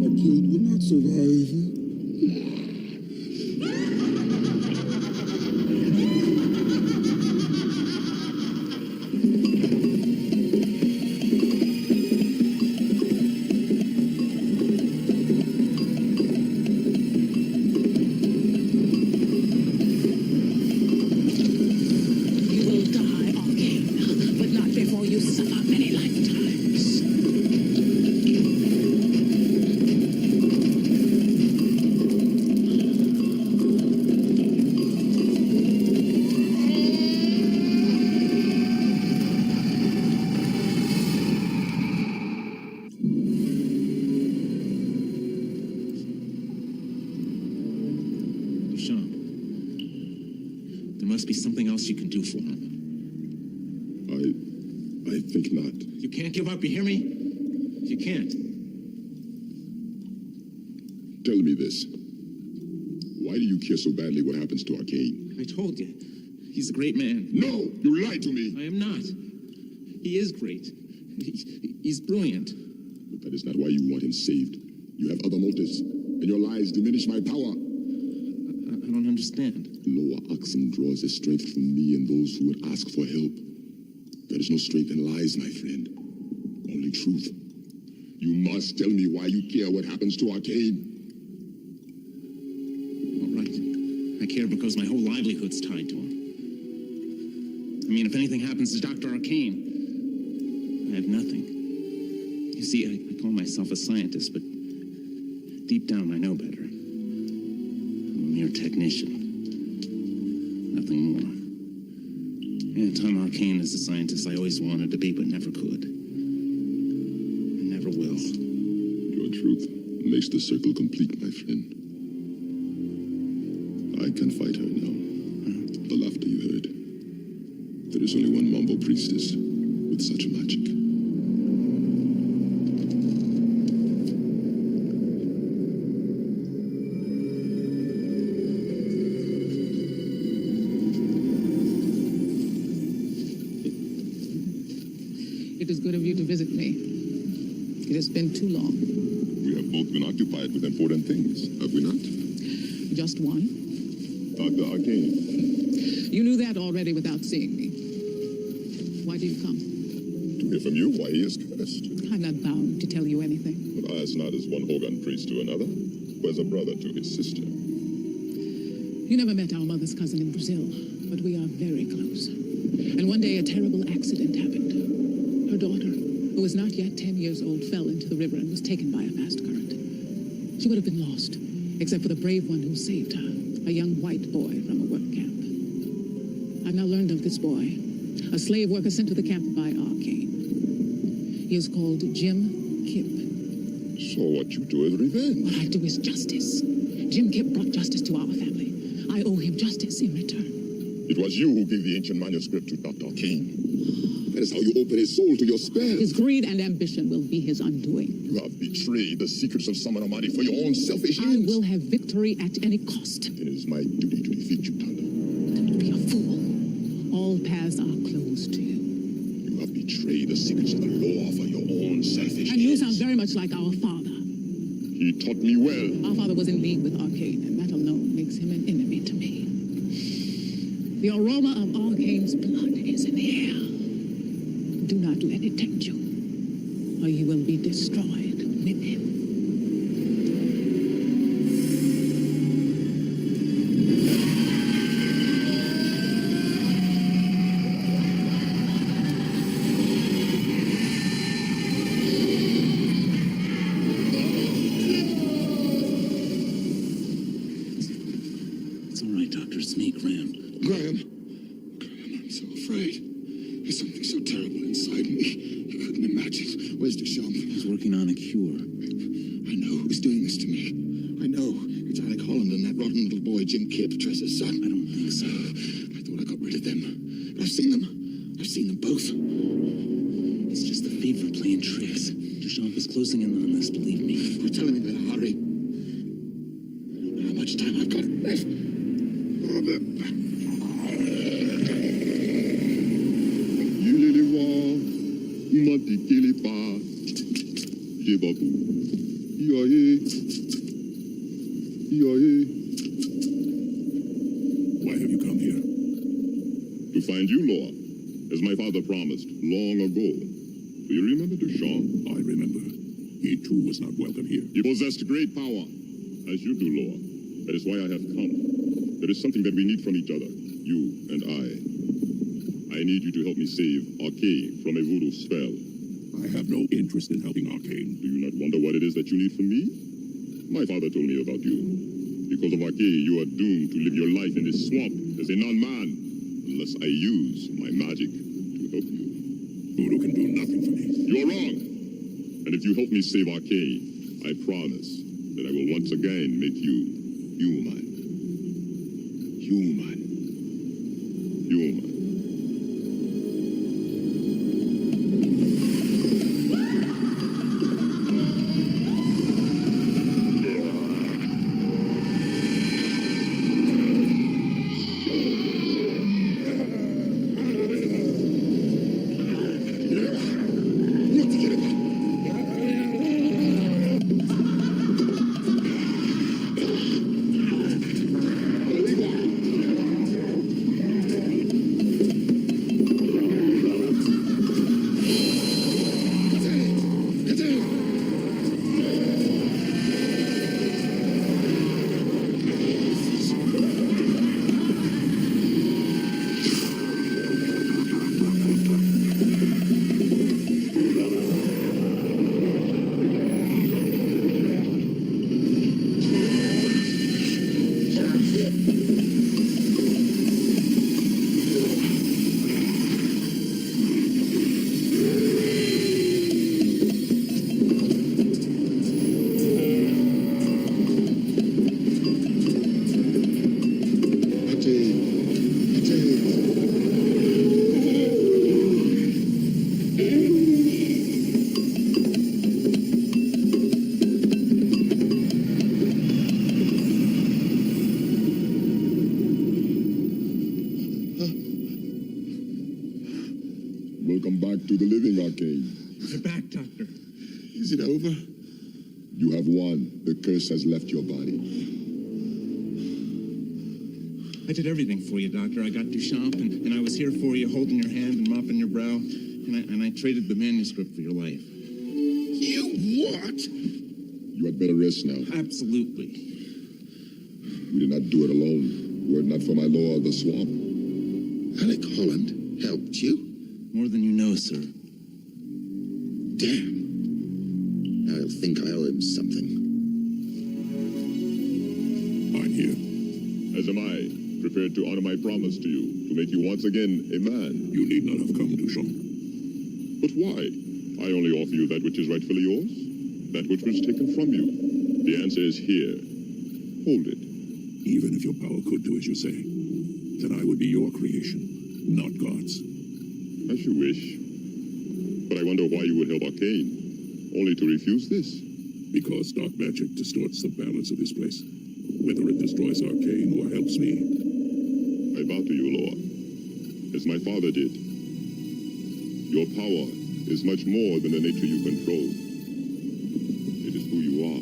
A kid will not survive. You will die, Arcane, but not before you suffer many lifetimes. Sean, there must be something else you can do for him. I think not. You can't give up, you hear me? You can't. Tell me this. Why do you care so badly what happens to Arcane? I told you, he's a great man. No! You lied to me! I am not. He is great. He's brilliant. But that is not why you want him saved. You have other motives, and your lies diminish my power. I don't understand. Loa Axum draws his strength from me and those who would ask for help. There is no strength in lies, my friend. Only truth. You must tell me why you care what happens to Arcane. All right. I care because my whole livelihood's tied to him. I mean, if anything happens to Dr. Arcane, I have nothing. You see, I call myself a scientist, but deep down I know better. I'm a mere technician. Nothing more. Anton Arcane is the scientist I always wanted to be, but never could. And never will. Your truth makes the circle complete, my friend. I can fight her now. The laughter you heard. There is only one Mambo priestess with such magic. It is good of you to visit me. It has been too long. We have both been occupied with important things, have we not? Just one. Dr. Arcane. You knew that already without seeing me. Why do you come? To hear from you why he is cursed. I'm not bound to tell you anything. But I is not as one Hogan priest to another, who as a brother to his sister. You never met our mother's cousin in Brazil, but we are very close. And one day a terrible accident happened. Her daughter, who was not yet 10 years old, fell into the river and was taken by a fast current. She would have been lost, except for the brave one who saved her, a young white boy from a work camp. I've now learned of this boy, a slave worker sent to the camp by Arcane. He is called Jim Kip. So what you do is revenge. What I do is justice. Jim Kip brought justice to our family. I owe him justice in return. It was you who gave the ancient manuscript to Dr. Kane. That is how you open his soul to your spell. His greed and ambition will be his undoing. You have betrayed the secrets of Samanamadi for your own selfish I ends. will have victory at any cost. It is my duty to defeat you, Tanda. Don't be a fool. All paths are closed to you. You have betrayed the secrets of the law for your own selfish And you ends. sound very much like our father. He taught me well. Our father was in league with Arcane, and that alone makes him an enemy to me. The aroma of Arcane's blood is in the air. Do not let it tempt you, or you will be destroyed with him. It's all right, Doctor. It's me, Graham. Graham, I'm so afraid. There's something so terrible inside me. You couldn't imagine. Where's Duchamp? He's working on a cure. I know who's doing this to me. I know. It's Alec Holland and that rotten little boy, Jim Kip, Tressa's son. I don't think so. I thought I got rid of them. But I've seen them. I've seen them both. It's just the fever playing tricks. Duchamp is closing in on this, believe me. You're telling me to hurry. I don't know how much time I've got left. Why have you come here? To find you, Laura, as my father promised long ago. Do you remember Duchamp? I remember. He too was not welcome here. He possessed great power, as you do, Laura. That is why I have come. There is something that we need from each other, you and I. I need you to help me save Arcane from a voodoo spell. I have no interest in helping Arcane. Do you not wonder what it is that you need from me? My father told me about you. Because of Arcane, you are doomed to live your life in this swamp as a non-man, unless I use my magic to help you. Voodoo can do nothing for me. You're wrong. And if you help me save Arcane, I promise that I will once again make you human. Human. Human. Welcome back to the living, Arcane. I'm back, Doctor. Is it over? You have won. The curse has left your body. I did everything for you, Doctor. I got Duchamp, and I was here for you, holding your hand and mopping your brow, and I traded the manuscript for your life. You what? You had better rest now. Absolutely. We did not do it alone. Were it not for my law of the swamp. Alec Holland helped you? More than you know, sir. Damn. I'll think I owe him something. I'm here. As am I, prepared to honor my promise to you, to make you once again a man. You need not have come, Duchamp. But why? I only offer you that which is rightfully yours, that which was taken from you. The answer is here. Hold it. Even if your power could do as you say, then I would be your creation, not God's. As you wish. But I wonder why you would help Arcane, only to refuse this. Because dark magic distorts the balance of this place. Whether it destroys Arcane or helps me. I bow to you, Lord, as my father did. Your power is much more than the nature you control. It is who you are.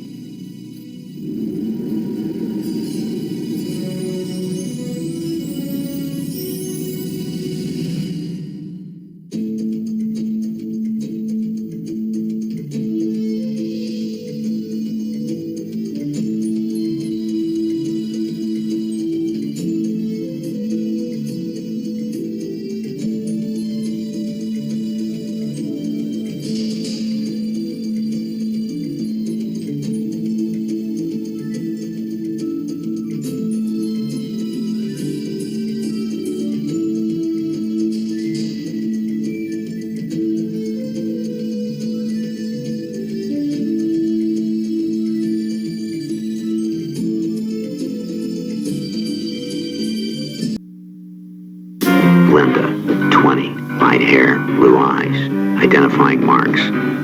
Linda, 20, light hair, blue eyes, identifying marks,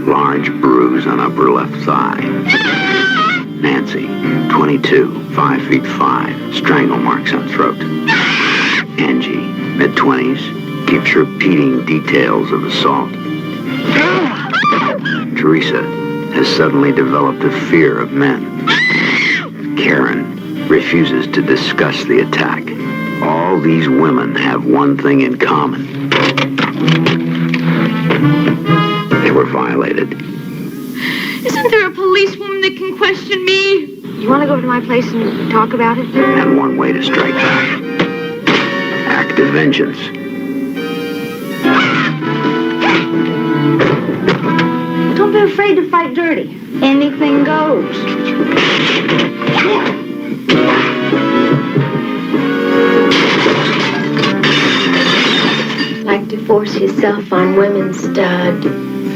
large bruise on upper left thigh. Nancy, 22, 5 feet 5, strangle marks on throat. Angie, mid-20s, keeps repeating details of assault. Teresa has suddenly developed a fear of men. Karen refuses to discuss the attack. All these women have one thing in common. They were violated. Isn't there a policewoman that can question me? You want to go over to my place and talk about it? And one way to strike back. Active vengeance. Don't be afraid to fight dirty. Anything goes. Like to force yourself on women, stud.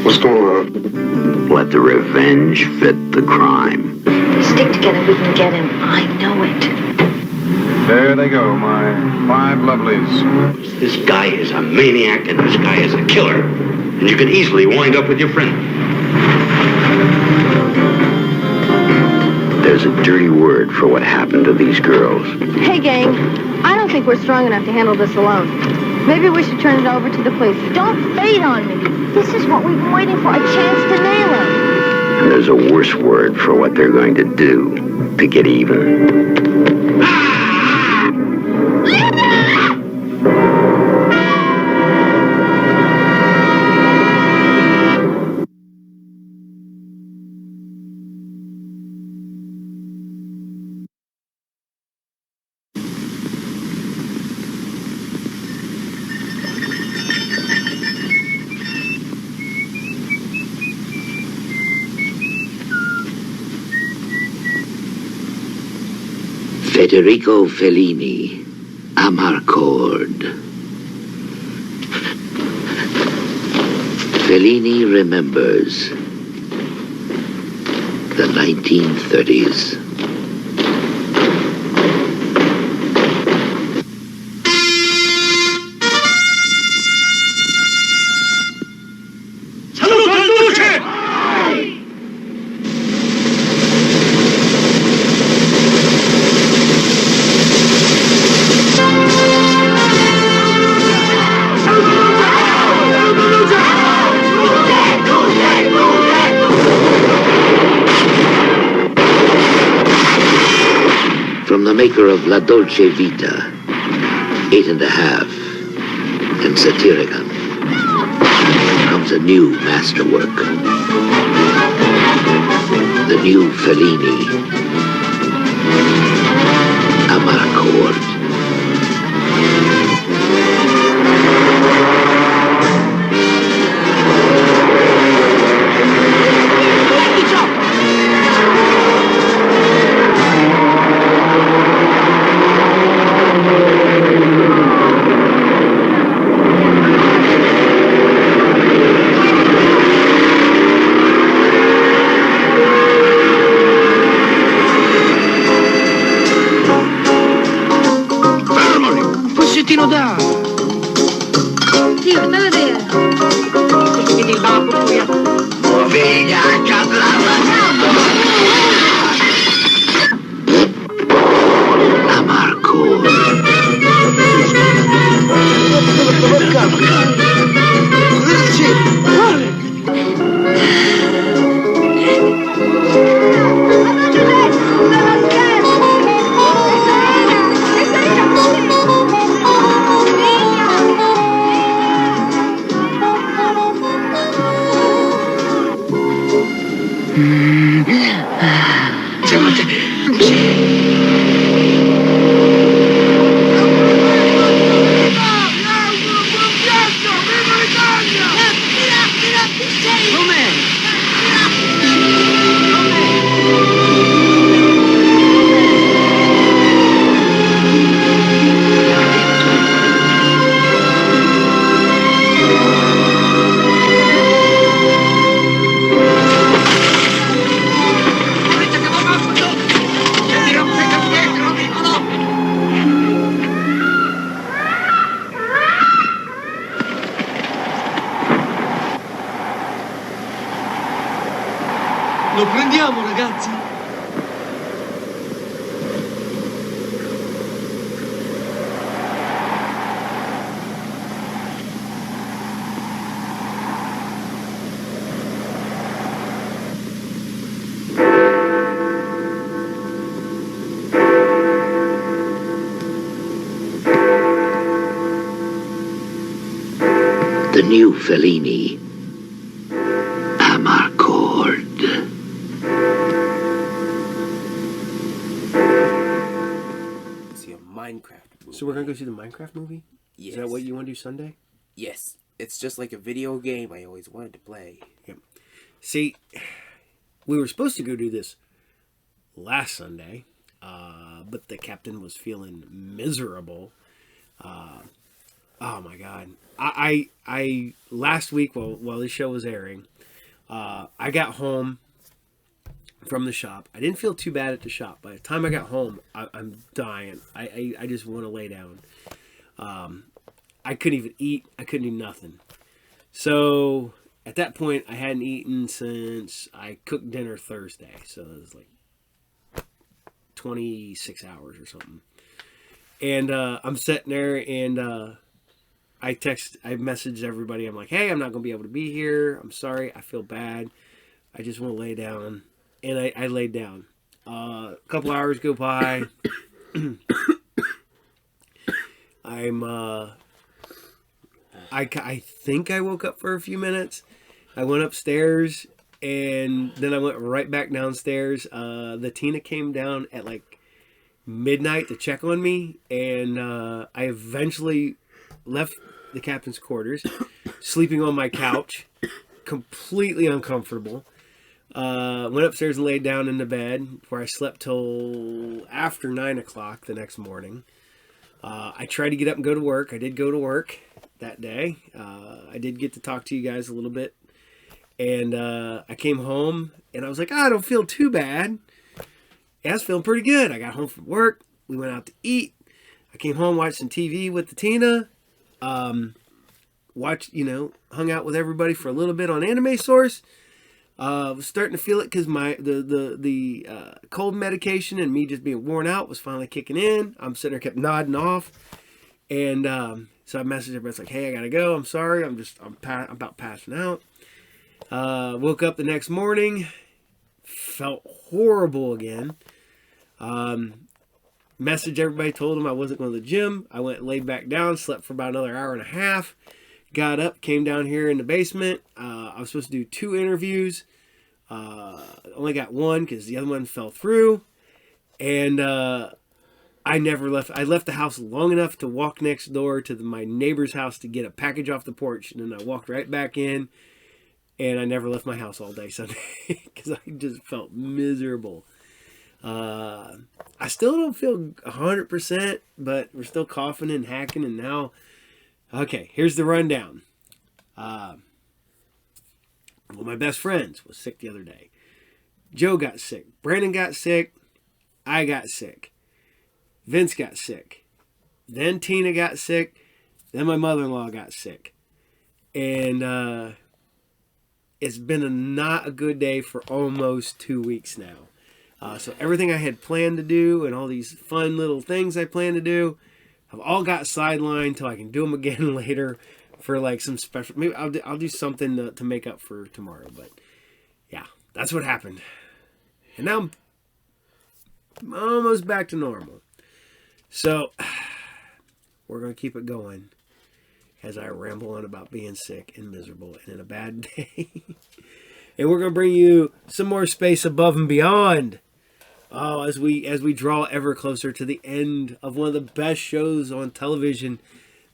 What's going on? Let the revenge fit the crime. We stick together, we can get him. I know it. There they go, my 5 lovelies. This guy is a maniac and this guy is a killer. And you could easily wind up with your friend. There's a dirty word for what happened to these girls. Hey, gang. I don't think we're strong enough to handle this alone. Maybe we should turn it over to the police. Don't bait on me. This is what we've been waiting for, a chance to nail him. And there's a worse word for what they're going to do to get even. Federico Fellini, Amarcord. Fellini remembers the 1930s. From the maker of La Dolce Vita, 8.5, and Satyricon comes a new masterwork. The new Fellini, Amarcord. Pezzettino da! Zio, sta a vedere! Vedi il babbo qui? Veglia Lo prendiamo, ragazzi? The new Fellini, Amarcord. See a Minecraft movie. So we're gonna go see the Minecraft movie? Yes. Is that what you want to do Sunday? Yes. It's just like a video game I always wanted to play. Yep. See, we were supposed to go do this last Sunday, but the captain was feeling miserable. Oh my God. I last week while this show was airing, I got home from the shop. I didn't feel too bad at the shop. By the time I got home, I'm dying. I just want to lay down. I couldn't even eat. I couldn't do nothing. So at that point, I hadn't eaten since I cooked dinner Thursday. So it was like 26 hours or something. And I'm sitting there and I messaged everybody. I'm like, hey, I'm not going to be able to be here. I'm sorry. I feel bad. I just want to lay down. And I laid down. A couple hours go by. I think I woke up for a few minutes. I went upstairs and then I went right back downstairs. The Tina came down at like midnight to check on me, and I eventually left the captain's quarters, sleeping on my couch, completely uncomfortable. Went upstairs and laid down in the bed, where I slept till after 9 o'clock the next morning. I tried to get up and go to work. I did go to work that day. I did get to talk to you guys a little bit. And I came home, and I was like, I don't feel too bad. Yeah, I was feeling pretty good. I got home from work. We went out to eat. I came home, watched some TV with the Tina. Hung out with everybody for a little bit on Anime Source. Was starting to feel it because the cold medication and me just being worn out was finally kicking in. I'm sitting there, kept nodding off, and so I messaged everybody. It's like, hey, I gotta go. I'm sorry. I'm about passing out. Woke up the next morning, felt horrible again. Messaged everybody, told them I wasn't going to the gym. I went and laid back down, slept for about another hour and a half. Got up, came down here in the basement. I was supposed to do 2 interviews. Only got 1 because the other one fell through. And I never left. I left the house long enough to walk next door to my neighbor's house to get a package off the porch. And then I walked right back in. And I never left my house all day Sunday because I just felt miserable. I still don't feel 100%, but we're still coughing and hacking. And now, okay, here's the rundown. One of my best friends was sick the other day. Joe got sick. Brandon got sick. I got sick. Vince got sick. Then Tina got sick. Then my mother-in-law got sick. And it's been not a good day for almost 2 weeks now. So everything I had planned to do and all these fun little things I plan to do have all got sidelined till I can do them again later for like some special. Maybe I'll do something to make up for tomorrow. But yeah, that's what happened. And now I'm almost back to normal. So we're going to keep it going as I ramble on about being sick and miserable and in a bad day. And we're going to bring you some more Space Above and Beyond. Oh, as we draw ever closer to the end of one of the best shows on television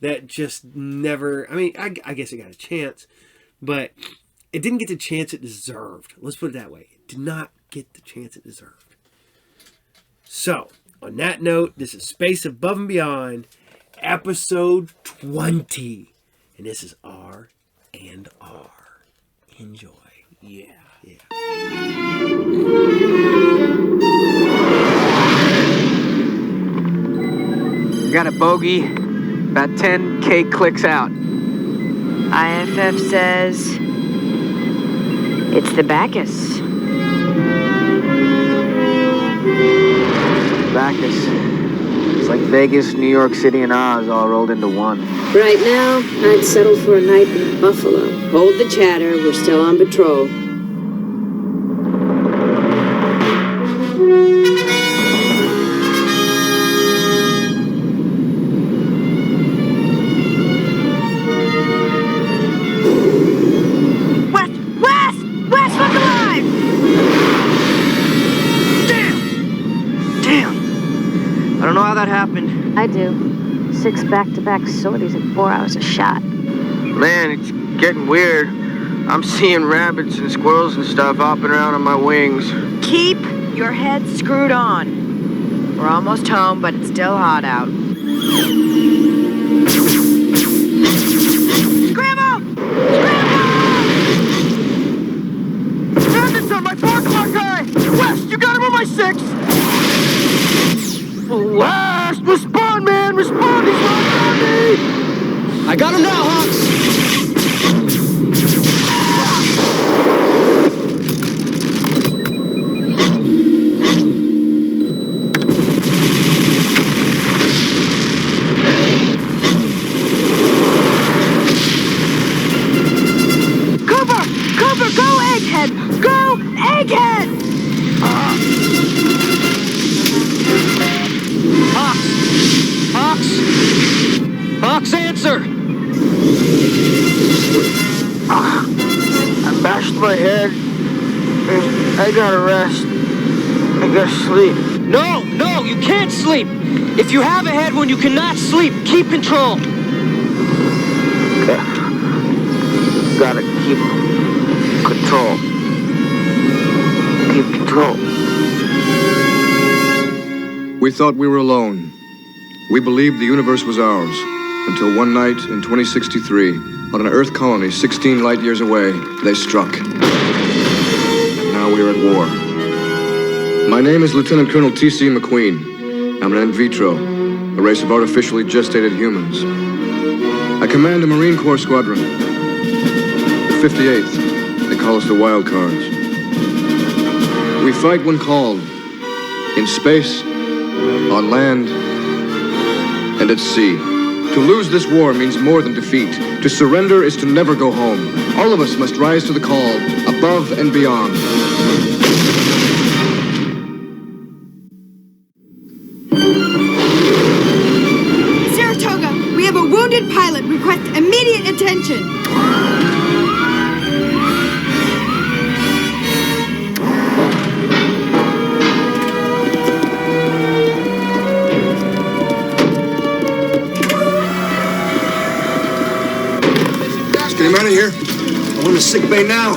that just never, I mean, I guess it got a chance, but it didn't get the chance it deserved. Let's put it that way. It did not get the chance it deserved. So, on that note, this is Space Above and Beyond, episode 20. And this is R and R. Enjoy. Yeah. Got a bogey, about 10K clicks out. IFF says it's the Bacchus. Bacchus. It's like Vegas, New York City, and Oz all rolled into one. Right now, I'd settle for a night in Buffalo. Hold the chatter, we're still on patrol. West, look alive! Damn! I don't know how that happened. I do. 6 back-to-back sorties at 4 hours a shot. Man, it's getting weird. I'm seeing rabbits and squirrels and stuff hopping around on my wings. Keep your head screwed on. We're almost home, but it's still hot out. Scramble! Bandits on my 4 o'clock guy! West, you got him on my 6! West, respond, man! Respond! He's right on me! I got him now, Hawks! Cover! Go, Egghead! Go, Egghead! Hawks, answer! I bashed my head. I gotta rest. I gotta sleep. No, you can't sleep! If you have a head wound, you cannot sleep. Keep control. Okay. Gotta keep control. Keep control. We thought we were alone. We believed the universe was ours, until one night in 2063, on an Earth colony 16 light years away, they struck. And now we are at war. My name is Lieutenant Colonel T.C. McQueen. I'm an in vitro, a race of artificially gestated humans. I command a Marine Corps squadron. The 58th, they call us the Wild Cards. We fight when called, in space, on land, and at sea. To lose this war means more than defeat. To surrender is to never go home. All of us must rise to the call, above and beyond. have a wounded pilot. Request immediate attention. Let's get him out of here. I want him to sick bay now.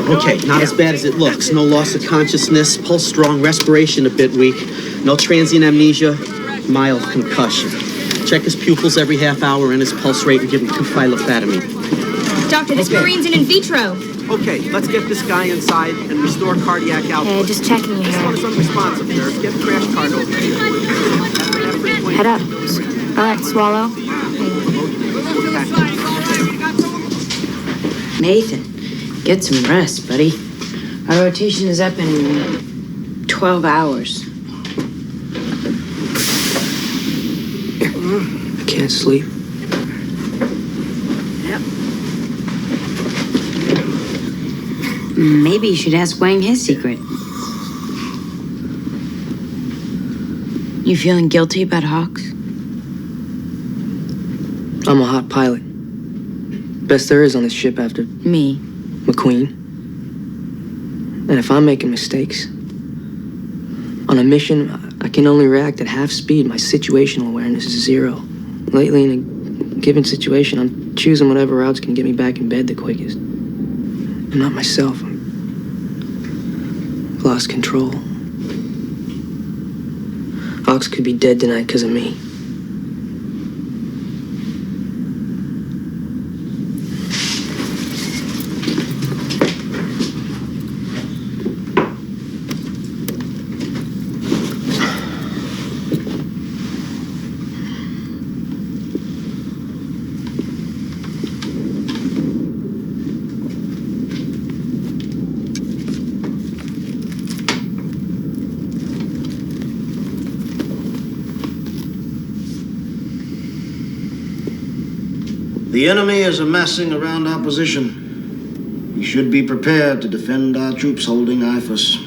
Okay, not as bad as it looks. No loss of consciousness, pulse strong, respiration a bit weak. No transient amnesia, mild concussion. Check his pupils every half hour and his pulse rate and give him 2 phylofatamine. Doctor, this Marine's in vitro. Okay, let's get this guy inside and restore cardiac output. Hey, just checking you This here. one is unresponsive, nurse. Get the crash cart over here. Head up. All right, swallow. Nathan, get some rest, buddy. Our rotation is up in 12 hours. I can't sleep. Yep. Maybe you should ask Wang his secret. You feeling guilty about Hawks? I'm a hot pilot. Best there is on this ship after me, McQueen. And if I'm making mistakes on a mission, I can only react at half speed. My situational awareness is 0. Lately, in a given situation, I'm choosing whatever route's gonna get me back in bed the quickest. I'm not myself. I've lost control. Hawks could be dead tonight because of me. The enemy is amassing around our position. We should be prepared to defend our troops holding IFOS.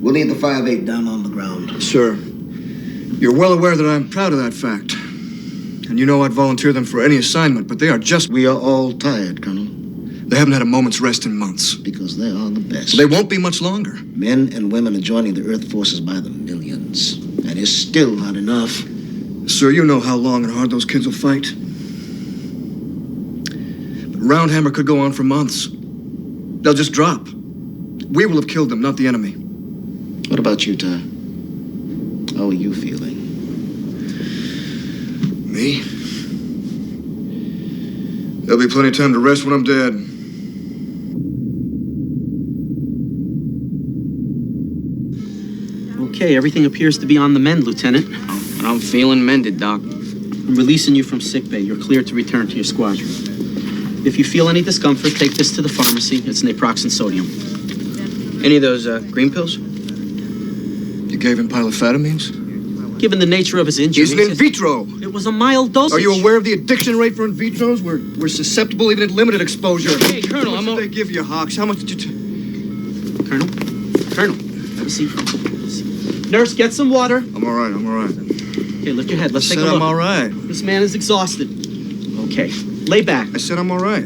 We'll need the 5-8 down on the ground. Sir, you're well aware that I'm proud of that fact. And you know I'd volunteer them for any assignment, but they are just... We are all tired, Colonel. They haven't had a moment's rest in months. Because they are the best. They won't be much longer. Men and women are joining the Earth forces by the millions. And it's still not enough. Sir, you know how long and hard those kids will fight. Roundhammer could go on for months. They'll just drop. We will have killed them, not the enemy. What about you, Ty? How are you feeling? Me? There'll be plenty of time to rest when I'm dead. Okay, everything appears to be on the mend, Lieutenant. I'm feeling mended, Doc. I'm releasing you from sickbay. You're cleared to return to your squadron. If you feel any discomfort, take this to the pharmacy. It's naproxen sodium. Any of those green pills? You gave him phylofatamines? Given the nature of his injuries... He's in vitro! It was a mild dosage. Are you aware of the addiction rate for in vitros? We're susceptible even at limited exposure. Hey, Colonel, How much did they give you, Hawks? How much did you... Colonel? Let me see. Nurse, get some water. I'm all right. Okay, lift your head. Let's take a look. I'm all right. This man is exhausted. Okay, lay back. I said I'm all right.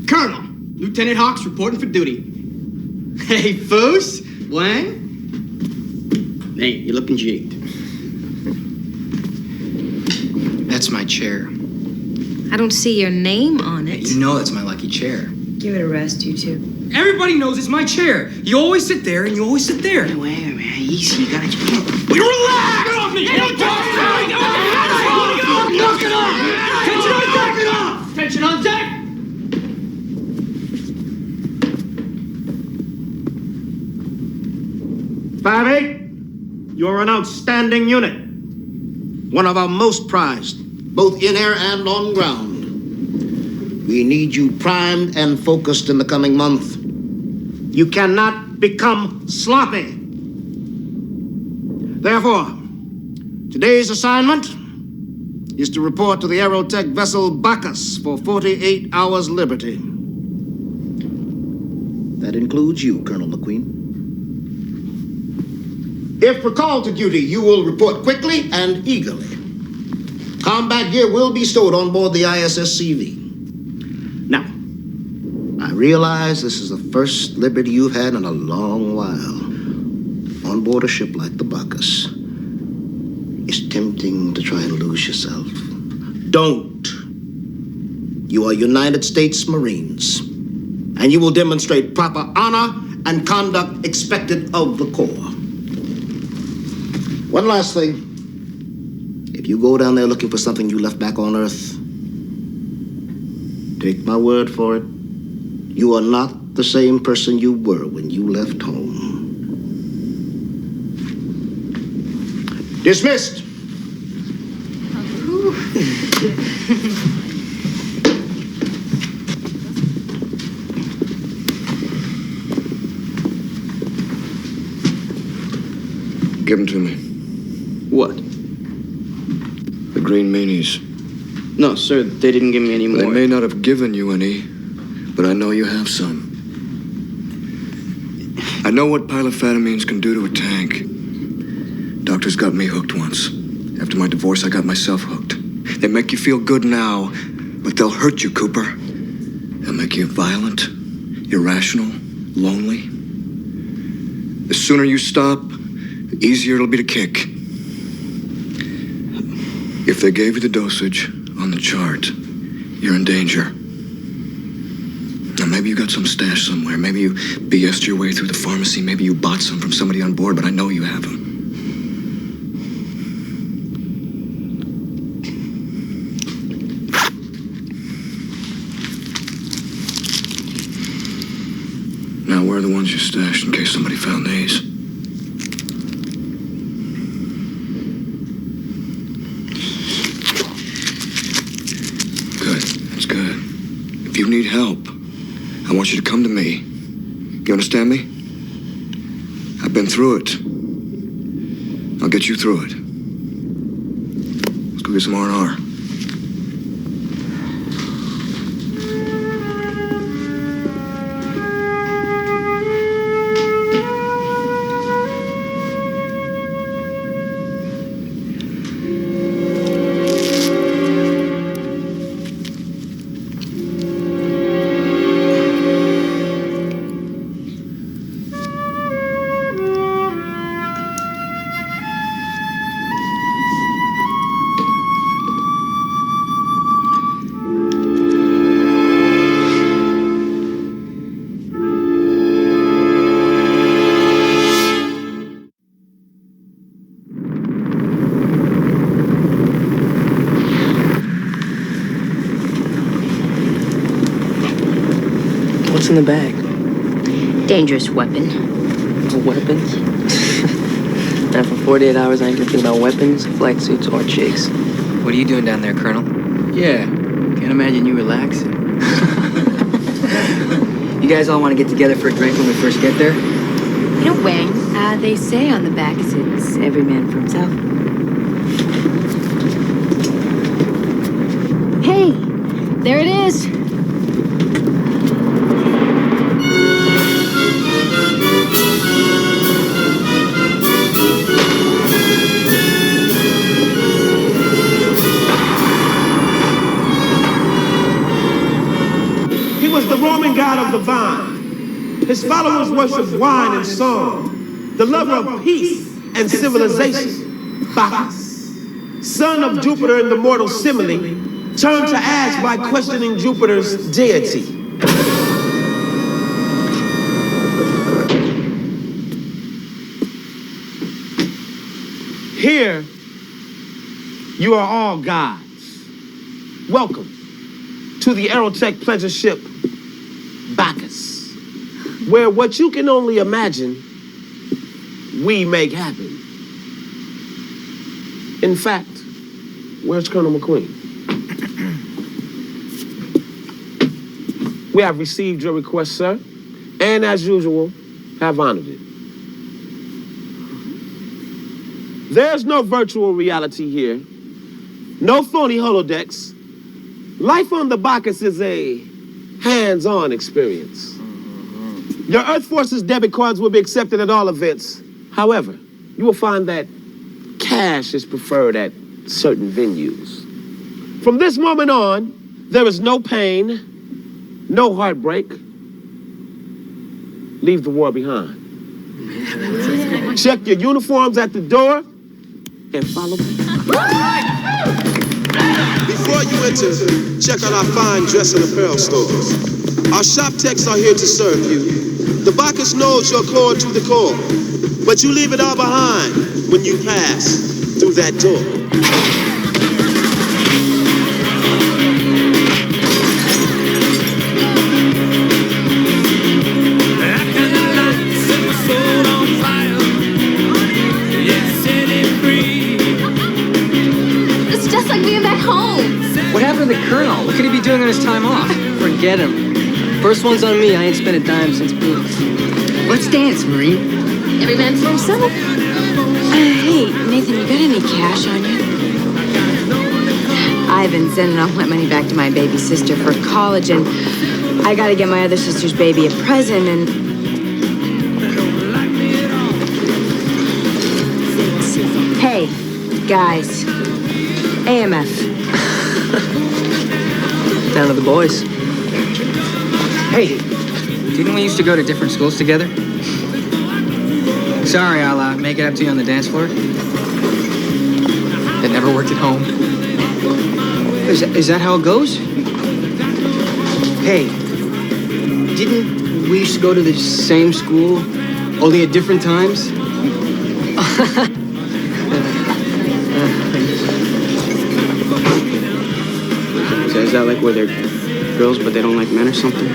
Colonel, Lieutenant Hawks reporting for duty. Hey, Foos, Wang? Hey, you're looking jaded. That's my chair. I don't see your name on it. You know that's my lucky chair. Give it a rest, you two. Everybody knows it's my chair. You always sit there and you always sit there. Wait, man, easy. You gotta Will you relax? Get off me! Get off me! Knock it off! Tension on deck! Tension on deck! You're an outstanding unit. One of our most prized, both in air and on ground. We need you primed and focused in the coming month. You cannot become sloppy. Therefore, today's assignment is to report to the Aerotech vessel Bacchus for 48 hours liberty. That includes you, Colonel McQueen. If recalled to duty, you will report quickly and eagerly. Combat gear will be stored on board the ISS CV. Now, I realize this is the first liberty you've had in a long while. On board a ship like the Bacchus, it's tempting to try and lose yourself. Don't. You are United States Marines, and you will demonstrate proper honor and conduct expected of the Corps. One last thing. If you go down there looking for something you left back on Earth, take my word for it, you are not the same person you were when you left home. Dismissed. Give them to me. What? The green meanies. No, sir, they didn't give me any more. They may not have given you any, but I know you have some. I know what pilofatamines can do to a tank. Doctors got me hooked once. After my divorce, I got myself hooked. They make you feel good now, but they'll hurt you, Cooper. They'll make you violent, irrational, lonely. The sooner you stop, the easier it'll be to kick. If they gave you the dosage on the chart, you're in danger. Now, maybe you got some stash somewhere. Maybe you BS'd your way through the pharmacy. Maybe you bought some from somebody on board, but I know you have them. Now, where are the ones you stashed in case somebody found these? Good. That's good. If you need help, I want you to come to me. You understand me? I've been through it. I'll get you through it. Let's go get some R&R. What's in the bag? Dangerous weapon. Weapons? Now for 48 hours I ain't gonna think about weapons, flight suits, or chicks. What are you doing down there, Colonel? Yeah, can't imagine you relaxing. You guys all want to get together for a drink when we first get there? You know, Wang, they say on the back it's every man for himself. Hey, there it is. He was the Roman god of the vine. His followers worshiped wine and song, the lover of peace and civilization, Bacchus. Son of Jupiter in the mortal simile, turned to ash by questioning Jupiter's deity. Here, you are all gods. Welcome to the Aerotech pleasure ship, Bacchus, where what you can only imagine, we make happen. In fact, where's Colonel McQueen? We have received your request, sir, and as usual, have honored it. There's no virtual reality here, no phony holodecks. Life on the Bacchus is a hands-on experience. Your Earth Forces debit cards will be accepted at all events. However, you will find that cash is preferred at certain venues. From this moment on, there is no pain, no heartbreak. Leave the war behind. Check your uniforms at the door and follow me. Before you enter, check out our fine dress and apparel stores. Our shop techs are here to serve you. The Bacchus knows you're core to the core, but you leave it all behind when you pass through that door. It's just like being back home. What happened to the Colonel? What could he be doing on his time off? Forget him. First one's on me. I ain't spent a dime since boot. Let's dance, Marine. Every man for himself. Hey, Nathan, you got any cash on you? I've been sending all my money back to my baby sister for college, and I gotta get my other sister's baby a present, and... Hey, guys. AMF. Down to the boys. Hey, didn't we used to go to different schools together? Sorry, I'll make it up to you on the dance floor. It never worked at home. Is that how it goes? Hey, didn't we used to go to the same school, only at different times? Is that like where they're girls but they don't like men or something?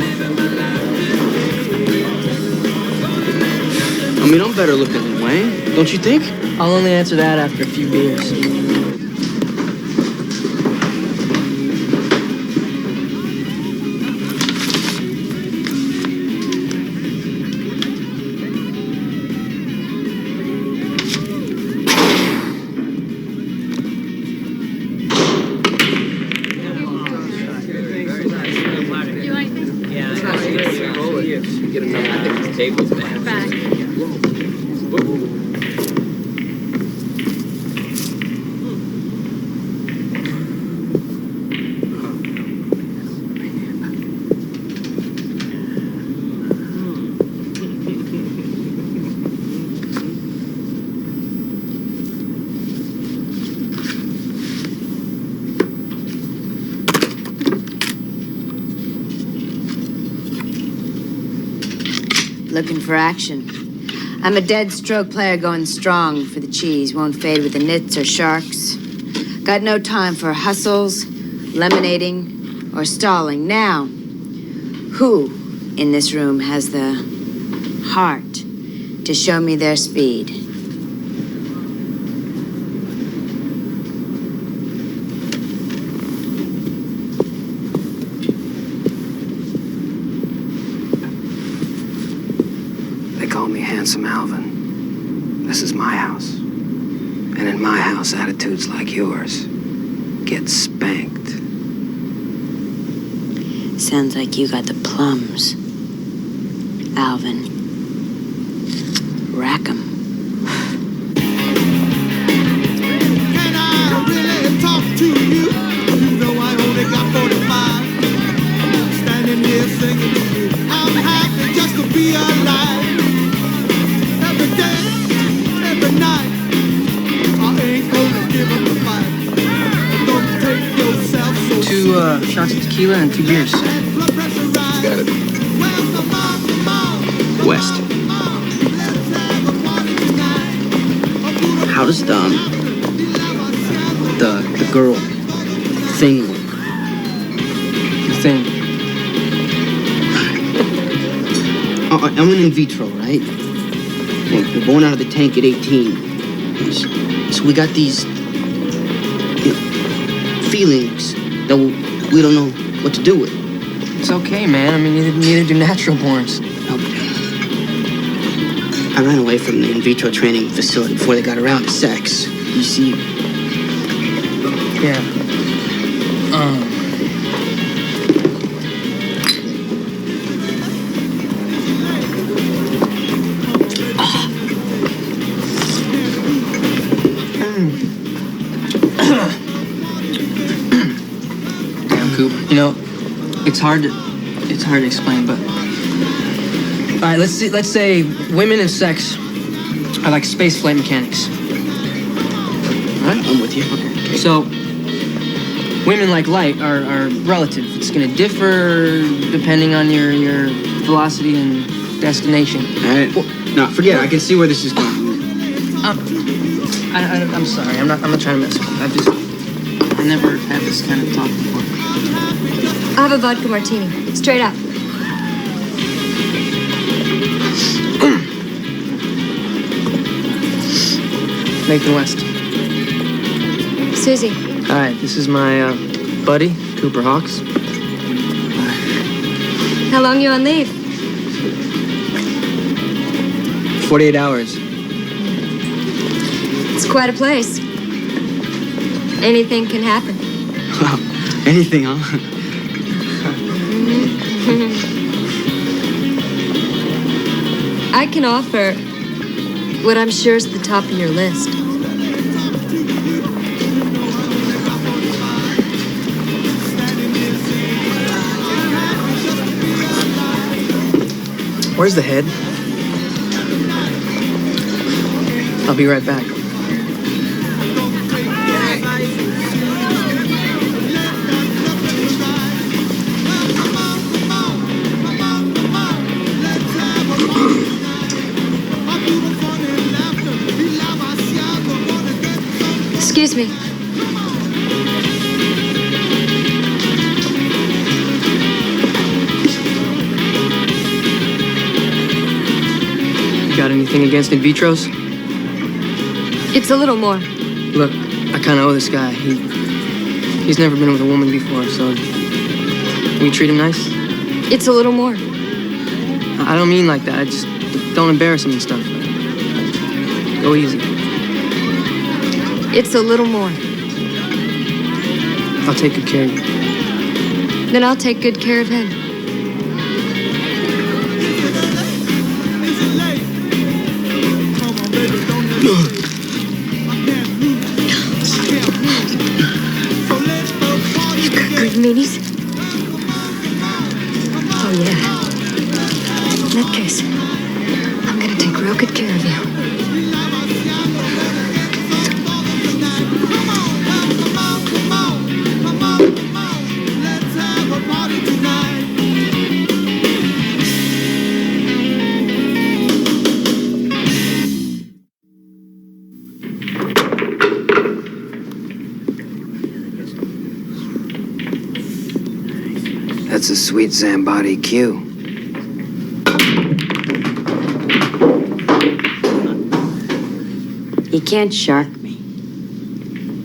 I mean, I'm better looking than Wayne, don't you think? I'll only answer that after a few beers. Looking for action. I'm a dead stroke player going strong for the cheese. Won't fade with the nits or sharks. Got no time for hustles, lemonading, or stalling. Now, who in this room has the heart to show me their speed? Handsome Alvin, this is my house. And in my house, attitudes like yours get spanked. Sounds like you got the plums, Alvin. Rack 'em. Can I really talk to you? You know I only got 45. Standing here singing to you. I'm happy just to be alive. Every day, every night, I ain't gonna give up the fight. Don't take yourself so 2 shots of tequila and 2 beers. Got it. West. How does girl. Thing. Thing. I'm an in vitro, right? We're born out of the tank at 18. So we got these feelings that we don't know what to do with. It's okay, man. I mean, neither do natural borns. No, but I ran away from the in vitro training facility before they got around to sex. You see? Yeah. Damn, Coop. You know, it's hard to explain, but all right, let's say women and sex are like space flight mechanics. All right, I'm with you. Okay. So women like light are relative. It's gonna differ depending on your velocity and destination. All right. No, forget it. I can see where this is going. I'm sorry. I'm not trying to mess with you. I never had this kind of talk before. I'll have a vodka martini. Straight up. Nathan West. Susie. All right, this is my buddy, Cooper Hawks. How long you on leave? 48 hours. It's quite a place. Anything can happen. Anything, huh? I can offer what I'm sure is the top of your list. Where's the head? I'll be right back. Excuse me. You got anything against in vitros? It's a little more. Look, I kind of owe this guy. He's never been with a woman before, so will you treat him nice? It's a little more. I don't mean like that. I just don't embarrass him and stuff. Go easy. It's a little more. I'll take good care of you. Then I'll take good care of him. You got good meanies? Oh, yeah. In that case, I'm gonna take real good care of you. That's a sweet Zambati cue. You can't shark me.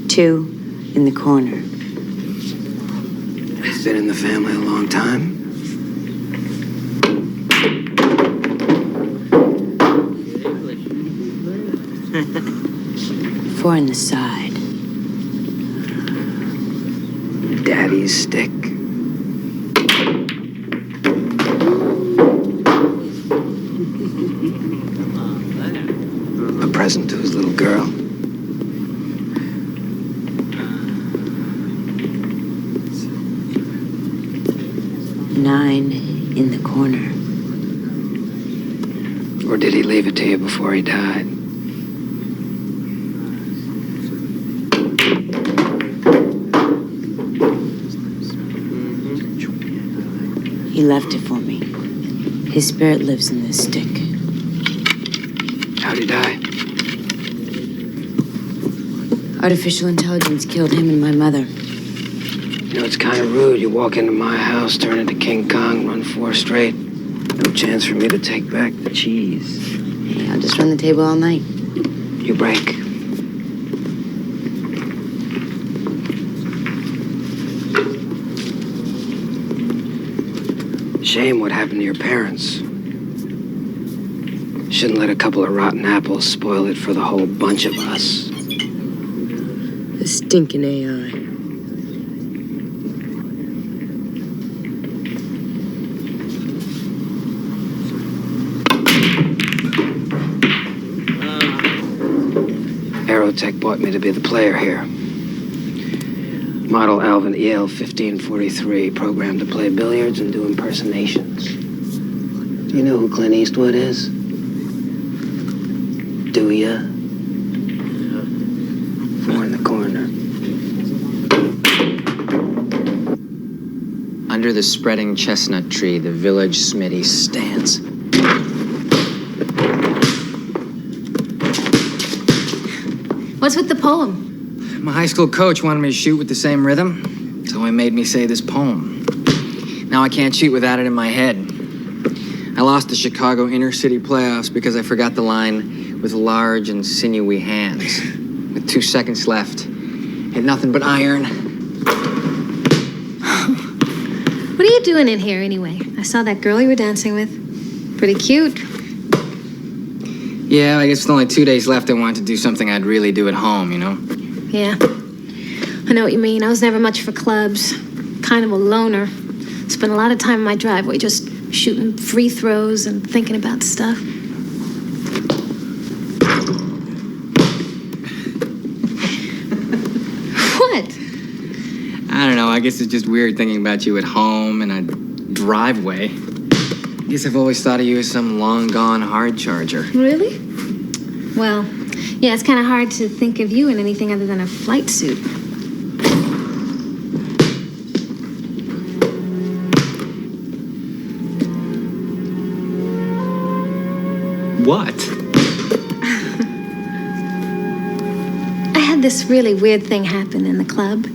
2 in the corner. It's been in the family a long time. Four in the side. Daddy's stick. A present to his little girl. Nine in the corner. Or did he leave it to you before he died? He left it for me. His spirit lives in this stick. How'd he die? Artificial intelligence killed him and my mother. You know, it's kind of rude. You walk into my house, turn into King Kong, run 4 straight. No chance for me to take back the cheese. Yeah, I'll just run the table all night. You break. Shame what happened to your parents. Shouldn't let a couple of rotten apples spoil it for the whole bunch of us. The stinking AI. Aerotech bought me to be the player here. Model Alvin EL 1543, programmed to play billiards and do impersonations. Do you know who Clint Eastwood is? Do ya? 4 in the corner. Under the spreading chestnut tree, the village smithy stands. What's with the poem? My high school coach wanted me to shoot with the same rhythm, so he made me say this poem. Now I can't shoot without it in my head. I lost the Chicago inner city playoffs because I forgot the line with large and sinewy hands. With 2 seconds left, hit nothing but iron. What are you doing in here anyway? I saw that girl you were dancing with. Pretty cute. Yeah, I guess with only 2 days left, I wanted to do something I'd really do at home, you know? Yeah. I know what you mean. I was never much for clubs. Kind of a loner. Spent a lot of time in my driveway just shooting free throws and thinking about stuff. What? I don't know, I guess it's just weird thinking about you at home in a driveway. I guess I've always thought of you as some long-gone hard charger. Really? Well, yeah, it's kind of hard to think of you in anything other than a flight suit. What? I had this really weird thing happen in the club.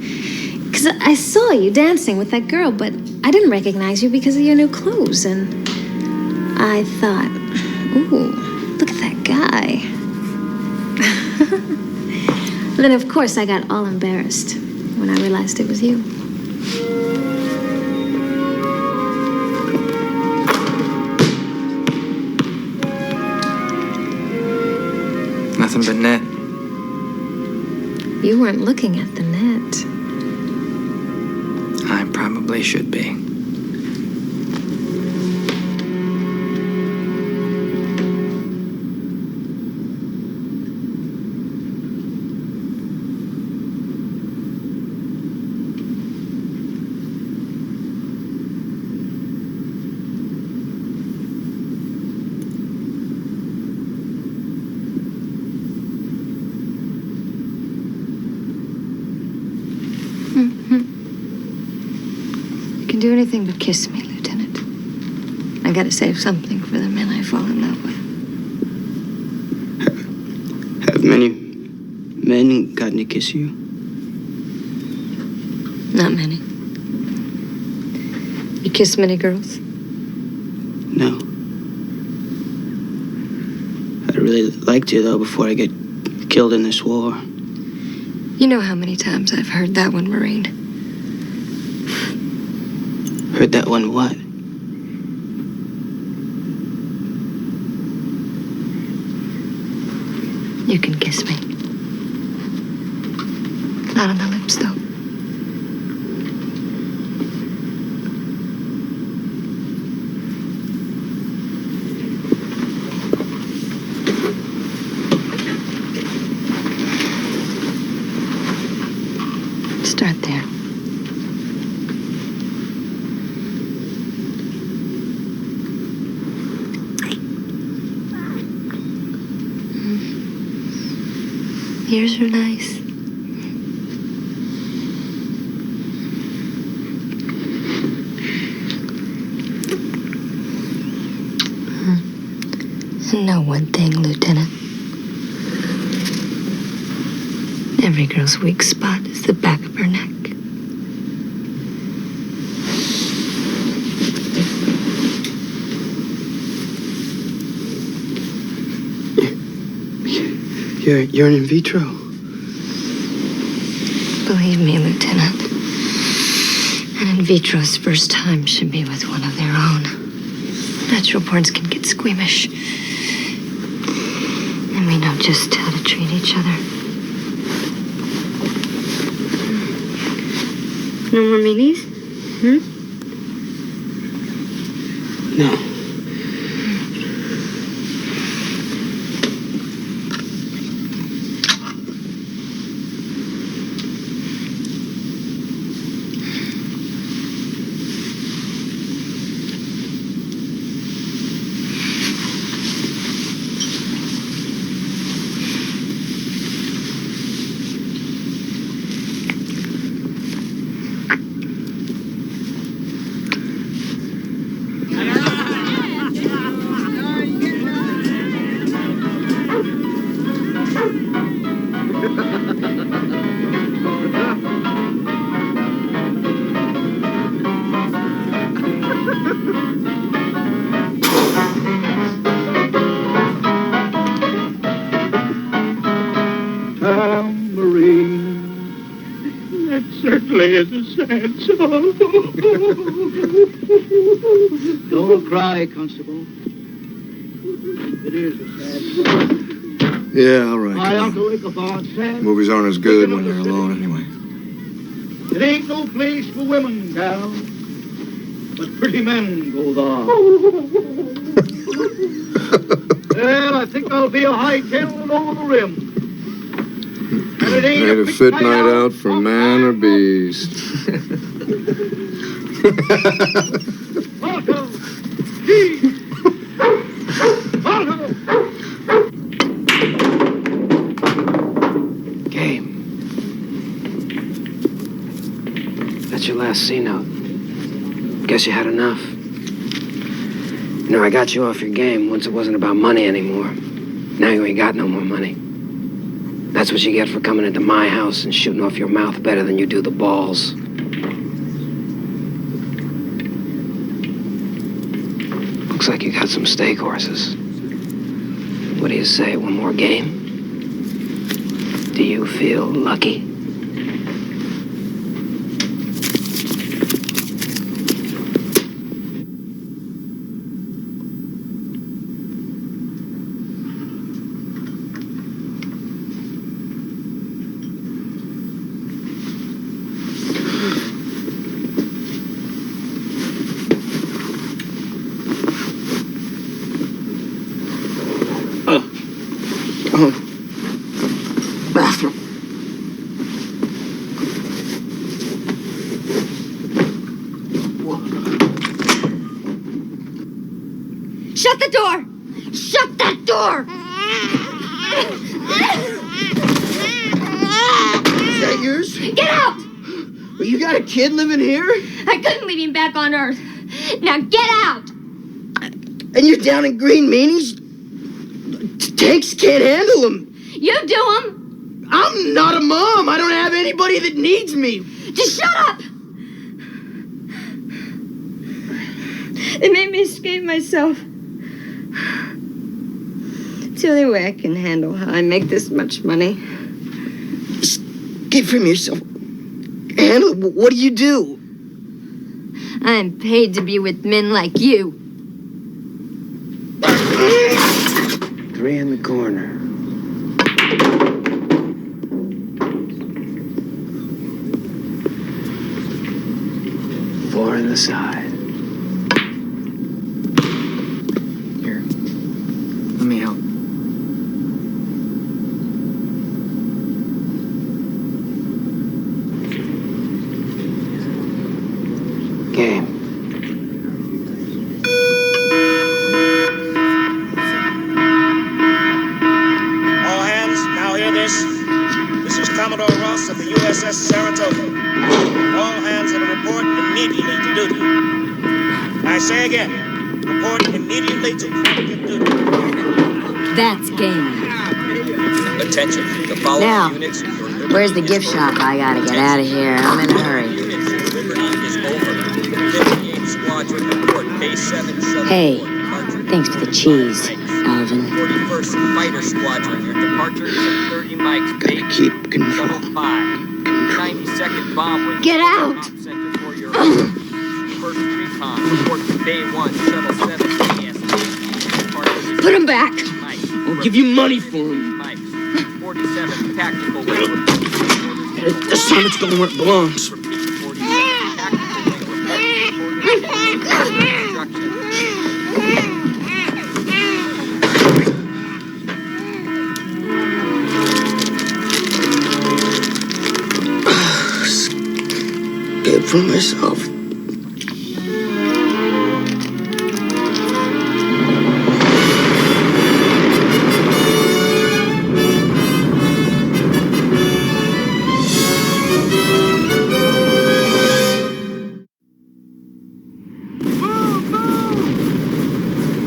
Because I saw you dancing with that girl, but I didn't recognize you because of your new clothes. And I thought, ooh, look at that guy. Then, of course, I got all embarrassed when I realized it was you. Nothing but net. You weren't looking at the net. I probably should be. You can do anything but kiss me, Lieutenant. I gotta save something for the men I fall in love with. Have many men gotten to kiss you? Not many. You kiss many girls? No. I'd really like to, though, before I get killed in this war. You know how many times I've heard that one, Marine. Heard that one what? You can kiss me. Not on the lips, though. Start there. Yours are nice. Know one thing, Lieutenant. Every girl's weak spot is the back of her neck. You're an in vitro. Believe me, Lieutenant. An in vitro's first time should be with one of their own. Natural borns can get squeamish. And we know just how to treat each other. No more minis? No. That certainly is a sad song. Don't cry, Constable. It is a sad song. Yeah, all right. My Uncle Ichabod said... Movies aren't as good when they're alone anyway. It ain't no place for women, gal, but pretty men goes on. Well, I think I'll be a hightailing over the rim. And it ain't Made a fit night out for man or beast. Otto! Gee! Otto! Game. That's your last C note. Guess you had enough. You know, I got you off your game once it wasn't about money anymore. Now you ain't got no more money. That's what you get for coming into my house and shooting off your mouth better than you do the balls. Looks like you got some stake horses. What do you say, one more game? Do you feel lucky? Bathroom. Shut the door! Shut that door! Is that yours? Get out! Well, you got a kid living here? I couldn't leave him back on Earth. Now get out! And you're down in green meanies? Tanks can't handle them. You do him! I'm not a mom. I don't have anybody that needs me. Just shut up! It made me escape myself. It's the only way I can handle how I make this much money. Escape from yourself. Handle it. What do you do? I'm paid to be with men like you. 3 in the corner. Four in the side. Here. Let me help. Game. All hands, now hear this. This is Commodore Ross of the USS Saratoga. All hands are to report immediately to duty. I say again, report immediately to active duty. That's game. Attention, the following Now, units. Where's the gift shop? I gotta get out of here. I'm in a hurry. Hey, thanks for the cheese, Alvin. 41st Fighter Squadron. Your departure is at 30 mics. Gotta keep control. 90-second bomb wing. Get out! Center for your first recon. Report to Bay 1, Shuttle 7, EST. Put him back! I'll give you money for him. 47 tactical wing. This time it's going where it belongs. Escape from myself.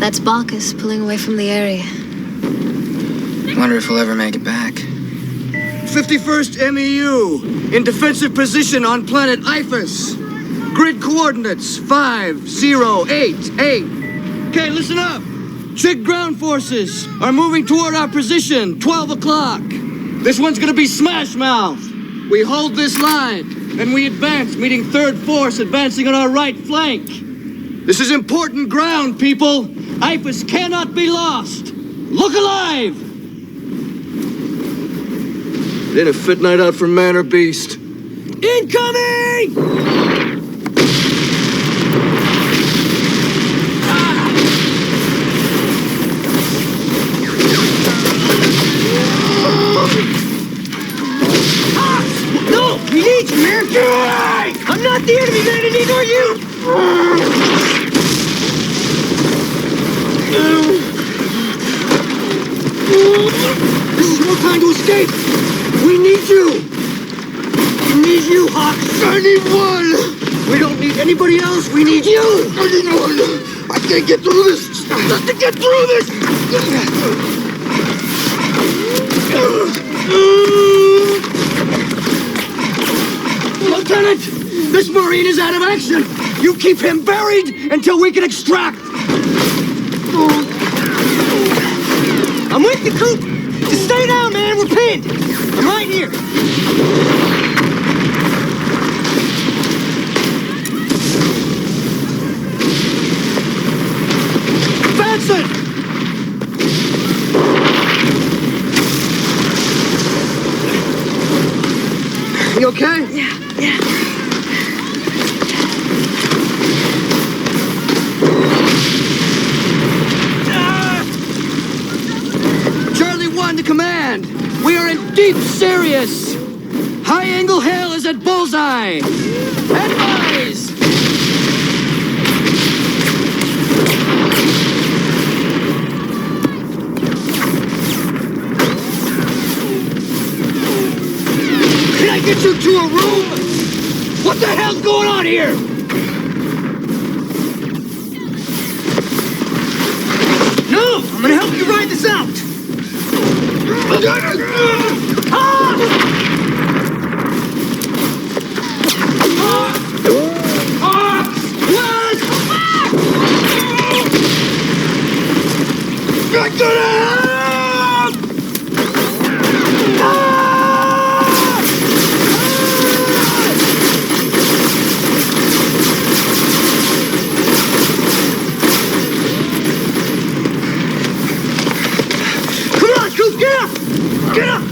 That's Bacchus pulling away from the area. Wonder if we'll ever make it back. 51st MEU, in defensive position on planet Iphis. Grid coordinates 5088. Okay, listen up. Trig ground forces are moving toward our position, 12 o'clock. This one's gonna be smash mouth. We hold this line, and we advance, meeting 3rd Force advancing on our right flank. This is important ground, people. Iphis cannot be lost. Look alive! It ain't a fit night out for man or beast. Incoming! No! We need you, man! I'm not the enemy, man, and neither are you! This is no time to escape! We need you! We need you, Hawks! I need one! We don't need anybody else, we need you! I need one! I can't get through this! Just to get through this! Lieutenant! This Marine is out of action! You keep him buried until we can extract! I'm with you, Coop! Just stay down, man! We're pinned! I'm right here! Benson! You okay? Yeah. Charlie 1 to command. We are in deep serious. High angle hail is at bullseye. Advise. Can I get you to a room? What the hell's going on here? No! I'm gonna help you ride this out! Get up!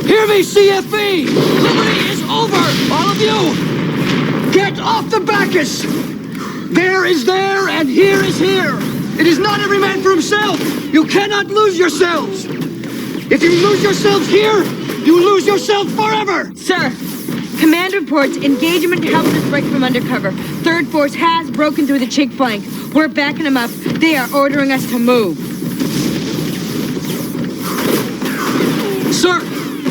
Hear me, CFB! Liberty is over! All of you! Get off the Bacchus! There is there, and here is here! It is not every man for himself! You cannot lose yourselves! If you lose yourselves here, you lose yourself forever! Sir, command reports engagement helped us break from undercover. 3rd Force has broken through the Chig flank. We're backing them up. They are ordering us to move. Sir,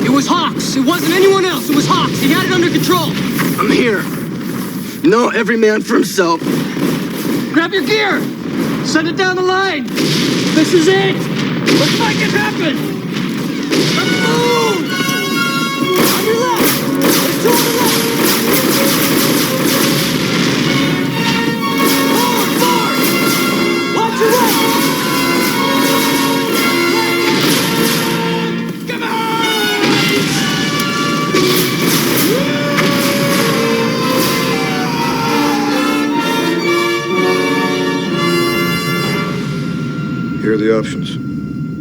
it was Hawks. It wasn't anyone else. It was Hawks. He had it under control. I'm here. No, every man for himself. Grab your gear. Send it down the line. This is it. Let's make it happen. Move! On your left! There's two on the left! Forward! Forward! Watch your right! Come on! Here are the options.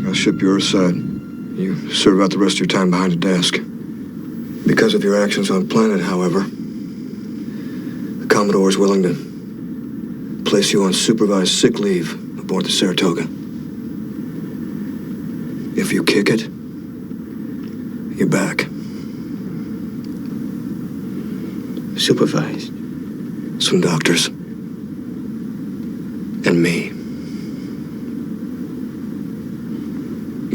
I'll ship you aside. You serve out the rest of your time behind a desk. Because of your actions on planet, however, the Commodore is willing to place you on supervised sick leave aboard the Saratoga. If you kick it, you're back. Supervised. Some doctors. And me.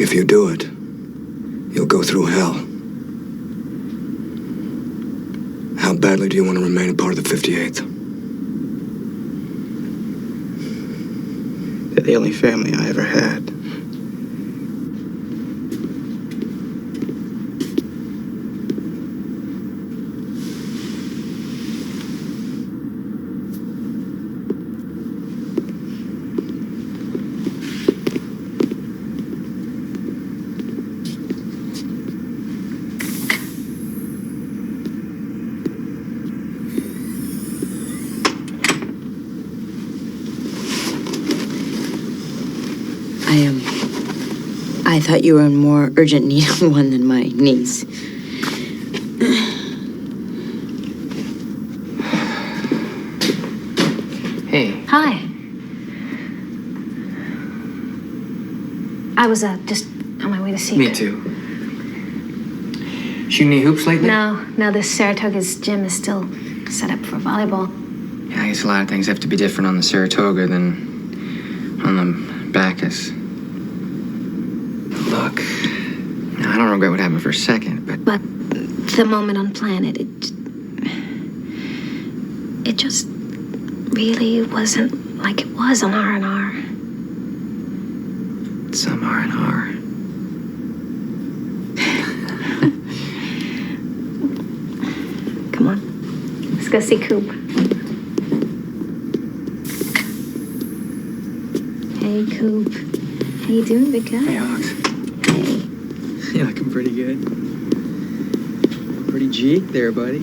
If you do it, you'll go through hell. How badly do you want to remain a part of the 58th? They're the only family I ever had. I thought you were in more urgent need of one than my niece. Hey. Hi. I was just on my way to see Me you. too. Shooting any hoops lately? No, this Saratoga's gym is still set up for volleyball. Yeah, I guess a lot of things have to be different on the Saratoga than on the Bacchus. Look, I don't regret what happened for a second, but... But the moment on planet, it just really wasn't like it was on R&R. Some R&R. Come on, let's go see Coop. Hey, Coop. How you doing, big guy? Hey, Hawks. You're looking pretty good. Pretty G there, buddy.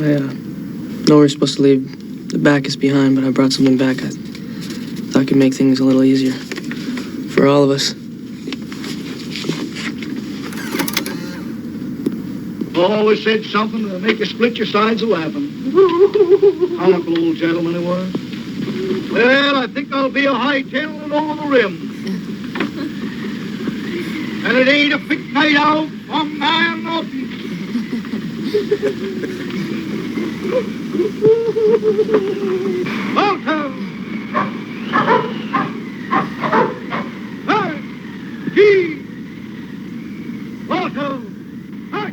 I know we're supposed to leave the Bacchus behind, but I brought something back I thought could make things a little easier for all of us. Always said something to make you split your sides of laughing. Comical old gentleman he was. Well, I think I'll be a hightailing over the rim. And it ain't a fit night out for man nothing. Walter! Hey! Gee! Walter! Hey!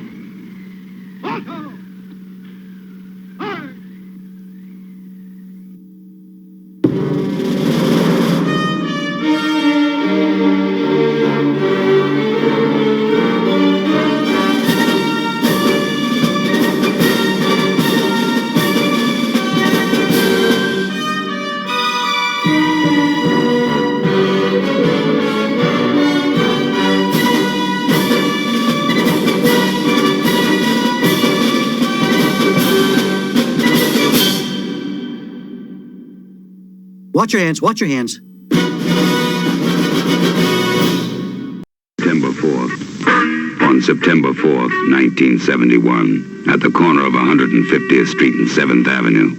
Walter! Hey! Watch your hands, watch your hands. September 4th. On September 4th, 1971, at the corner of 150th Street and 7th Avenue,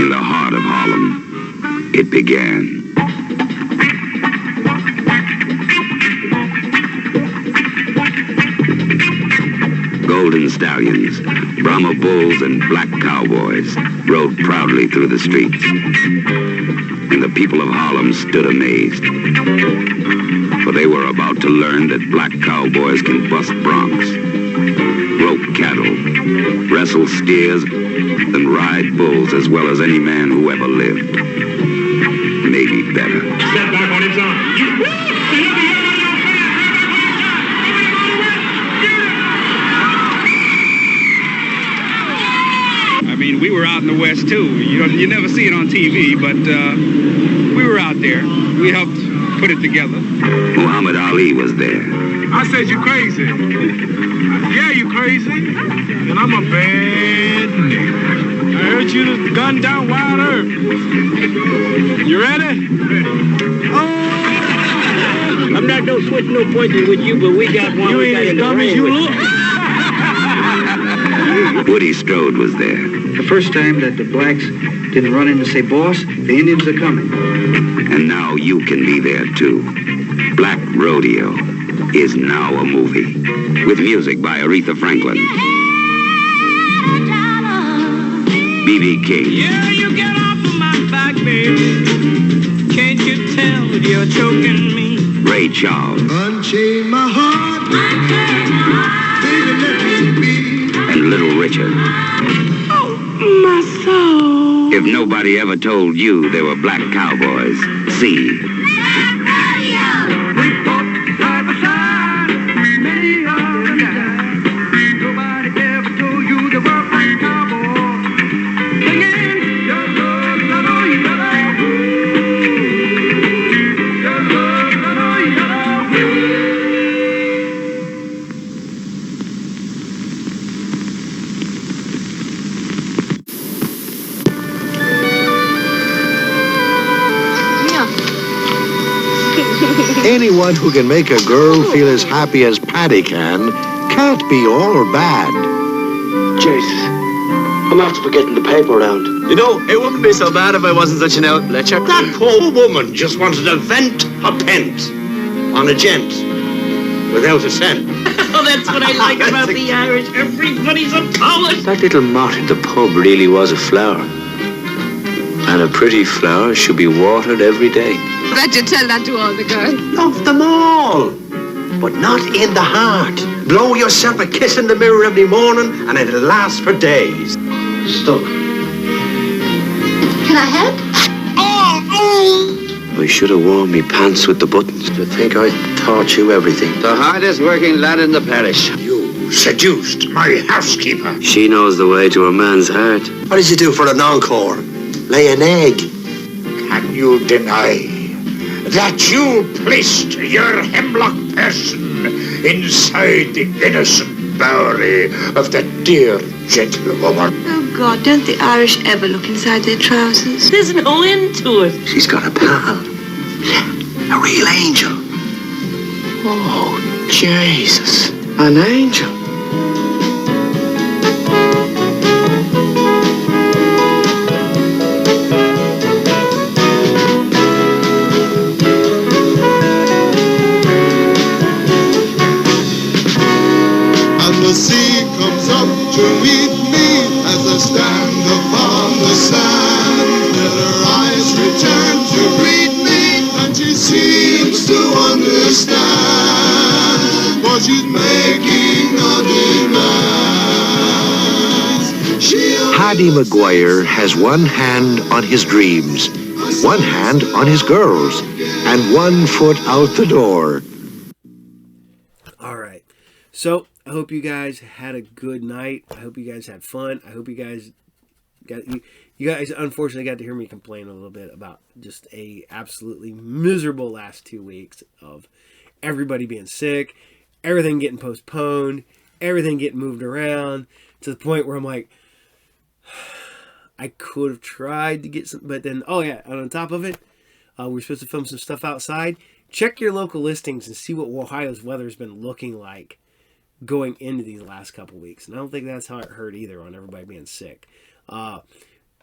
in the heart of Harlem, it began. Golden stallions, Brahma bulls, and black cowboys rode proudly through the streets. And the people of Harlem stood amazed. For they were about to learn that black cowboys can bust broncs. rope cattle, wrestle steers, and ride bulls as well as any man who ever lived. Maybe better. Step back on his arm. I mean, we were out in the West too. You never see it on TV, but we were out there. We helped put it together. Muhammad Ali was there. I said you crazy. Yeah, you crazy. And I'm a bad nigga. I heard you just gunned down Wild Earth. You ready? Oh! I'm not no switch, no pointing with you, but we got one. You ain't as dumb as you look. Woody Strode was there. The first time that the blacks didn't run in to say, boss, the Indians are coming. And now you can be there too. Black Rodeo is now a movie. With music by Aretha Franklin. B.B. King. Yeah, you get off of my back, baby. Can't you tell you're choking me? Ray Charles. Unchain my heart. Baby, let me be. And Little Richard. Oh, my soul. If nobody ever told you they were black cowboys, see. Nobody ever told you they were black cowboys. Singing, your love, yellow, yellow. Your love, yellow, yellow. Anyone who can make a girl feel as happy as Patty can't be all bad. Jesus, I'm after forgetting the paper round. You know, it wouldn't be so bad if I wasn't such an outletcher. That poor woman just wanted to vent her pent on a gent without a cent. Oh, that's what I like about the Irish. Everybody's a poet. That little mot in the pub really was a flower. And a pretty flower should be watered every day. Bet you tell that to all the girls. Love them all, but not in the heart. Blow yourself a kiss in the mirror every morning and it'll last for days. Stuck. Can I help? I should have worn me pants with the buttons. To think I taught you everything. The hardest working lad in the parish. You seduced my housekeeper. She knows the way to a man's heart. What did you do for an encore? Lay an egg. Can you deny that you placed your hemlock person inside the innocent Bowery of that dear gentlewoman? Oh, God, don't the Irish ever look inside their trousers? There's no end to it. She's got a pal. Yeah, a real angel. Oh, Jesus. An angel. The sea comes up to meet me as I stand upon the sand. Let her eyes return to greet me, and she seems to understand, for she's making no demands. Paddy Maguire has one hand on his dreams, one hand on his girls, and 1 foot out the door. All right. So, I hope you guys had a good night. I hope you guys had fun. I hope you guys you guys unfortunately got to hear me complain a little bit about just a absolutely miserable last 2 weeks of everybody being sick, everything getting postponed, everything getting moved around to the point where I'm like, I could have tried to get some, but then, oh yeah, and on top of it, we're supposed to film some stuff outside. Check your local listings and see what Ohio's weather has been looking like going into these last couple weeks. And I don't think that's how it hurt either on everybody being sick.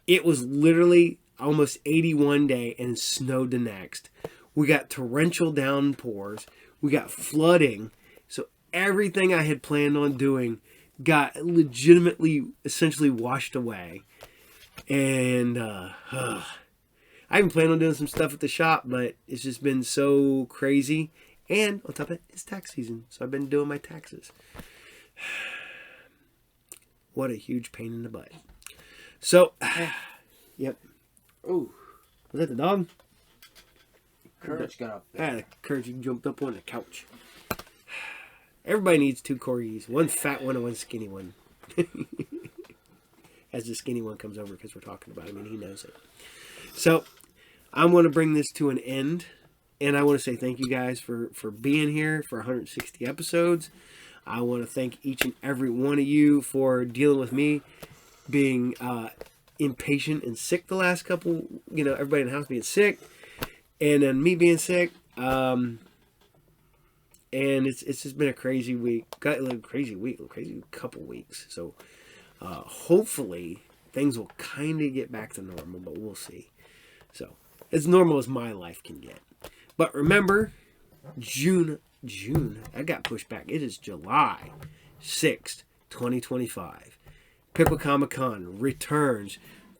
It was literally almost 81 day and it snowed the next. We got torrential downpours. We got flooding. So everything I had planned on doing got legitimately essentially washed away. And I even planned on doing some stuff at the shop, but it's just been so crazy. And on top of it, it's tax season. So I've been doing my taxes. What a huge pain in the butt. So, yep. Oh, was that the dog? Courage got up there. Ah, the Courage jumped up on the couch. Everybody needs 2 corgis. One fat one and one skinny one. As the skinny one comes over because we're talking about him and he knows it. So, I'm going to bring this to an end. And I want to say thank you guys for being here for 160 episodes. I want to thank each and every one of you for dealing with me being impatient and sick the last couple, everybody in the house being sick. And then me being sick, and it's just been a crazy week, crazy couple weeks. So hopefully things will kind of get back to normal, but we'll see. So as normal as my life can get. But remember, June, I got pushed back. It is July 6th, 2025. Piqua Comic-Con returns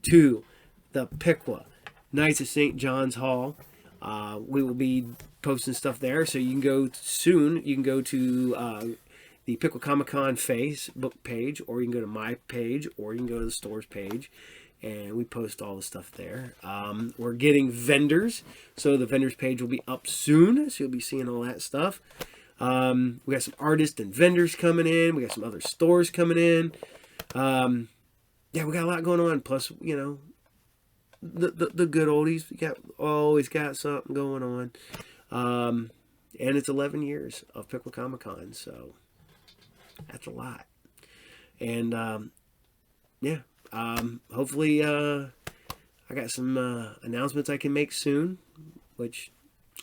to the Piqua Knights of St. John's Hall. We will be posting stuff there, so you can go soon. You can go to the Piqua Comic-Con Facebook page, or you can go to my page, or you can go to the store's page, and we post all the stuff there. We're getting vendors, so the vendors page will be up soon, so you'll be seeing all that stuff. We got some artists and vendors coming in. We got some other stores coming in. Yeah, we got a lot going on. Plus, the good oldies. We always got something going on. And it's 11 years of Piqua Comic-Con, so that's a lot. And yeah, hopefully I got some announcements I can make soon, which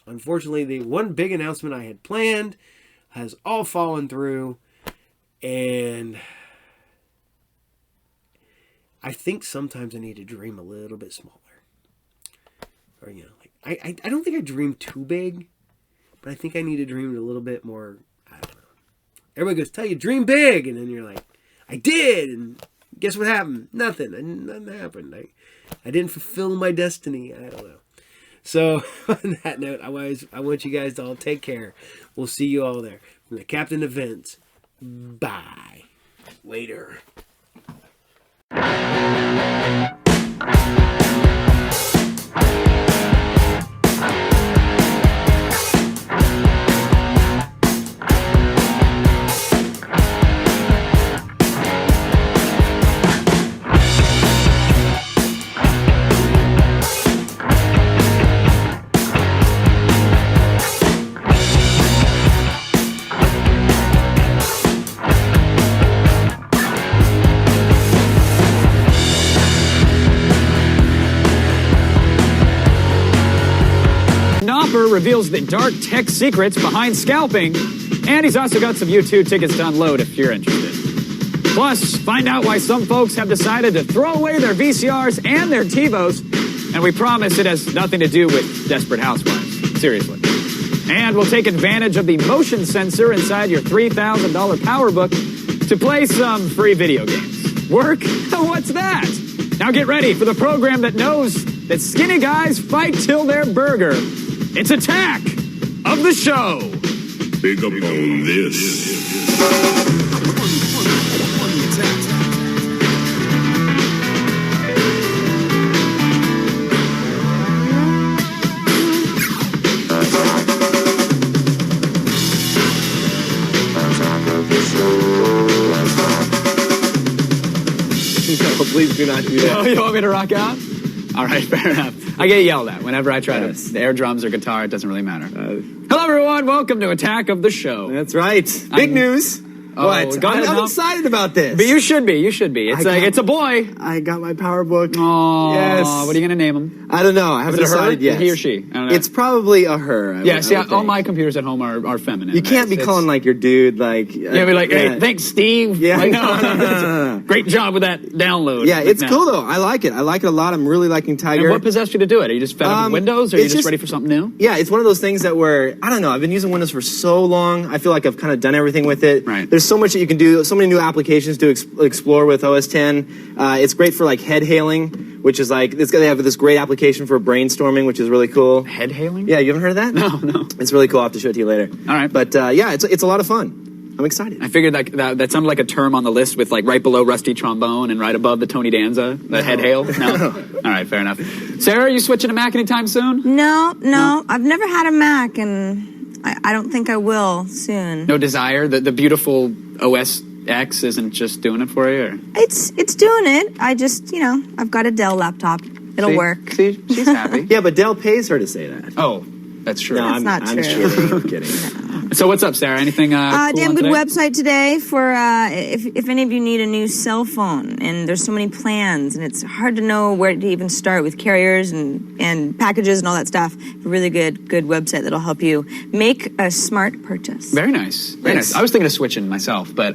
unfortunately the one big announcement I had planned has all fallen through, and I think sometimes I need to dream a little bit smaller. Or, I don't think I dream too big, but I think I need to dream a little bit more, I don't know. Everybody goes, tell you, dream big, and then you're like, I did, and guess what happened? Nothing. Nothing happened. I didn't fulfill my destiny. I don't know. So, on that note, I want you guys to all take care. We'll see you all there. From the Captain of Vince. Bye. Later. Reveals the dark tech secrets behind scalping, and he's also got some U2 tickets to unload if you're interested. Plus, find out why some folks have decided to throw away their VCRs and their TiVos, and we promise it has nothing to do with Desperate Housewives. Seriously. And we'll take advantage of the motion sensor inside your $3,000 PowerBook to play some free video games. Work? What's that? Now get ready for the program that knows that skinny guys fight till they're burger. It's Attack of the Show. Big up on this. No, please do not do that. Oh, you want me to rock out? All right, fair enough. I get yelled at whenever I try to air drums or guitar. It doesn't really matter. Hello, everyone. Welcome to Attack of the Show. That's right. Big news. What? I'm excited about this. But you should be. You should be. It's a boy. I got my PowerBook. Oh, yes. What are you going to name him? I don't know. I haven't decided yet. He or she? I don't know. It's probably a her. All my computers at home are feminine. You can't be calling like your dude like. Yeah, be like, hey, thanks, Steve. Yeah, like, no. Great job with that download. Yeah, it's cool though. I like it. I like it a lot. I'm really liking Tiger. And what possessed you to do it? Are you just fed up with Windows, or are you just ready for something new? Yeah, it's one of those things that I don't know. I've been using Windows for so long. I feel like I've kind of done everything with it. Right. There's so much that you can do. So many new applications to explore with OS 10. It's great for like head hailing, which is like they have this great application for brainstorming, which is really cool. Head hailing? Yeah, you haven't heard of that? No. It's really cool. I'll have to show it to you later. All right. But yeah, it's a lot of fun. I'm excited. I figured that sounded like a term on the list with like right below Rusty Trombone and right above the Tony Danza, the head hail. No? All right, fair enough. Sarah, are you switching to Mac anytime soon? No. I've never had a Mac, and I don't think I will soon. No desire? The beautiful OS X isn't just doing it for you? Or? It's doing it. I just, I've got a Dell laptop. It'll work. See, she's happy. Yeah, but Dell pays her to say that. Oh, that's true. No, That's not I'm true. kidding. So what's up, Sarah? Anything cool damn good today? website today for if any of you need a new cell phone, and there's so many plans, and it's hard to know where to even start with carriers and packages and all that stuff. A really good website that'll help you make a smart purchase. Very nice. Very nice. I was thinking of switching myself, but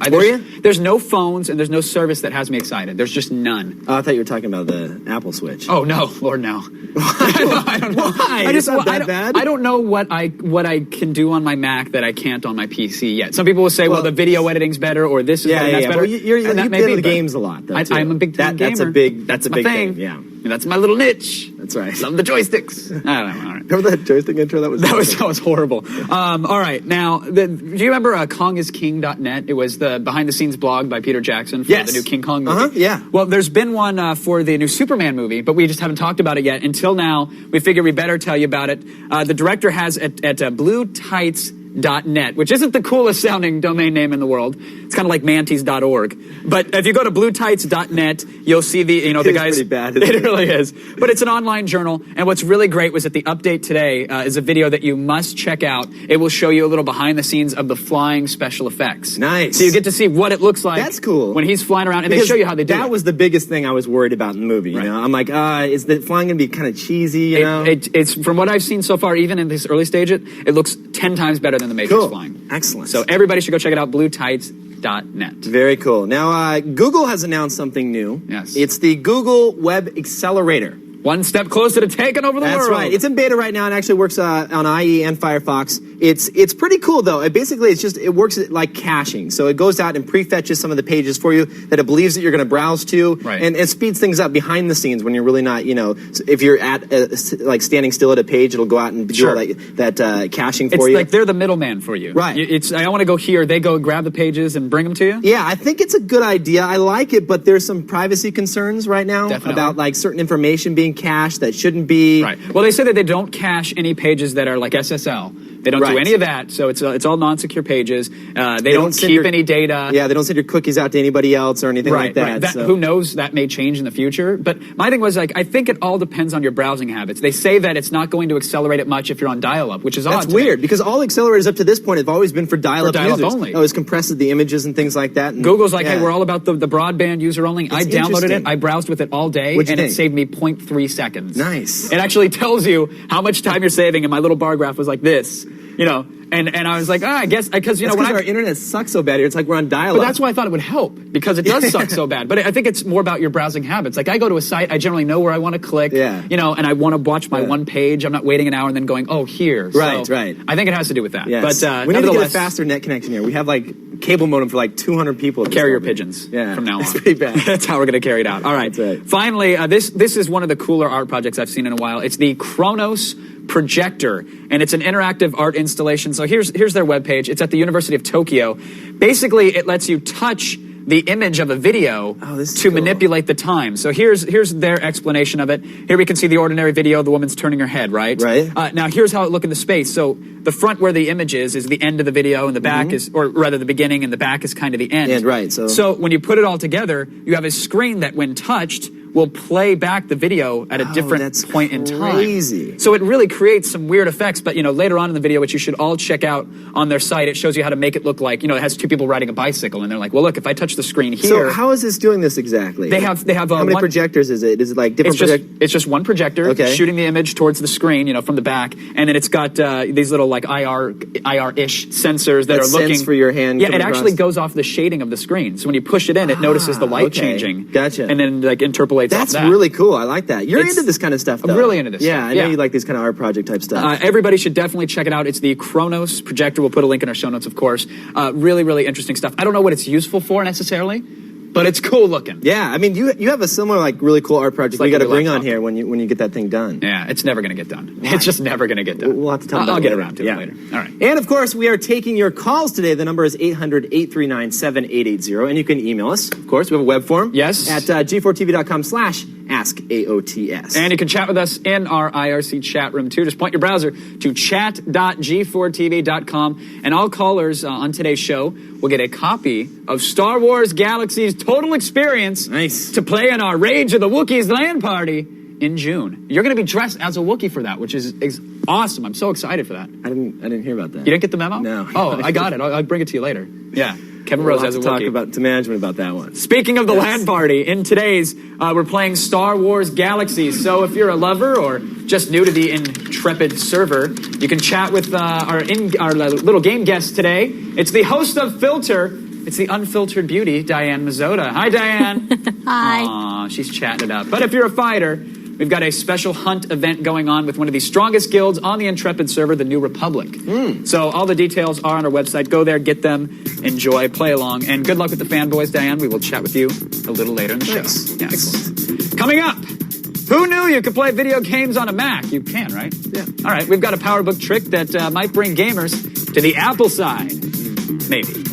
there's no phones and there's no service that has me excited. There's just none. Oh, I thought you were talking about the Apple Switch. Oh, no. Lord, no. I don't know. Why? It's not that bad? I don't know what I can do on my Mac that I can't on my PC yet. Some people will say, well, the video editing's better, or this is better, and that's better. Well, you play the games a lot, though, too. I'm a big gamer. That's a my big thing. thing. Yeah. That's my little niche. That's right. Love the joysticks. I don't know. All right. Remember that joystick intro? That was horrible. All right. Now, do you remember KongIsKing.net? It was the behind-the-scenes blog by Peter Jackson for the new King Kong movie. Yeah. Well, there's been one for the new Superman movie, but we just haven't talked about it yet. Until now, we figured we better tell you about it. The director has at BlueTights.net, which isn't the coolest sounding domain name in the world. It's kind of like mantis.org. But if you go to bluetights.net, you'll see the guys. Pretty bad. It really is. But it's an online journal. And what's really great was that the update today is a video that you must check out. It will show you a little behind the scenes of the flying special effects. Nice. So you get to see what it looks like. That's cool. When he's flying around, and Because they show you how they do it. That was the biggest thing I was worried about in the movie. You know, I'm like, is the flying gonna be kind of cheesy? You know, it's from what I've seen so far, even in this early stage, it looks 10 times better than the Matrix flying. Excellent. So everybody should go check it out. BlueTights.net. Very cool. Now, Google has announced something new. Yes. It's the Google Web Accelerator. One step closer to taking over the world. That's right. It's in beta right now and actually works on IE and Firefox. It's pretty cool though. It works like caching. So it goes out and prefetches some of the pages for you that it believes that you're going to browse to, and it speeds things up behind the scenes when you're really not. If you're at like standing still at a page, it'll go out and do that caching for you. It's like they're the middleman for you. Right. I want to go here. They go grab the pages and bring them to you. Yeah, I think it's a good idea. I like it, but there's some privacy concerns right now about like certain information being cached that shouldn't be. Right. Well, they say that they don't cache any pages that are like SSL. They don't do any of that, so it's all non-secure pages. They don't keep any data. Yeah, they don't send your cookies out to anybody else or anything like that. Right. Who knows? That may change in the future. But my thing was I think it all depends on your browsing habits. They say that it's not going to accelerate it much if you're on dial-up, which is odd. That's weird because all accelerators up to this point have always been for dial-up users. Only. Oh, it's compresses the images and things like that. And Google's like, hey, we're all about the broadband user only. I downloaded it. I browsed with it all day, and it saved me 0.3 seconds. Nice. It actually tells you how much time you're saving, and my little bar graph was like this. And I was like, I guess, because, when our internet sucks so bad here, it's like we're on dial-up. But that's why I thought it would help, because it does suck so bad. But I think it's more about your browsing habits. Like, I go to a site, I generally know where I want to click, and I want to watch my one page. I'm not waiting an hour and then going, oh, here. Right. I think it has to do with that. Yes. But we need to get a faster net connection here. We have, like, cable modem for, like, 200 people. Carrier pigeons from now on. It's pretty bad. That's how we're going to carry it out. All right. That's right. Finally, this is one of the cooler art projects I've seen in a while. It's the Kronos projector, and it's an interactive art installation. So here's their webpage. It's at the University of Tokyo. Basically, it lets you touch the image of a video to manipulate the time. So here's their explanation of it. Here we can see the ordinary video. The woman's turning her head, right? Right. Now here's how it looks in the space. So the front where the image is the end of the video, and the back is, or rather the beginning, and the back is kind of the end. Right. So when you put it all together, you have a screen that, when touched, will play back the video at a different point in time. Crazy. So it really creates some weird effects, but later on in the video, which you should all check out on their site, it shows you how to make it look like, it has two people riding a bicycle, and they're like, well, look, if I touch the screen here. So how is this doing this exactly? They have how many projectors is it? Is it like different projectors? It's just one projector shooting the image towards the screen, from the back, and then it's got these little like IR-ish sensors that are looking sense for your hand. Yeah, it actually goes off the shading of the screen. So when you push it in, it notices the light changing. Gotcha. And then like interpolates off that. That's really cool. I like that. You're into this kind of stuff, though. I'm really into this stuff. stuff. I know you like these kind of art project type stuff. Everybody should definitely check it out. It's the Kronos projector. We'll put a link in our show notes, of course. Really, really interesting stuff. I don't know what it's useful for necessarily, but it's cool looking. Yeah, I mean, you have a similar, like, really cool art project like you got to your bring on laptop. here when you get that thing done. Yeah, it's never going to get done. It's just never going to get done. We'll have to talk about I'll it get later. around to it later. All right. And, of course, we are taking your calls today. The number is 800-839-7880, and you can email us. Of course, we have a web form. Yes. At g4tv.com/askaots. And you can chat with us in our IRC chat room, too. Just point your browser to chat.g4tv.com, and all callers on today's show will get a copy of Star Wars Galaxy's Total Experience to play in our Rage of the Wookiees LAN party in June. You're going to be dressed as a Wookiee for that, which is awesome. I'm so excited for that. I didn't hear about that. You didn't get the memo? No. Oh, I got it. I'll bring it to you later. Yeah. Kevin Rose has a Wookiee. Talk to management about that one. Speaking of the LAN party, in today's, we're playing Star Wars Galaxy. So if you're a lover or just new to the Intrepid server, you can chat with our little game guest today. It's the host of Filter. It's the unfiltered beauty, Diane Mazzota. Hi, Diane. Hi. Aw, she's chatting it up. But if you're a fighter, we've got a special hunt event going on with one of the strongest guilds on the Intrepid server, the New Republic. So all the details are on our website. Go there, get them, enjoy, play along, and good luck with the fanboys, Diane. We will chat with you a little later in the show. Yes. Coming up, who knew you could play video games on a Mac? You can, right? Yeah. All right, we've got a PowerBook trick that might bring gamers to the Apple side. Maybe.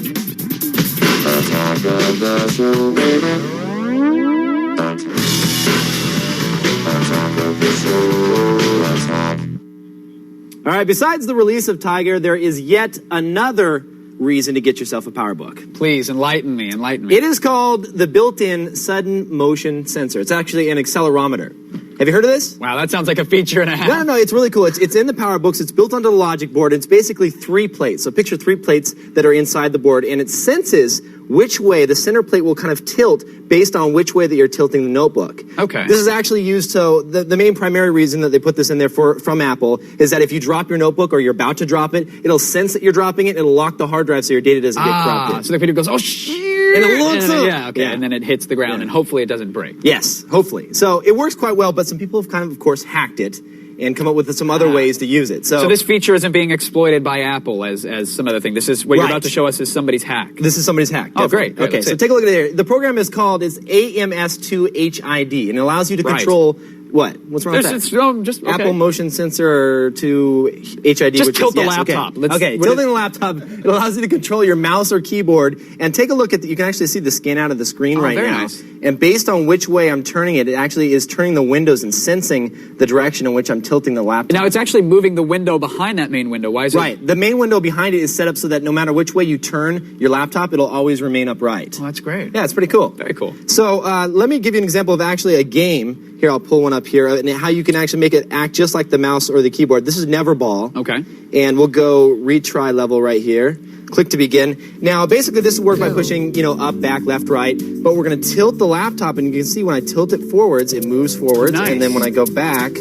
All right, besides the release of Tiger, there is yet another reason to get yourself a PowerBook. Please, enlighten me. It is called the built-in sudden motion sensor. It's actually an accelerometer. Have you heard of this? Wow, that sounds like a feature and a half. No, it's really cool. It's in the PowerBooks. It's built onto the logic board. It's basically 3 plates. So picture 3 plates that are inside the board, and it senses which way the center plate will kind of tilt based on which way that you're tilting the notebook. Okay. This is actually used, so the main primary reason that they put this in there from Apple is that if you drop your notebook or you're about to drop it, it'll sense that you're dropping it, it'll lock the hard drive so your data doesn't get corrupted. So the computer goes, oh, shit. And it looks up. Yeah, okay. And then it hits the ground, and hopefully it doesn't break. Yes, hopefully. So it works quite well, but some people have kind of course, hacked it and come up with some other ways to use it. So this feature isn't being exploited by Apple as some other thing. This is what you're about to show us is somebody's hack. This is somebody's hack. Oh, definitely. great. Okay, so take a look at it here. The program is called AMS2HID, and it allows you to control what? What's wrong with that? Apple Motion Sensor to HID. Just which tilt is, the laptop. Okay, tilting the laptop. It allows you to control your mouse or keyboard. And take a look at you can actually see the scan out of the screen right very now. nice. And based on which way I'm turning it, it actually is turning the windows and sensing the direction in which I'm tilting the laptop. Now it's actually moving the window behind that main window. Why is it? Right. The main window behind it is set up so that no matter which way you turn your laptop, it'll always remain upright. Oh, that's great. Yeah, it's pretty cool. Very cool. So let me give you an example of actually a game. Here, I'll pull one up here, and how you can actually make it act just like the mouse or the keyboard. This is Neverball. Okay. And we'll go retry level right here. Click to begin. Now, basically, this will work by pushing, up, back, left, right. But we're going to tilt the laptop, and you can see when I tilt it forwards, it moves forwards. Nice. And then when I go back,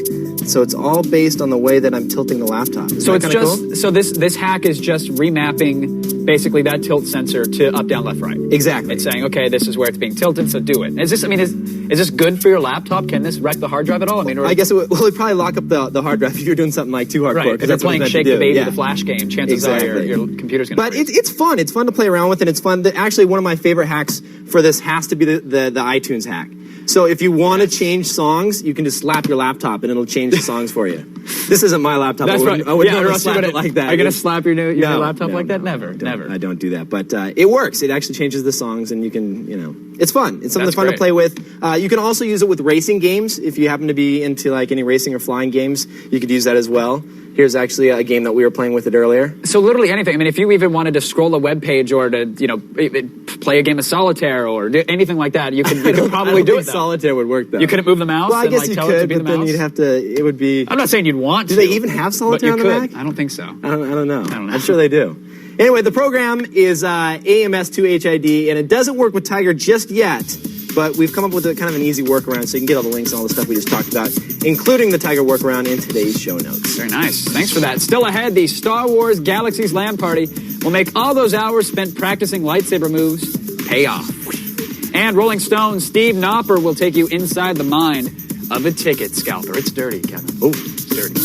so it's all based on the way that I'm tilting the laptop. So it's just cool? So this hack is just remapping basically that tilt sensor to up, down, left, right. Exactly. It's saying, okay, this is where it's being tilted, so do it. Is this good for your laptop? Can this wreck the hard drive at all? I mean, I guess it would probably lock up the hard drive if you're doing something like too hardcore. Right, if you're playing Shake the Baby, the Flash game, chances are your computer's going to But it's fun. It's fun to play around with, and it's fun. Actually, one of my favorite hacks for this has to be the iTunes hack. So if you want to change songs, you can just slap your laptop, and it'll change the songs for you. This isn't my laptop. That's right. I would never slap it like that. Are you going to slap your laptop like that? Never. I don't do that. But it works. It actually changes the songs, and you can, it's fun. It's something fun to play with. You can also use it with racing games. If you happen to be into like any racing or flying games, you could use that as well. Here's actually a game that we were playing with it earlier. So literally anything. I mean, if you even wanted to scroll a web page or to, play a game of solitaire or do anything like that, you could probably do it. Solitaire would work though. You couldn't move the mouse. Well, I and, guess you tell it to could, be but the then mouse? you'd have to. It would be. I'm not saying you'd want to. Do they even have solitaire on the Mac? I don't think so. I don't know. I'm sure they do. Anyway, the program is AMS2HID, and it doesn't work with Tiger just yet. But we've come up with a kind of an easy workaround, so you can get all the links and all the stuff we just talked about, including the Tiger workaround in today's show notes. Very nice. Thanks for that. Still ahead, the Star Wars Galaxy's LAN party will make all those hours spent practicing lightsaber moves pay off. And Rolling Stone's Steve Knopper will take you inside the mind of a ticket scalper. It's dirty, Kevin. Oh, it's dirty.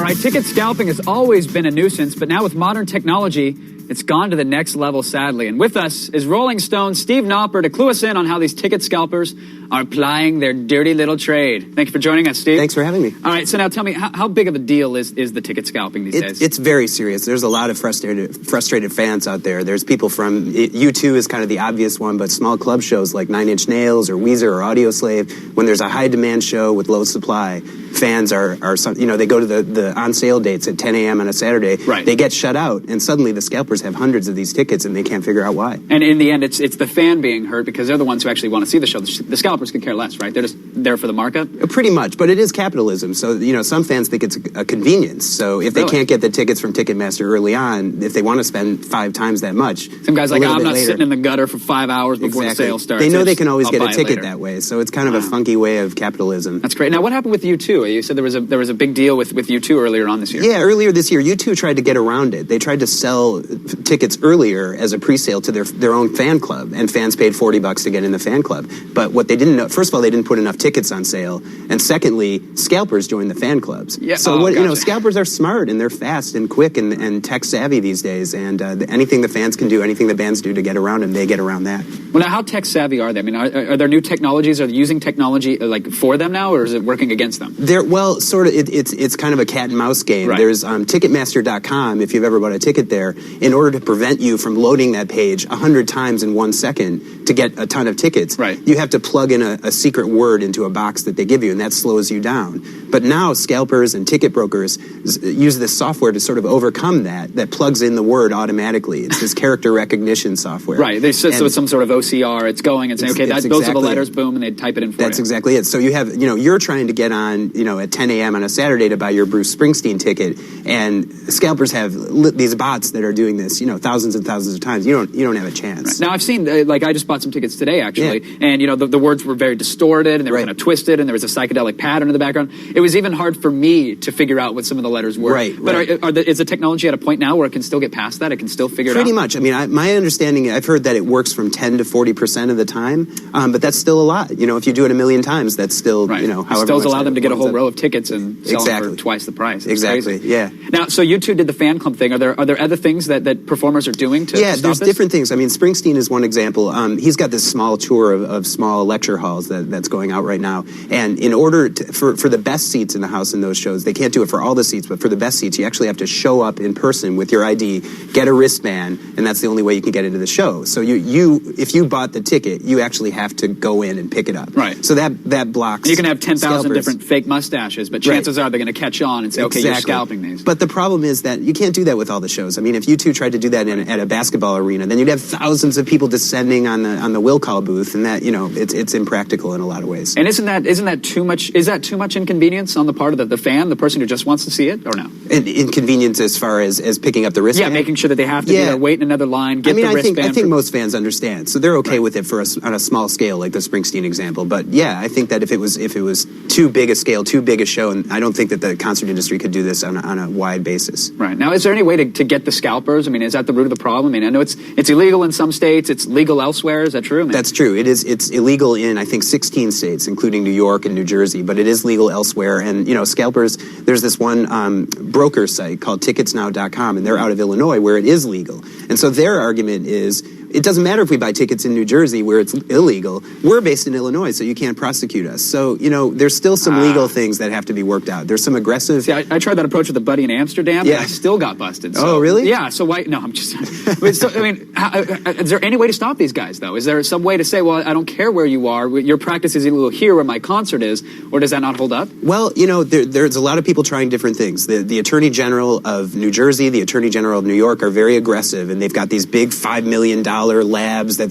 right, ticket scalping has always been a nuisance, but now with modern technology, it's gone to the next level, sadly. And with us is Rolling Stone's Steve Knopper to clue us in on how these ticket scalpers are plying their dirty little trade. Thank you for joining us, Steve. Thanks for having me. All right, so now tell me, how big of a deal is the ticket scalping these days? It's very serious. There's a lot of frustrated fans out there. There's people from, U2 is kind of the obvious one, but small club shows like Nine Inch Nails or Weezer or Audioslave, when there's a high demand show with low supply, fans are they go to the on sale dates at 10 a.m. on a Saturday. Right. They get shut out, and suddenly the scalpers have hundreds of these tickets, and they can't figure out why. And in the end, it's the fan being hurt because they're the ones who actually want to see the show. The scalpers could care less, right? They're just there for the markup? Pretty much, but it is capitalism. So, some fans think it's a convenience. So if they can't get the tickets from Ticketmaster early on, if they want to spend 5 times that much. Some guy's like, I'm not sitting in the gutter for 5 hours before the sale starts. They know they can always get a ticket that way. So it's kind of a funky way of capitalism. That's great. Now, what happened with U2? You said there was a big deal with U2 earlier on this year. Yeah, earlier this year, U2 tried to get around it. They tried to sell tickets earlier as a pre-sale to their own fan club, and fans paid $40 to get in the fan club. But what they didn't know, first of all, they didn't put enough tickets on sale, and secondly, scalpers joined the fan clubs. Yeah. So scalpers are smart and they're fast and quick and tech savvy these days, and anything the fans can do, anything the bands do to get around them, they get around that. Well, now, how tech savvy are they? I mean, are there new technologies? Are they using technology for them now, or is it working against them? Sort of. It's kind of a cat and mouse game. Right. There's Ticketmaster.com. If you've ever bought a ticket there, in order to prevent you from loading that page 100 times in 1 second to get a ton of tickets, you have to plug in a secret word into a box that they give you, and that slows you down. But now scalpers and ticket brokers use this software to sort of overcome that plugs in the word automatically. It's this character recognition software. Right. So it's some sort of OCR. It's going and saying, okay, those are the letters, boom, and they type it in for you. That's exactly it. So you have, you're trying to get on, at 10 a.m. on a Saturday to buy your Bruce Springsteen ticket, and scalpers have these bots that are doing this, thousands and thousands of times. You don't have a chance. Right. Now, I've seen, I just bought some tickets today, actually, and, the words were very distorted, and they were kind of twisted, and there was a psychedelic pattern in the background. It was even hard for me to figure out what some of the letters were. But is the technology at a point now where it can still get past that? It can still figure it out? Pretty much. I mean, my understanding, I've heard that it works from 10 to 40% of the time, but that's still a lot. If you do it 1 million times, that's still, however it still allow them to get a whole row of tickets and sell them for twice the price. It's crazy. Yeah. Now, so U2 did the fan club thing. Are there other things that performers are doing to stop there's this? Different things. I mean, Springsteen is one example. He's got this small tour of small lecture halls that's going out right now. And in order for the best seats in the house in those shows, they can't do it for all the seats, but for the best seats, you actually have to show up in person with your ID, get a wristband, and that's the only way you can get into the show. So if you bought the ticket, you actually have to go in and pick it up. Right. So that blocks. You can have 10,000 different fake mustaches, but chances are they're going to catch on and say, okay, you're scalping these. But the problem is that you can't do that with all the shows. I mean, if U2 tried to do that at a basketball arena, then you'd have thousands of people descending on the will call booth, and that it's impractical in a lot of ways. And isn't that too much? Is that too much inconvenience on the part of the fan, the person who just wants to see it, or no? Inconvenience as far as picking up the wristband. Yeah, making sure that they have to be there, wait in another line, get the wristband. I think most fans understand, so they're okay with it on a small scale, like the Springsteen example. But yeah, I think that if it was too big a scale, too big a show, and I don't think that the concert industry could do this on a wide basis. Right. Now, is there any way to get the scalpers? I mean, is that the root of the problem? I mean, I know it's illegal in some states. It's legal elsewhere. Is that true? I mean, that's true. It's illegal in, I think, 16 states, including New York and New Jersey, but it is legal elsewhere. And, scalpers, there's this one broker site called ticketsnow.com, and they're out of Illinois where it is legal. And so their argument is, it doesn't matter if we buy tickets in New Jersey where it's illegal. We're based in Illinois, so you can't prosecute us. So, there's still some legal things that have to be worked out. There's some aggressive... See, I tried that approach with a buddy in Amsterdam, and I still got busted. So, oh, really? Yeah, so why... No, I'm just... is there any way to stop these guys, though? Is there some way to say, well, I don't care where you are, your practice is illegal here where my concert is, or does that not hold up? Well, there's a lot of people trying different things. The Attorney General of New Jersey, the Attorney General of New York are very aggressive, and they've got these big $5 million labs that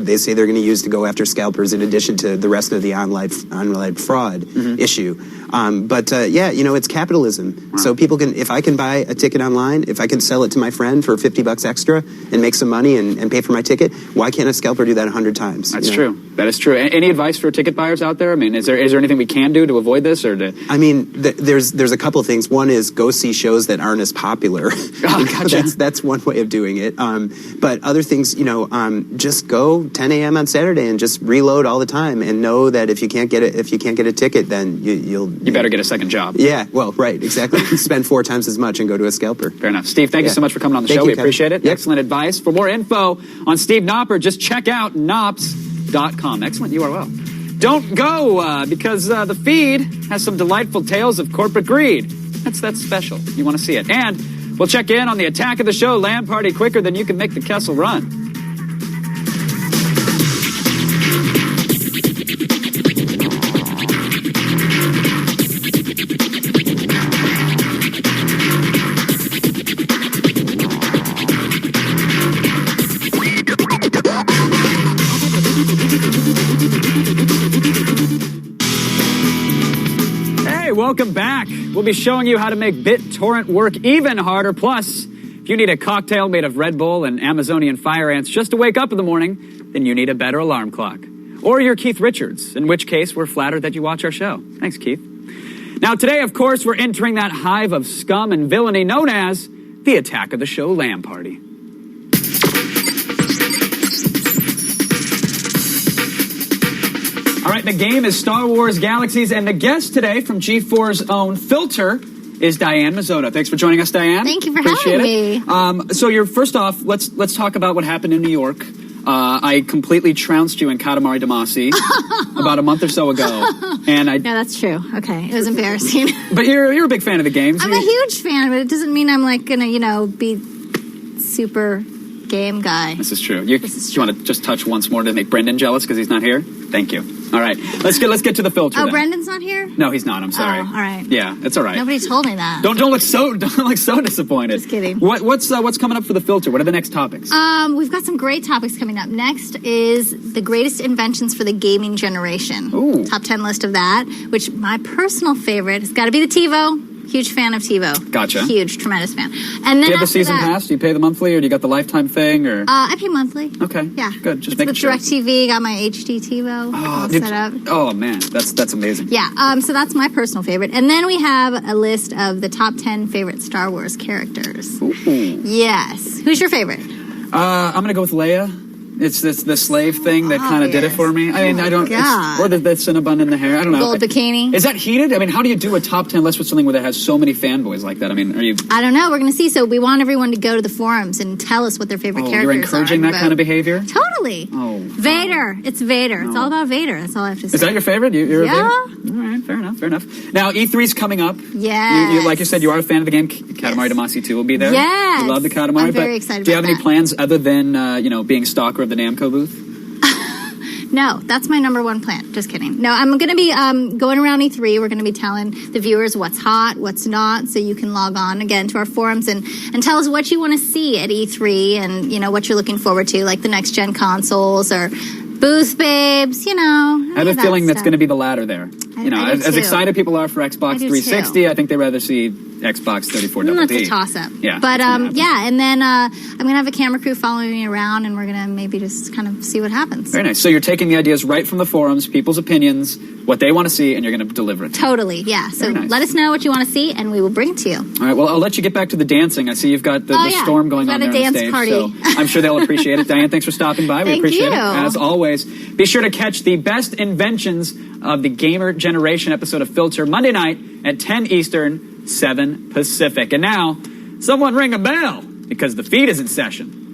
they say they're going to use to go after scalpers in addition to the rest of the online fraud issue. It's capitalism. Wow. So people can, if I can buy a ticket online, if I can sell it to my friend for $50 extra and make some money and pay for my ticket, why can't a scalper do that 100 times? That's true. That is true. Any advice for ticket buyers out there? I mean, is there anything we can do to avoid this, or to? I mean, there's a couple of things. One is go see shows that aren't as popular. Oh, gotcha. That's one way of doing it. But other things, just go 10 a.m. on Saturday and just reload all the time, and know that if you can't get a ticket, then you better get a second job. Yeah, well, right, exactly. Spend 4 times as much and go to a scalper. Fair enough. Steve, thank you so much for coming on the show. We appreciate it. Yep. Excellent advice. For more info on Steve Knopper, just check out knops.com. Excellent URL. Don't go because the feed has some delightful tales of corporate greed. That's special. You want to see it. And we'll check in on the attack of the show LAN party quicker than you can make the Kessel run. Welcome back. We'll be showing you how to make BitTorrent work even harder. Plus, if you need a cocktail made of Red Bull and Amazonian fire ants just to wake up in the morning, then you need a better alarm clock. Or you're Keith Richards, in which case we're flattered that you watch our show. Thanks, Keith. Now, today, of course, we're entering that hive of scum and villainy known as the Attack of the Show LAN party. All right, the game is Star Wars Galaxies, and the guest today from G4's own Filter is Diane Mazzotto. Thanks for joining us, Diane. Thank you for Appreciate having me. So first off, let's talk about what happened in New York. I completely trounced you in Katamari Damacy about a month or so ago, and No, that's true. Okay, it was embarrassing. But you're a big fan of the games. I'm a huge fan, but it doesn't mean I'm like gonna, be super game guy. This is true. You want to just touch once more to make Brendan jealous because he's not here? Thank you. All right, let's get to the filter. Oh, Brendan's not here? No, he's not. I'm sorry. Oh, all right. Yeah, it's all right. Nobody told me that. Don't look so disappointed. Just kidding. What's coming up for the filter? What are the next topics? We've got some great topics coming up. Next is the greatest inventions for the gaming generation. Ooh. Top 10 list of that, which my personal favorite has got to be the TiVo. Huge fan of TiVo. Gotcha. Huge, tremendous fan. And then do you have the season that, pass? Do you pay the monthly, or do you got the lifetime thing? Or I pay monthly. Okay. Yeah. Good. Just it's making with sure. DirecTV. Got my HD TiVo all set up. Oh man, that's amazing. Yeah. So that's my personal favorite. And then we have a list of the top 10 favorite Star Wars characters. Ooh. Yes. Who's your favorite? I'm gonna go with Leia. It's the slave thing that kind of did it for me. I mean, I don't. Or the Cinnabon in the hair. I don't know. Gold bikini. Is that heated? I mean, how do you do a top 10 list with something that has so many fanboys like that? I mean, are you? I don't know. We're going to see. So we want everyone to go to the forums and tell us what their favorite characters are. You're encouraging that kind of behavior? Totally. Oh. Vader. It's Vader. It's all about Vader. That's all I have to say. Is that your favorite? You're a yeah. Vader? All right. Fair enough. Now, E3's coming up. Yes. Like you said, you are a fan of the game. Katamari Damacy 2 will be there. Yes. You love the Katamari. I'm very excited do you have about any plans other than, being stalker of the Namco booth? No, that's my number one plan. Just kidding. No, I'm going to be going around E3. We're going to be telling the viewers what's hot, what's not, so you can log on again to our forums and tell us what you want to see at E3 and, what you're looking forward to, like the next-gen consoles or booth babes, I have a feeling that's going to be the latter there. As excited people are for Xbox 360, I think they'd rather see Xbox 34 double That's D. a toss-up. Yeah. But, and then I'm going to have a camera crew following me around, and we're going to maybe just kind of see what happens. Very nice. So you're taking the ideas right from the forums, people's opinions, what they want to see, and you're going to deliver it. Totally, yeah. So let us know what you want to see, and we will bring it to you. All right, well, I'll let you get back to the dancing. I see you've got the storm going on there on the stage. Party. So I'm sure they'll appreciate it. Diane, thanks for stopping by. We appreciate it. As always, be sure to catch the best inventions of the gamer generation episode of Filter Monday night at 10 Eastern, 7 Pacific. And now, someone ring a bell, because the feed is in session.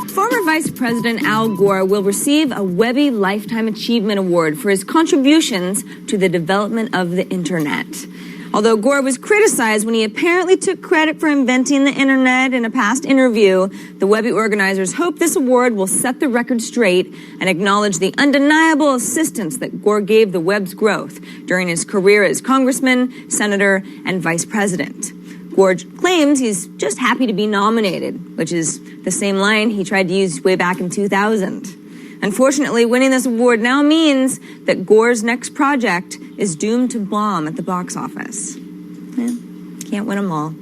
Former Vice President Al Gore will receive a Webby Lifetime Achievement Award for his contributions to the development of the Internet. Although Gore was criticized when he apparently took credit for inventing the Internet in a past interview, the Webby organizers hope this award will set the record straight and acknowledge the undeniable assistance that Gore gave the web's growth during his career as congressman, senator, and vice president. Gore claims he's just happy to be nominated, which is the same line he tried to use way back in 2000. Unfortunately, winning this award now means that Gore's next project is doomed to bomb at the box office. Can't win them all.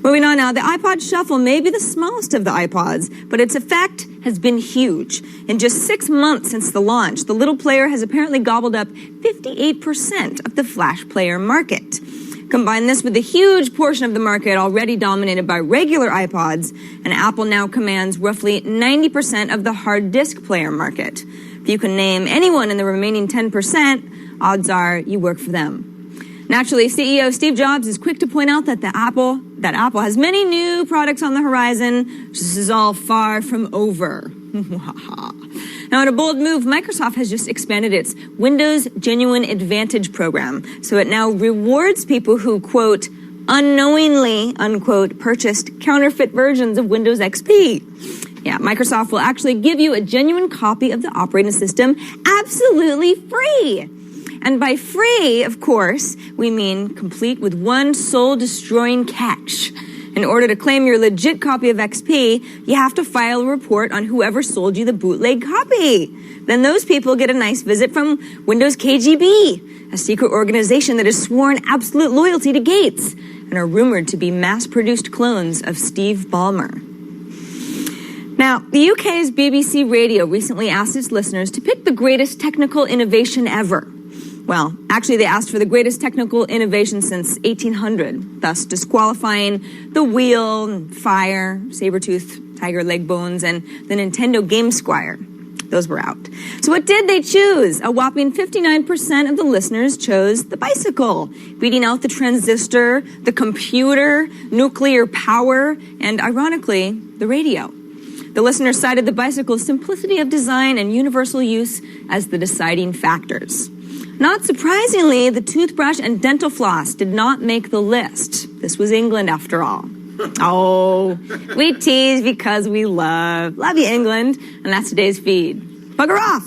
Moving on now, the iPod Shuffle may be the smallest of the iPods, but its effect has been huge. In just 6 months since the launch, the little player has apparently gobbled up 58% of the Flash player market. Combine this with the huge portion of the market already dominated by regular iPods, and Apple now commands roughly 90% of the hard disk player market. If you can name anyone in the remaining 10%, odds are you work for them. Naturally, CEO Steve Jobs is quick to point out that Apple has many new products on the horizon. This is all far from over. Now, in a bold move, Microsoft has just expanded its Windows Genuine Advantage program. So it now rewards people who, quote, unknowingly, unquote, purchased counterfeit versions of Windows XP. Yeah, Microsoft will actually give you a genuine copy of the operating system absolutely free. And by free, of course, we mean complete with one soul-destroying catch. In order to claim your legit copy of XP, you have to file a report on whoever sold you the bootleg copy. Then those people get a nice visit from Windows KGB, a secret organization that has sworn absolute loyalty to Gates and are rumored to be mass-produced clones of Steve Ballmer. Now, the UK's BBC Radio recently asked its listeners to pick the greatest technical innovation ever. Well, actually, they asked for the greatest technical innovation since 1800, thus disqualifying the wheel, fire, saber-tooth, tiger leg bones, and the Nintendo Game Squire. Those were out. So what did they choose? A whopping 59% of the listeners chose the bicycle, beating out the transistor, the computer, nuclear power, and, ironically, the radio. The listeners cited the bicycle's simplicity of design and universal use as the deciding factors. Not surprisingly, the toothbrush and dental floss did not make the list. This was England, after all. Oh, we tease because we love you, England, and that's today's feed. Bugger off!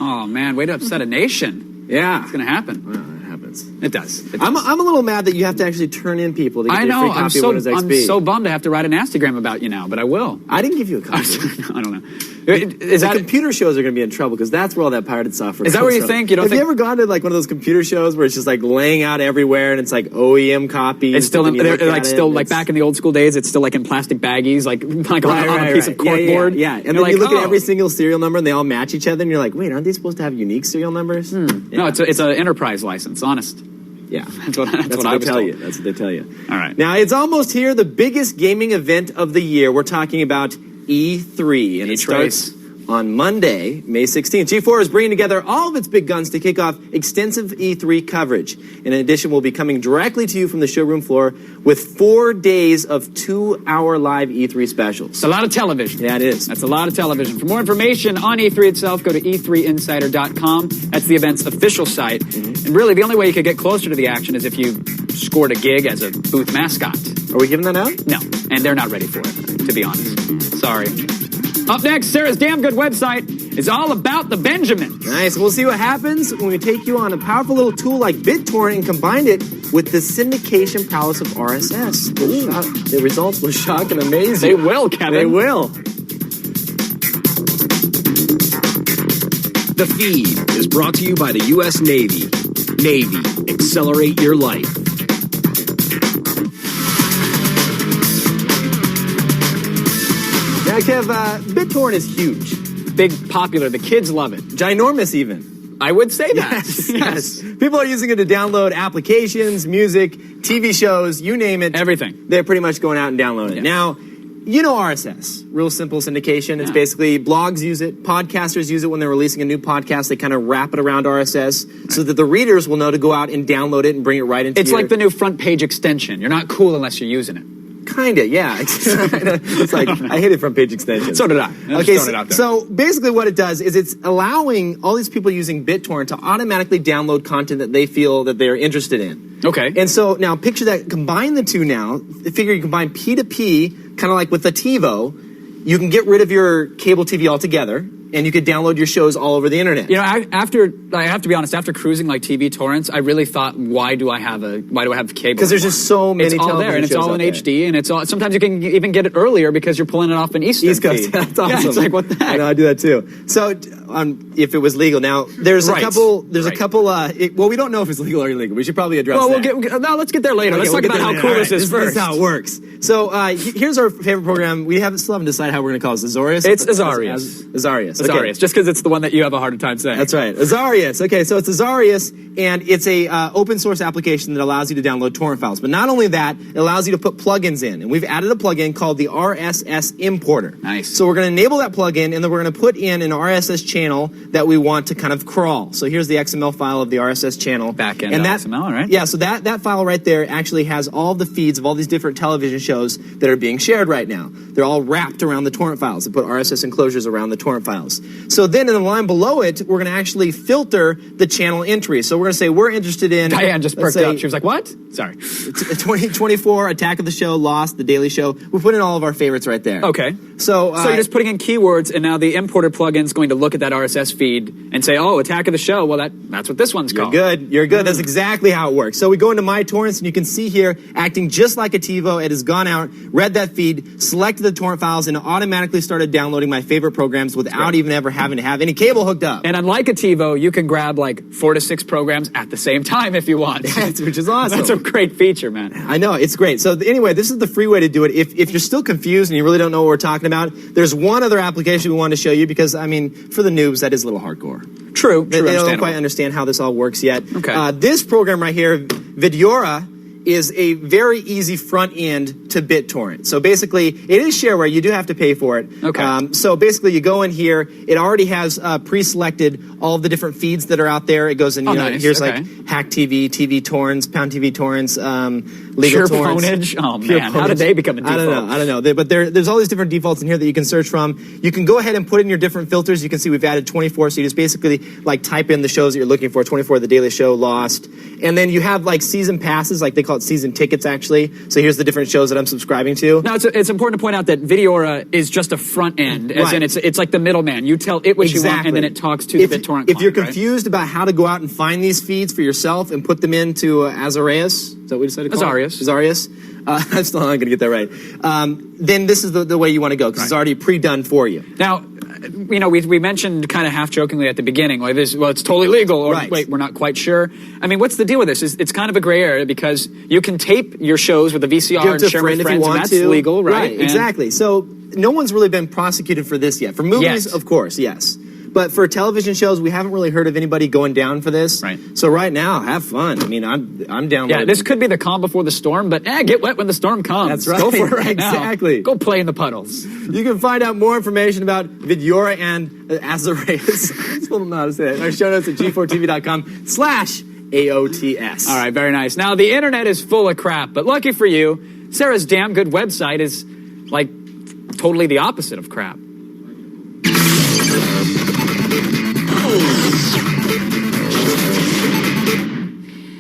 Oh, man, way to upset a nation. Yeah. It's going to happen. Well, it happens. It does. I'm a little mad that you have to actually turn in people to get I their know. free copy of Windows XP. I'm so bummed to have to write an Instagram about you now, but I will. I didn't give you a copy. I don't know. Computer shows are going to be in trouble because that's where all that pirated software is that where you think? You don't have think... you ever gone to like one of those computer shows where it's just like laying out everywhere and it's like OEM copies? It's still like back in the old school days. It's still like in plastic baggies, like on a piece of cardboard. Yeah. And then you look at every single serial number and they all match each other and you're like, wait, aren't they supposed to have unique serial numbers? Yeah. No, it's an enterprise license. Honest. Yeah, that's what I was told. That's what they tell you. All right. Now it's almost here, the biggest gaming event of the year. We're talking about E3, and it starts on Monday, May 16th. G4 is bringing together all of its big guns to kick off extensive E3 coverage. In addition, we'll be coming directly to you from the showroom floor with 4 days of 2-hour live E3 specials. It's a lot of television. Yeah, it is. That's a lot of television. For more information on E3 itself, go to e3insider.com. That's the event's official site. Mm-hmm. And really, the only way you could get closer to the action is if you scored a gig as a booth mascot. Are we giving that out? No, and they're not ready for it, to be honest. Sorry. Up next, Sarah's damn good website is all about the Benjamins. Nice. We'll see what happens when we take you on a powerful little tool like BitTorrent and combine it with the syndication prowess of RSS. The results will shock and amaze you. They will, Kevin. They will. The Feed is brought to you by the U.S. Navy. Navy, accelerate your life. Now, Kev, BitTorrent is huge. Big, popular. The kids love it. Ginormous, even. I would say that. Yes. People are using it to download applications, music, TV shows, you name it. Everything. They're pretty much going out and downloading it. Now, you know RSS, real simple syndication. It's basically blogs use it, podcasters use it when they're releasing a new podcast. They kind of wrap it around RSS so that the readers will know to go out and download it and bring it right into It's like the new front page extension. You're not cool unless you're using it. Kinda, yeah. It's like, I hated front page extensions. So did I. Okay, so basically what it does is it's allowing all these people using BitTorrent to automatically download content that they feel that they're interested in. Okay. And so now picture that, combine the two now, figure you combine P2P, kind of like with the TiVo, you can get rid of your cable TV altogether, and you could download your shows all over the internet. You know, I have to be honest, after cruising like TV torrents, I really thought, why do I have cable? Because there's just so many television shows. It's all there, and it's all in HD, and it's all. Sometimes you can even get it earlier because you're pulling it off an East Coast. That's awesome. Yeah, it's like, what the heck? I know, I do that too. So, if it was legal, now there's a couple. There's a couple. Well, we don't know if it's legal or illegal. We should probably address that. No, let's get there later. Let's talk about how cool this is first. This is how it works. So here's our favorite program. We still haven't decided how we're going to call this. Azorius? It's Azarius. Azarius, just because it's the one that you have a harder time saying. That's right. Azarius. Okay, so it's Azarius, and it's a open source application that allows you to download torrent files. But not only that, it allows you to put plugins in. And we've added a plugin called the RSS Importer. Nice. So we're going to enable that plugin, and then we're going to put in an RSS channel that we want to kind of crawl. So here's the XML file of the RSS channel. Backend and that, XML, right? Yeah, so that file right there actually has all the feeds of all these different television shows that are being shared right now. They're all wrapped around the torrent files. They put RSS enclosures around the torrent files. So then in the line below it, we're going to actually filter the channel entries. So we're going to say we're interested in... Diane just perked up. She was like, what? Sorry. 2024, Attack of the Show, Lost, The Daily Show. We put in all of our favorites right there. Okay. So you're just putting in keywords, and now the importer plugin is going to look at that RSS feed and say, oh, Attack of the Show. Well, that's what this one's called. You're good. That's exactly how it works. So we go into My Torrents, and you can see here, acting just like a TiVo, it has gone out, read that feed, selected the torrent files, and automatically started downloading my favorite programs without even ever having to have any cable hooked up. And unlike a TiVo, you can grab like 4 to 6 programs at the same time if you want. Which is awesome. That's a great feature, man. I know, it's great. So anyway, this is the free way to do it. If you're still confused and you really don't know what we're talking about, there's one other application we wanted to show you because, I mean, for the noobs, that is a little hardcore. True. They don't quite understand how this all works yet. Okay. This program right here, Videora, is a very easy front end to BitTorrent. So basically, it is shareware. You do have to pay for it. Okay. So basically, you go in here. It already has pre-selected all of the different feeds that are out there. It goes in, nice. Here's like Hack TV, TV Torrents, Pound TV Torrents, Legal Pure Torrents. Ponage? Oh, Pure man. How Ponage. did they become a default? I don't know. But there's all these different defaults in here that you can search from. You can go ahead and put in your different filters. You can see we've added 24. So you just basically like type in the shows that you're looking for. 24, The Daily Show, Lost. And then you have like season passes, like they call it season tickets actually. So here's the different shows that I'm subscribing to. Now it's important to point out that Videora is just a front end, as in it's like the middleman. You tell it what you want, and then it talks to the BitTorrent. If you're client, confused about how to go out and find these feeds for yourself and put them into Azarius, is that what we decided to call it? Azarius. I'm still not going to get that right. Then this is the way you want to go because it's already pre-done for you. Now, we mentioned kind of half jokingly at the beginning, like this. Well, it's totally legal, or wait, we're not quite sure. I mean, what's the deal with this? It's kind of a gray area because you can tape your shows with a VCR and share with friends, and that's legal, right? Exactly. So no one's really been prosecuted for this yet. For movies, of course, yes. But for television shows, we haven't really heard of anybody going down for this. Right. So right now, have fun. I mean, I'm down. Yeah, this could be the calm before the storm, but get wet when the storm comes. That's right. Go for it right now. Exactly. Go play in the puddles. You can find out more information about Videora and Azarius. I still don't know how to say it. Our show notes at g4tv.com/AOTS. All right, very nice. Now, the internet is full of crap, but lucky for you, Sarah's damn good website is like totally the opposite of crap.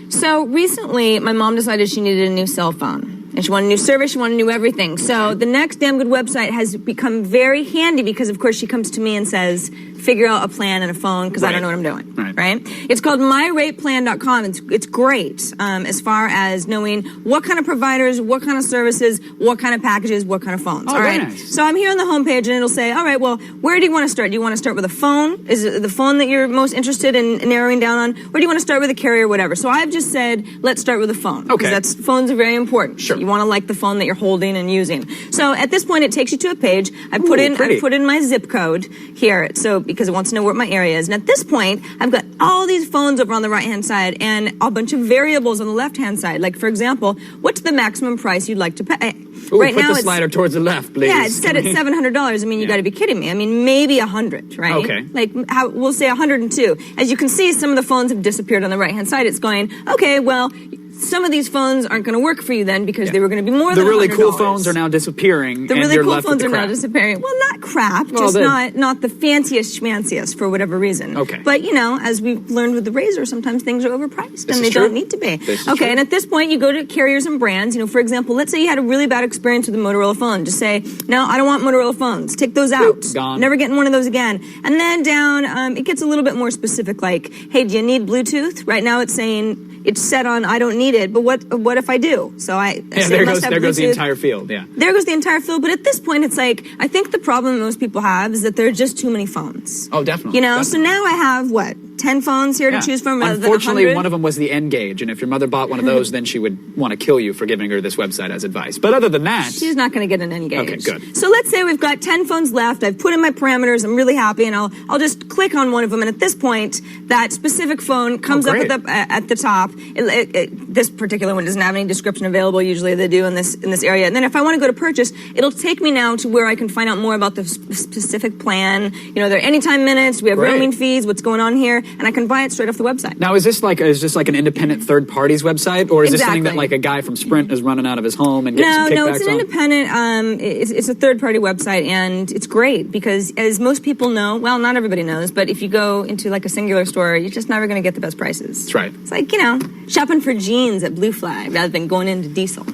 So recently, my mom decided she needed a new cell phone. And she wanted a new service, she wanted a new everything. So the Next Damn Good website has become very handy because, of course, she comes to me and says, figure out a plan and a phone because I don't know what I'm doing, right? It's called myrateplan.com. It's great as far as knowing what kind of providers, what kind of services, what kind of packages, what kind of phones, all right? Nice. So I'm here on the homepage and it'll say, all right, well, where do you want to start? Do you want to start with a phone? Is it the phone that you're most interested in narrowing down on? Or do you want to start with a carrier, whatever? So I've just said, let's start with a phone. Okay. Because phones are very important. Sure. You want to like the phone that you're holding and using. So at this point, it takes you to a page. I put in my zip code here, so because it wants to know where my area is. And at this point, I've got all these phones over on the right-hand side and a bunch of variables on the left-hand side. Like, for example, what's the maximum price you'd like to pay? Ooh, right now, the slider towards the left, please. Yeah, it's set at $700. I mean, you got to be kidding me. I mean, maybe 100, right? Okay. Like, we'll say 102. As you can see, some of the phones have disappeared on the right-hand side. It's going, okay, well, some of these phones aren't going to work for you then because they were going to be more than $100. The really cool phones are now disappearing. The really cool phones are now disappearing. Well, not crap, just not the fanciest schmanciest for whatever reason. Okay. But, as we've learned with the Razor, sometimes things are overpriced and they don't need to be. Okay, and at this point, you go to carriers and brands. For example, let's say you had a really bad experience with a Motorola phone. Just say, no, I don't want Motorola phones. Take those out. Gone. Never getting one of those again. And then down, it gets a little bit more specific, like, hey, do you need Bluetooth? Right now it's saying it's set on I don't need it, but what if I do? So there goes the entire field, There goes the entire field, but at this point it's like, I think the problem most people have is that there are just too many phones. Oh, definitely. So now I have, 10 10 phones here to choose from rather than 100. Unfortunately, one of them was the N-Gage, and if your mother bought one of those, then she would want to kill you for giving her this website as advice. But other than that... She's not going to get an N-Gage. Okay, good. So let's say we've got 10 phones left. I've put in my parameters. I'm really happy, and I'll just click on one of them, and at this point, that specific phone comes up at the top. This particular one doesn't have any description available. Usually they do in this area. And then if I want to go to purchase, it'll take me now to where I can find out more about the specific plan. You know, there are anytime minutes. We have roaming fees. What's going on here? And I can buy it straight off the website. Now, is this like an independent third party's website, or is this something that like a guy from Sprint is running out of his home and getting some kickbacks? No, it's an independent. It's a third party website, and it's great because, as most people know, well, not everybody knows, but if you go into like a singular store, you're just never going to get the best prices. That's right. It's like, you know, shopping for jeans at Blue Flag rather than going into Diesel.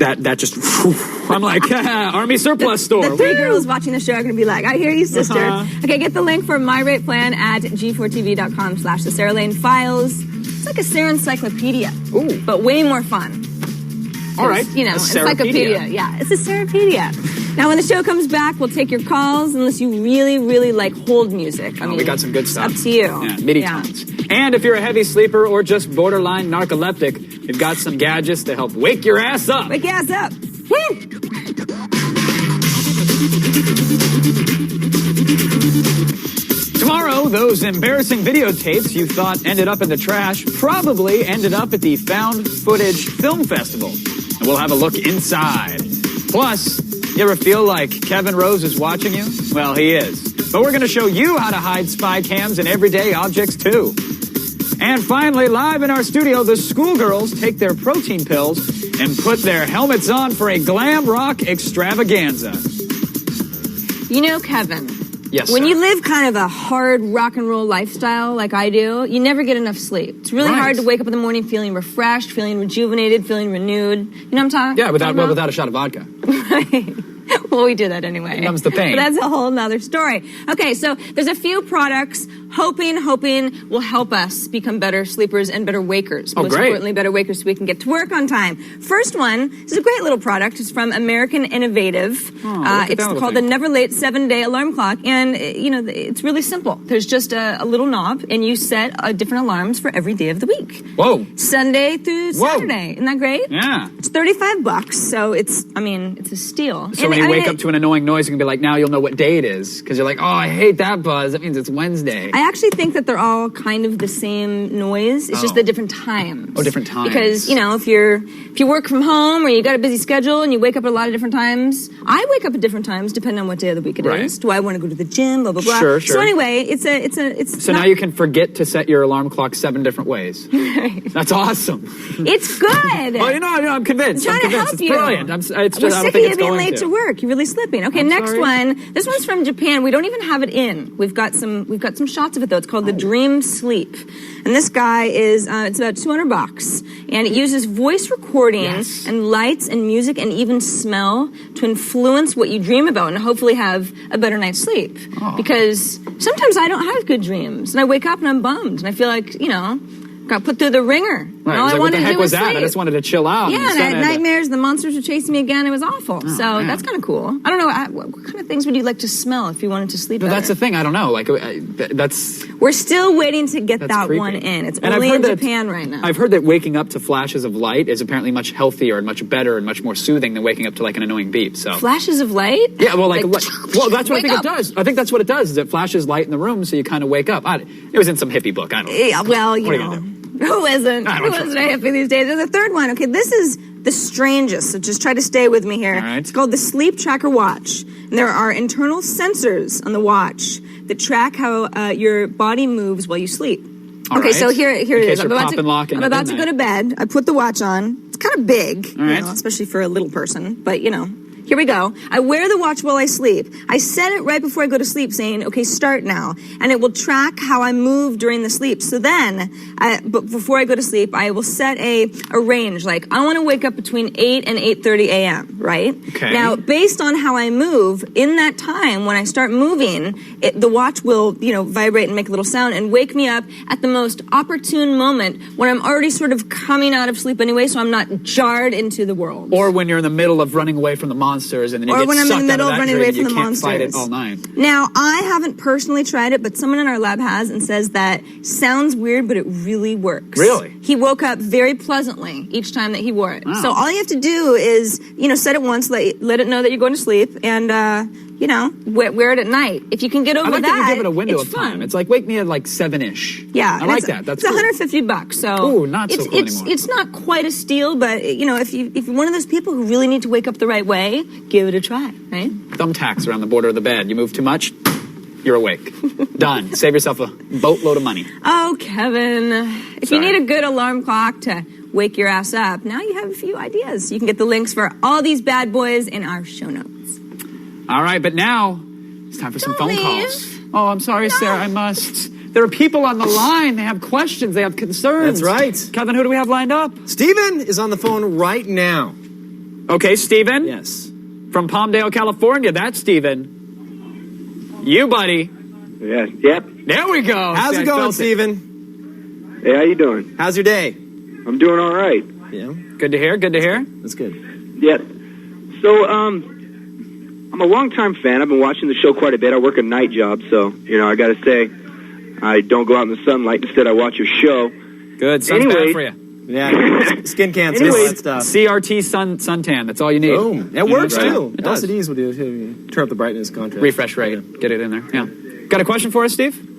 That just, I'm like, Army surplus store. The three girls watching the show are going to be like, I hear you, sister. Okay, get the link for my rate plan at g4tv.com/the Sarah Lane Files. It's like a Sarah encyclopedia, but way more fun. All right. You know, encyclopedia. Yeah, it's a Sarahpedia. Now, when the show comes back, we'll take your calls unless you really, really like hold music. I mean, we got some good stuff. Up to you. Yeah, MIDI tones. And if you're a heavy sleeper or just borderline narcoleptic, we've got some gadgets to help wake your ass up. Wake your ass up. Woo! Tomorrow, those embarrassing videotapes you thought ended up in the trash probably ended up at the Found Footage Film Festival. And we'll have a look inside. Plus, you ever feel like Kevin Rose is watching you? Well, he is. But we're going to show you how to hide spy cams in everyday objects, too. And finally, live in our studio, the schoolgirls take their protein pills and put their helmets on for a glam rock extravaganza. You know, Kevin. Yes, when sir. you live kind of a hard rock and roll lifestyle like I do, you never get enough sleep. It's really hard to wake up in the morning feeling refreshed, feeling rejuvenated, feeling renewed. You know what I'm talking Yeah, about? without a shot of vodka. Right. Well, we do that anyway. It numbs the pain. But that's a whole nother story. Okay, so there's a few products hoping will help us become better sleepers and better wakers. Oh, Most great. importantly, better wakers so we can get to work on time. First one is a great little product. It's from American Innovative. It's called the Never Late 7-Day Alarm Clock. And, you know, it's really simple. There's just a little knob, and you set different alarms for every day of the week. Whoa. Sunday through Saturday. Isn't that great? Yeah. It's $35, so it's a steal. So when you wake up to an annoying noise, you can be like, now you'll know what day it is. Because you're like, oh, I hate that buzz. That means it's Wednesday. I actually think that they're all kind of the same noise. It's just the different times. Oh, different times. Because, you know, if you work from home or you got a busy schedule and you wake up at a lot of different times, I wake up at different times depending on what day of the week it is. Do I want to go to the gym? Blah blah blah. Sure. So anyway, So now you can forget to set your alarm clock 7 different ways. That's awesome. It's good. Well, you know, I'm convinced. I'm trying to help it's you. Brilliant. We're sick of you being late to work. You're really slipping. Okay, next one. This one's from Japan. We don't even have it in. We've got some shots of it though. It's called the Dream Sleep, and this guy is it's about $200, and it uses voice recording and lights and music and even smell to influence what you dream about and hopefully have a better night's sleep. Because sometimes I don't have good dreams, and I wake up and I'm bummed, and I feel like, you know, got put through the ringer. Right. All I what wanted the to heck do was was that? sleep. I just wanted to chill out. Yeah, and I had nightmares. The monsters were chasing me again. It was awful. So that's kind of cool. I don't know. What kind of things would you like to smell if you wanted to sleep But better? that's the thing. I don't know. Like, that's... We're still waiting to get that creepy. one in. It's And only I've in heard Japan right now. I've heard that waking up to flashes of light is apparently much healthier and much better and much more soothing than waking up to like an annoying beep. So Flashes of light? Yeah, well, well, that's what I think Wake it does. I think that's what it does. Is it flashes light in the room so you kind of wake up. It was in some hippie book. I don't know. Yeah, well, you What are know. gonna do? Who isn't? Who isn't a hippie these days? There's a third one. Okay, this is the strangest, so just try to stay with me here. All right. It's called the Sleep Tracker Watch. And there are internal sensors on the watch that track how your body moves while you sleep. All Okay, right. so here it In is. case I'm you're about, pop and locking I'm at about to go to bed. I put the watch on. It's kind of big, All right. especially for a little person, but you know. Here we go. I wear the watch while I sleep. I set it right before I go to sleep saying, okay, start now. And it will track how I move during the sleep. So then, but before I go to sleep, I will set a range. Like, I want to wake up between 8 and 8:30 a.m., right? Okay. Now, based on how I move, in that time, when I start moving, the watch will, you know, vibrate and make a little sound and wake me up at the most opportune moment when I'm already sort of coming out of sleep anyway, so I'm not jarred into the world. Or when you're in the middle of running away from the monster monsters, and then you Or get when I'm in sucked the out middle of of that running dream, away and from you the can't fight it monsters. all night. Now, I haven't personally tried it, but someone in our lab has and says that sounds weird, but it really works. Really? He woke up very pleasantly each time that he wore it. Wow. So all you have to do is, set it once, let it know that you're going to sleep, and, wear it at night. If you can get over I like that, that you give it a window it's of time. fun. It's like wake me at like 7-ish. Yeah, I like that. That's it's cool. $150. So Ooh, not so cool anymore. It's not quite a steal, but if you're one of those people who really need to wake up the right way, give it a try, right? Thumbtacks around the border of the bed. You move too much, you're awake. Done. Save yourself a boatload of money. Oh, Kevin, if Sorry. you need a good alarm clock to wake your ass up, now you have a few ideas. You can get the links for all these bad boys in our show notes. All right, but now it's time for some phone leave. calls. Oh, I'm sorry, Sarah. I must. There are people on the line. They have questions. They have concerns. That's right. Kevin, who do we have lined up? Steven is on the phone right now. Okay, Steven. Yes. From Palmdale, California. That's Steven. You, buddy. Yes. Yep. There we go. How's See, it I going, felt Steven? Hey, how you doing? How's your day? I'm doing all right. Yeah. Good to hear. Good to hear. That's good. Yep. So, I'm a longtime fan. I've been watching the show quite a bit. I work a night job, so, I got to say, I don't go out in the sunlight. Instead, I watch your show. Good. Sun's bad for you. Yeah. Skin cancer, all that stuff. CRT suntan. That's all you need. Boom. That works, Right. too. It does. LCDs will do it, too. Turn up the brightness contrast. Refresh rate. Get it in there. Yeah. Got a question for us, Steve?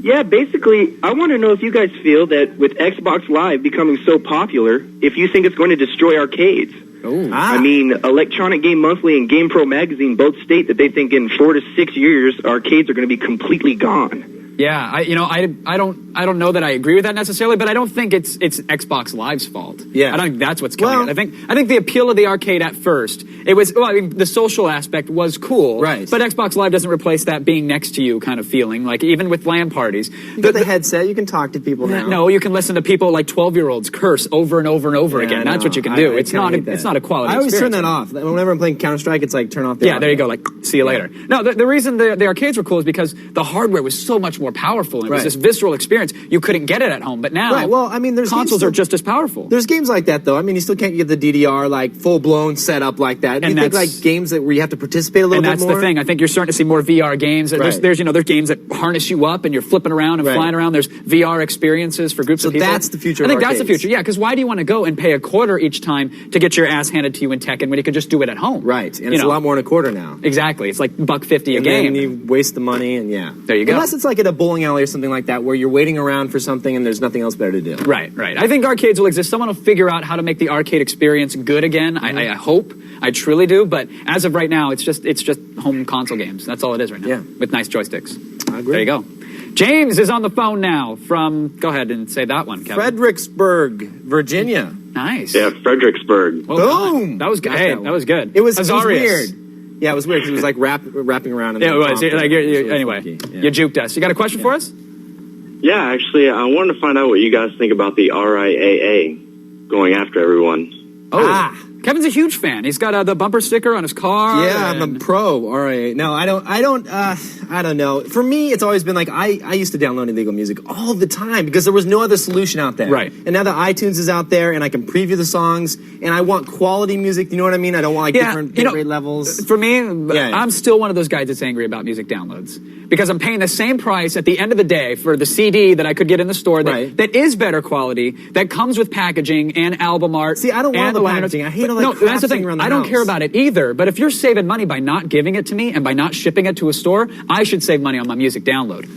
Yeah, basically, I want to know if you guys feel that with Xbox Live becoming so popular, if you think it's going to destroy arcades. I mean, Electronic Game Monthly and GamePro Magazine both state that they think in 4 to 6 years, arcades are going to be completely gone. Yeah, I don't know that I agree with that necessarily, but I don't think it's Xbox Live's fault. Yeah. I don't think that's what's killing it. I think the appeal of the arcade at first, it was the social aspect was cool, right? But Xbox Live doesn't replace that being next to you kind of feeling. Like even with LAN parties, you got the headset, you can talk to people now. No, you can listen to people like 12-year-olds curse over and over and over again. That's what you can do. It's not a quality. I always turn experience. that off. Whenever I'm playing Counter-Strike, it's like turn off the Yeah, there you go. Like, see you later. No, the reason the arcades were cool is because the hardware was so much more powerful. And it was this visceral experience. You couldn't get it at home, but now there's consoles are just as powerful. There's games like that, though. I mean, you still can't get the DDR, like, full-blown setup like that. And you think, like, games that where you have to participate a little bit more? And that's the thing. I think you're starting to see more VR games. There's games that harness you up and you're flipping around and flying around. There's VR experiences for groups of people. So that's the future I of think that's the arcades. future. Yeah, because why do you want to go and pay a quarter each time to get your ass handed to you in Tekken when you could just do it at home? Right. And it's a lot more than a quarter now. Exactly. It's like $1.50 a and game. And you waste the money, and there you go. Unless it's like at a bowling alley or something like that, where you're waiting around for something and there's nothing else better to do. Right. I think arcades will exist. Someone will figure out how to make the arcade experience good again. I hope. I truly do. But as of right now, it's just home console games. That's all it is right now. Yeah. With nice joysticks. I agree. There you go. James is on the phone now from, go ahead and say that one, Kevin. Fredericksburg, Virginia. Nice. Yeah, Fredericksburg. Well Boom. That was good. Hey, that was good. It was Azarius. weird. Yeah, it was weird because it was like wrapping around. In Yeah, the it was. top. Anyway, you juked us. You got a question for us? Yeah, actually, I wanted to find out what you guys think about the RIAA going after everyone. Oh, Kevin's a huge fan. He's got the bumper sticker on his car. Yeah, I'm a pro. All right. No, I don't know. For me, it's always been like I used to download illegal music all the time because there was no other solution out there. Right. And now that iTunes is out there and I can preview the songs and I want quality music. You know what I mean? I don't want different rate levels. For me, I'm still one of those guys that's angry about music downloads because I'm paying the same price at the end of the day for the CD that I could get in the store that is better quality, that comes with packaging and album art. See, I don't want the packaging. I hate all that No, crap that's the thing. around the I don't house. care about it either. But if you're saving money by not giving it to me and by not shipping it to a store, I should save money on my music download.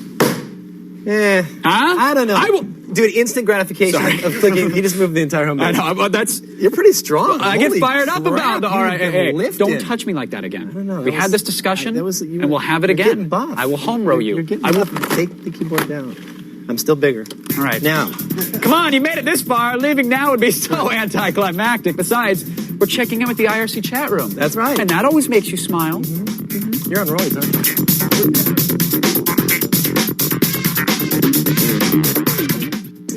I don't know. Dude, instant gratification of clicking. You just moved the entire home page. I know, but you're pretty strong. I get Holy fired up crap, about the RIAA. Don't touch me like that again. I don't know. We had this discussion, and we'll have it You're again. getting buff. I will home row you. You're getting I will. buff. Take the keyboard down. I'm still bigger. All right. Now. Come on, you made it this far. Leaving now would be so anticlimactic. Besides, we're checking in with the IRC chat room. That's right. And that always makes you smile. You're on roids,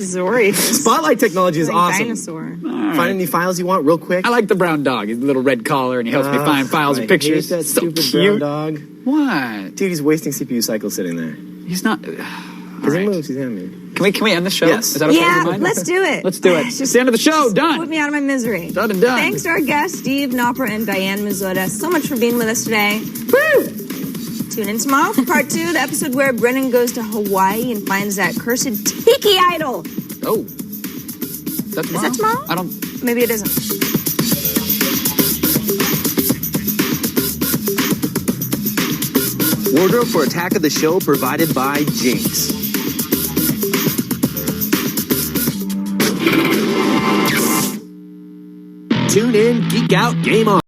Zori. Spotlight technology is Like awesome. dinosaur. Find any files you want real quick. I like the brown dog. He's a little red collar, and he helps me find files and pictures. That so stupid cute. brown dog. What? Dude, he's wasting CPU cycles sitting there. He's not. Because he moves, he's enemy. Can we end the show? Yes. Is that okay? Yeah, with you, Mike? let's do it. Let's do it. It's the end of the show. Done. Put me out of my misery. Done and done. Thanks to our guests, Steve Knopper and Diane Mazzotta, so much for being with us today. Woo! Tune in tomorrow for part 2, the episode where Brennan goes to Hawaii and finds that cursed tiki idol. Oh. Is that tomorrow? Is that tomorrow? I don't... Maybe it isn't. Wardrobe for Attack of the Show provided by Jinx. Tune in, geek out, game on.